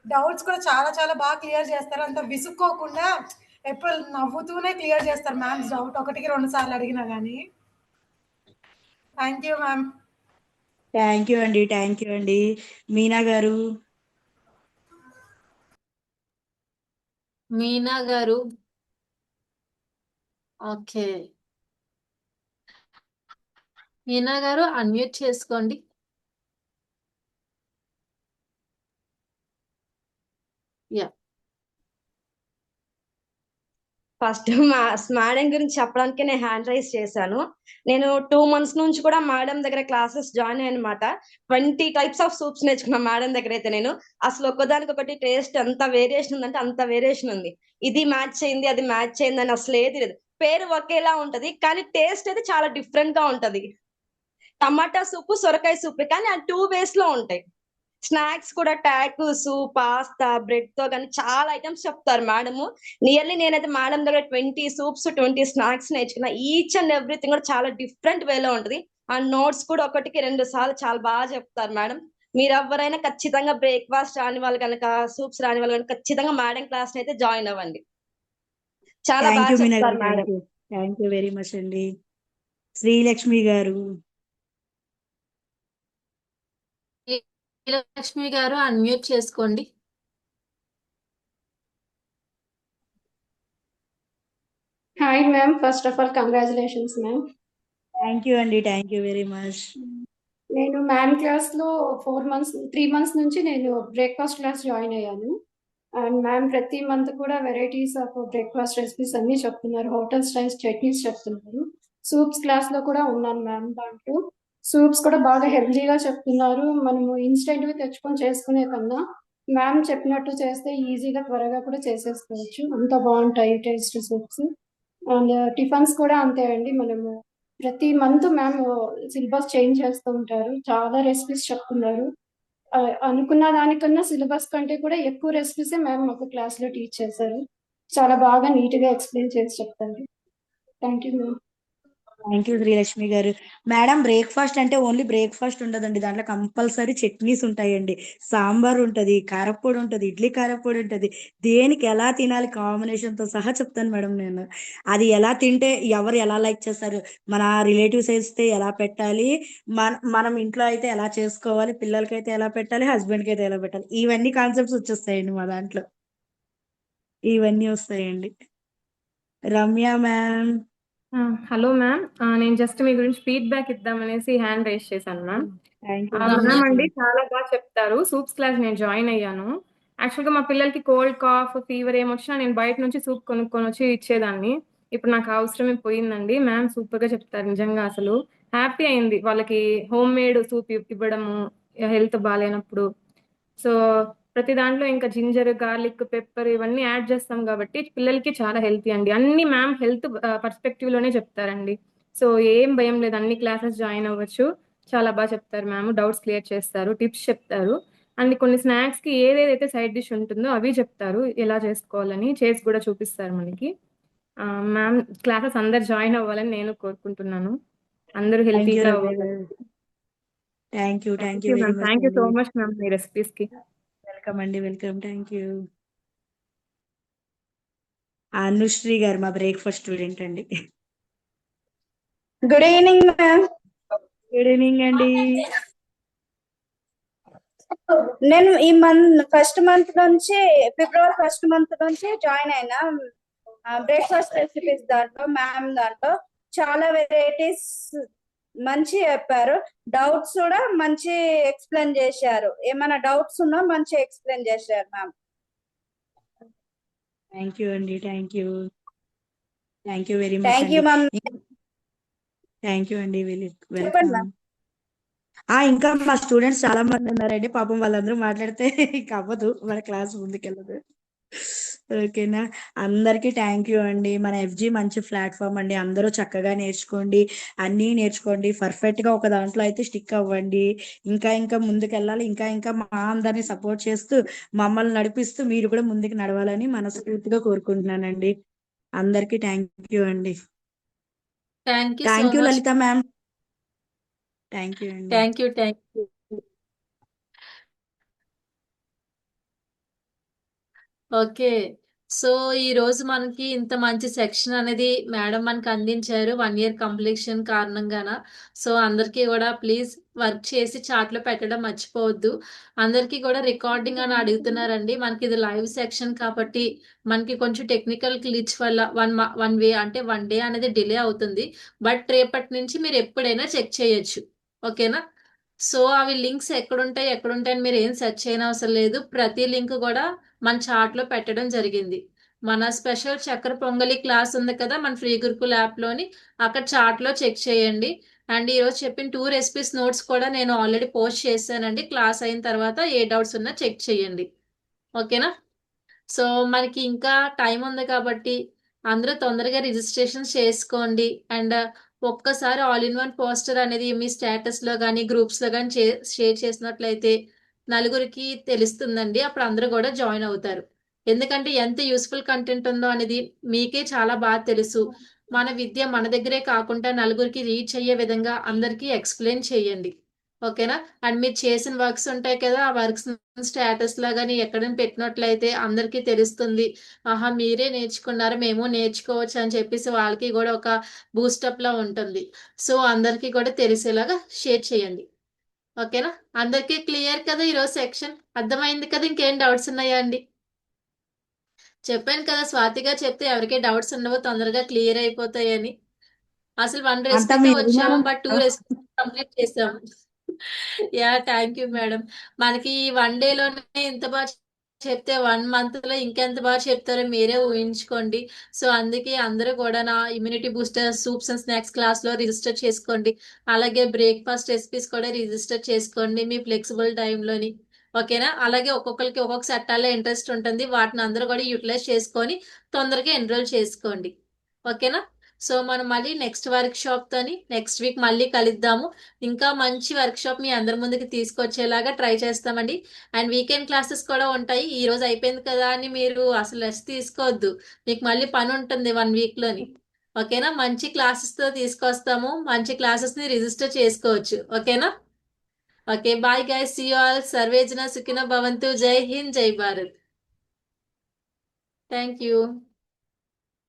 డౌట్స్ కూడా చాలా చాలా బాగా క్లియర్ చేస్తారు. అంత విసుక్కోకుండా ఎప్పుడు నవ్వుతూనే క్లియర్ చేస్తారు మ్యామ్స్ డౌట్ ఒకటికి 2 సార్లు అడిగినా కానీ. Thank you ma'am. Thank you అండి, థ్యాంక్ యూ అండి. మీనా గారు. మీనా గారు, ఓకే. మీనా గారు అన్మ్యూట్ చేసుకోండి. యా, ఫస్ట్ మేడం గురించి చెప్పడానికి నేను హ్యాండ్ రైజ్ చేశాను. నేను 2 months నుంచి కూడా మేడం దగ్గర క్లాసెస్ జాయిన్ అయ్యాను అనమాట. 20 types ఆఫ్ సూప్స్ నేర్చుకున్నా మేడం దగ్గర అయితే. నేను అసలు ఒకదానికొకటి టేస్ట్ ఎంత వేరియేషన్ ఉందంటే అంత వేరియేషన్ ఉంది. ఇది మ్యాచ్ అయింది, అది మ్యాచ్ అయింది అని అసలు ఏది లేదు. పేరు ఒకేలా ఉంటది కానీ టేస్ట్ అయితే చాలా డిఫరెంట్ గా ఉంటది. టమాటా సూపు, సొరకాయ సూప్, కానీ ఆ 2 ways లో ఉంటాయి. స్నాక్స్ కూడా టాకోస్, పాస్తా, బ్రెడ్ తో కానీ చాలా ఐటమ్స్ చెప్తారు మేడము. నియర్లీ నేనైతే మేడం దగ్గర 20 సూప్స్ 20 స్నాక్స్ నేర్చుకున్నా. ఈచ్ అండ్ ఎవ్రీథింగ్ కూడా చాలా డిఫరెంట్ వేలో ఉంటది. ఆ నోట్స్ కూడా ఒకటికి 2 సార్లు చాలా బాగా చెప్తారు మేడం. మీరు ఎవరైనా ఖచ్చితంగా బ్రేక్ఫాస్ట్ రాని వాళ్ళు కనుక, సూప్స్ రాని వాళ్ళు కనుక ఖచ్చితంగా మేడం క్లాస్ అయితే జాయిన్ అవ్వండి. చాలా థ్యాంక్ బాగా యూ మీనా చెప్తారు గారు, madam. Thank you very much అండి. శ్రీలక్ష్మి గారు. లక్ష్మి గారు అన్మ్యూట్ చేసుకోండి. Hi ma'am, first of all congratulations ma'am. Thank you అండి, థ్యాంక్ యూ వెరీ మచ్. నేను మ్యామ్ క్లాస్ లో 3 months నుంచి నేను బ్రేక్ఫాస్ట్ క్లాస్ జాయిన్ అయ్యాను. అండ్ మ్యామ్ ప్రతి మంత్ కూడా వెరైటీస్ ఆఫ్ బ్రేక్ఫాస్ట్ రెసిపీస్ అన్ని చెప్తున్నారు. హోటల్ స్టైల్స్ చట్నీస్ చెప్తున్నారు. సూప్స్ క్లాస్ లో కూడా ఉన్నాను మ్యామ్. దాంట్లో సూప్స్ కూడా బాగా హెల్దీగా చెప్తున్నారు. మనము ఇన్స్టెంట్ గా తెచ్చుకొని చేసుకునే కన్నా మ్యామ్ చెప్పినట్టు చేస్తే ఈజీగా త్వరగా కూడా చేసేసుకోవచ్చు. అంత బాగుంటాయి టేస్ట్ సూప్స్. అండ్ టిఫన్స్ కూడా అంతే అండి. మనము ప్రతి మంత్ మ్యామ్ సిలబస్ చేంజ్ చేస్తూ ఉంటారు. చాలా రెసిపీస్ చెప్తున్నారు. అనుకున్న దానికన్నా సిలబస్ కంటే కూడా ఎక్కువ రెసిపీస్ మ్యామ్ మాకు క్లాస్ లో టీచ్ చేశారు. చాలా బాగా నీట్ గా ఎక్స్ప్లెయిన్ చేసి చెప్తారు. Thank you ma'am. Thank you Srilakshmi గారు. మేడం, బ్రేక్ఫాస్ట్ అంటే ఓన్లీ బ్రేక్ఫాస్ట్ ఉండదండి, దాంట్లో కంపల్సరీ చట్నీస్ ఉంటాయండి, సాంబార్ ఉంటది, కారప్పొడి ఉంటది, ఇడ్లీ కారప్పొడి ఉంటది. దేనికి ఎలా తినాలి కాంబినేషన్ తో సహా చెప్తాను మేడం నేను. అది ఎలా తింటే ఎవరు ఎలా లైక్ చేస్తారు, మన రిలేటివ్స్ అయితే ఎలా పెట్టాలి, మనం ఇంట్లో అయితే ఎలా చేసుకోవాలి, పిల్లలకైతే ఎలా పెట్టాలి, హస్బెండ్ కి అయితే ఎలా పెట్టాలి, ఇవన్నీ కాన్సెప్ట్స్ వచ్చేస్తాయండి మా దాంట్లో. ఇవన్నీ వస్తాయండి. రమ్య మ్యామ్. హలో మ్యామ్, నేను జస్ట్ మీ గురించి ఫీడ్బ్యాక్ ఇద్దామనేసి హ్యాండ్ రైజ్ చేశాను మ్యామ్. థ్యాంక్ యూ మ్యామ్ అండి, చాలా బాగా చెప్తారు. సూప్స్ క్లాస్ నేను జాయిన్ అయ్యాను. యాక్చువల్గా మా పిల్లలకి కోల్డ్, కాఫ్, ఫీవర్ ఏమొచ్చినా నేను బయట నుంచి సూప్ కొనుక్కొని వచ్చి ఇచ్చేదాన్ని. ఇప్పుడు నాకు అవసరమే పోయిందండి. మ్యామ్ సూపర్ గా చెప్తారు నిజంగా. అసలు హ్యాపీ అయింది వాళ్ళకి హోమ్ మేడ్ సూప్ ఇవ్వడము హెల్త్ బాగాలేనప్పుడు. సో ప్రతి దాంట్లో ఇంకా జింజర్, గార్లిక్, పెప్పర్ ఇవన్నీ యాడ్ చేస్తాం కాబట్టి పిల్లలకి చాలా హెల్తీ అండి. అన్ని మ్యామ్ హెల్త్ పర్స్పెక్టివ్ లోనే చెప్తారండి. సో ఏం భయం లేదు, అన్ని క్లాసెస్ జాయిన్ అవ్వచ్చు. చాలా బాగా చెప్తారు మ్యామ్. డౌట్స్ క్లియర్ చేస్తారు, టిప్స్ చెప్తారు. అండ్ కొన్ని స్నాక్స్ కి ఏదేదైతే సైడ్ డిష్ ఉంటుందో అవి చెప్తారు, ఎలా చేసుకోవాలని చేసి కూడా చూపిస్తారు మనకి. మ్యామ్ క్లాసెస్ అందరు జాయిన్ అవ్వాలని నేను కోరుకుంటున్నాను. అందరూ థ్యాంక్ యూ హెల్తీగా రమ్య అవ్వాలి. గారు. Thank you thank you very ma'am. Much thank you అండి. సో మచ్ మ్యామ్ మీ రెసిపీస్కి. వెల్కమ్ అండి, వెల్కమ్. Thank you. అనుశ్రీ గారు మా బ్రేక్ఫాస్ట్ స్టూడెంట్ అండి. Good evening ma'am. Good evening అండి. నేను ఈ ఫస్ట్ మంత్ నుంచి ఫిబ్రవరి ఫస్ట్ మంత్ నుంచి జాయిన్ అయినా బ్రేక్ఫాస్ట్ రెసిపీస్ దాంట్లో మ్యామ్ దాంట్లో చాలా వెరైటీస్ మంచి చెప్పారు. డౌట్స్ కూడా మంచి ఎక్స్ప్లెయిన్ చేశారు. ఏమైనా డౌట్స్ ఉన్నా మంచి ఎక్స్ప్లెయిన్ చేశారు మ్యామ్. థ్యాంక్ యూ అండి. Thank you very much thank you అండి. మ్యామ్. థ్యాంక్ యూ అండి. చెప్పండి వెల్కమ్. మ్యామ్. ఇంకా మా స్టూడెంట్స్ చాలా మంది ఉన్నారండి. పాపం వాళ్ళందరూ మాట్లాడితే ఇంకా అవ్వదు, మన క్లాస్ ముందుకెళ్ళదు. ఓకేనా, అందరికీ థ్యాంక్ యూ అండి. మన ఎఫ్జి మంచి ప్లాట్ఫామ్ అండి. అందరూ చక్కగా నేర్చుకోండి, అన్నీ నేర్చుకోండి. పర్ఫెక్ట్ గా ఒక దాంట్లో అయితే స్టిక్ అవ్వండి. ఇంకా ఇంకా ముందుకెళ్ళాలి. ఇంకా ఇంకా మా అందరినీ సపోర్ట్ చేస్తూ మమ్మల్ని నడిపిస్తూ మీరు కూడా ముందుకు నడవాలని మనస్ఫూర్తిగా కోరుకుంటున్నానండి. అందరికీ థ్యాంక్ యూ అండి. Thank you so thank you much. Lalitha ma'am. Thank you అండి. Thank you. Thank you. Okay. So ఈ రోజు మనకి ఇంత మంచి సెక్షన్ అనేది మేడం మనకి అందించారు 1 ఇయర్ కంప్లీషన్ కారణంగాన. సో అందరికీ కూడా ప్లీజ్ వర్క్ చేసి చాట్లో పెట్టడం మర్చిపోవద్దు. అందరికీ కూడా రికార్డింగ్ అని అడుగుతున్నారండి. మనకి ఇది లైవ్ సెక్షన్ కాబట్టి మనకి కొంచెం టెక్నికల్ గ్లిచ్ వల్ల వన్ వే అంటే 1 డే అనేది డిలే అవుతుంది. బట్ రేపటి నుంచి మీరు ఎప్పుడైనా చెక్ చేయొచ్చు. ఓకేనా. సో అవి లింక్స్ ఎక్కడుంటాయని మీరు ఏం సెర్చ్ చేయనవసరం లేదు. ప్రతి లింక్ కూడా మన చాట్ లో పెట్టడం జరిగింది. మన స్పెషల్ చక్కెర పొంగలి క్లాస్ ఉంది కదా మన ఫ్రీ గురుకుల్ యాప్ లోని, అక్కడ చాట్ లో చెక్ చేయండి. అండ్ ఈ రోజు చెప్పిన 2 రెసిపీస్ నోట్స్ కూడా నేను ఆల్రెడీ పోస్ట్ చేశానండి. క్లాస్ అయిన తర్వాత ఏ డౌట్స్ ఉన్నా చెక్ చేయండి. ఓకేనా. సో మనకి ఇంకా టైం ఉంది కాబట్టి అందరూ తొందరగా రిజిస్ట్రేషన్ చేసుకోండి. అండ్ ఒక్కసారి ఆల్ ఇన్ వన్ పోస్టర్ అనేది మీ స్టేటస్ లో కానీ గ్రూప్స్ లో కానీ షేర్ చేసినట్లయితే నలుగురికి తెలుస్తుందండి. అప్పుడు అందరూ కూడా జాయిన్ అవుతారు. ఎందుకంటే ఎంత యూస్ఫుల్ కంటెంట్ ఉందో అనేది మీకే చాలా బాగా తెలుసు. మన విద్య మన దగ్గరే కాకుండా నలుగురికి రీచ్ అయ్యే విధంగా అందరికీ ఎక్స్ప్లెయిన్ చేయండి. ఓకేనా. అండ్ మీరు చేసిన వర్క్స్ ఉంటాయి కదా, ఆ వర్క్స్ స్టేటస్ లా కానీ ఎక్కడైనా పెట్టినట్లయితే అందరికీ తెలుస్తుంది. ఆహా మీరే నేర్చుకున్నారు, మేము నేర్చుకోవచ్చు అని చెప్పేసి వాళ్ళకి కూడా ఒక బూస్టప్ లా ఉంటుంది. సో అందరికీ కూడా తెలిసేలాగా షేర్ చేయండి. ఓకేనా. అందరికీ క్లియర్ కదా ఈరోజు సెక్షన్? అర్థమైంది కదా? ఇంకేం డౌట్స్ ఉన్నాయా అండి? చెప్పాను కదా స్వాతిగా చెప్తే ఎవరికీ డౌట్స్ ఉండవు, తొందరగా క్లియర్ అయిపోతాయని. అసలు 1 అంతా రెసిపీతో మీ వచ్చాము, అభిమానం. బట్ 2 రెసిపీస్ కంప్లీట్ చేసాము. Yeah thank you madam. మనకి 1 డేలోనే ఇంత బాగా చెప్తే 1 మంత్ లో ఇంకెంత బాగా చెప్తారో మీరే ఊహించుకోండి. సో అందుకే అందరూ కూడా నా immunity booster soups and snacks class లో రిజిస్టర్ చేసుకోండి. అలాగే బ్రేక్ఫాస్ట్ రెసిపీస్ కూడా రిజిస్టర్ చేసుకోండి మీ ఫ్లెక్సిబుల్ టైంలోని. ఓకేనా. అలాగే ఒక్కొక్కరికి ఒక్కొక్క సెట్టాల్లో ఇంట్రెస్ట్ ఉంటుంది. వాటిని అందరూ కూడా యూటిలైజ్ చేసుకొని తొందరగా ఎన్రోల్ చేసుకోండి. ఓకేనా. సో మనం మళ్ళీ నెక్స్ట్ వర్క్ షాప్ తోని నెక్స్ట్ వీక్ మళ్ళీ కలుద్దాము. ఇంకా మంచి వర్క్ షాప్ మీ అందరి ముందుకు తీసుకొచ్చేలాగా ట్రై చేస్తామండి. అండ్ వీకెండ్ క్లాసెస్ కూడా ఉంటాయి. ఈ రోజు అయిపోయింది కదా అని మీరు అసలు రెస్ట్ తీసుకోవద్దు. మీకు మళ్ళీ పని ఉంటుంది 1 వీక్ లోని. ఓకేనా. మంచి క్లాసెస్ తో తీసుకొస్తాము. మంచి క్లాసెస్ ని రిజిస్టర్ చేసుకోవచ్చు. ఓకేనా. Okay bye guys. See you all. సర్వేజన సుఖినో భవంతు. జై హింద్, జై భారత్. Thank you.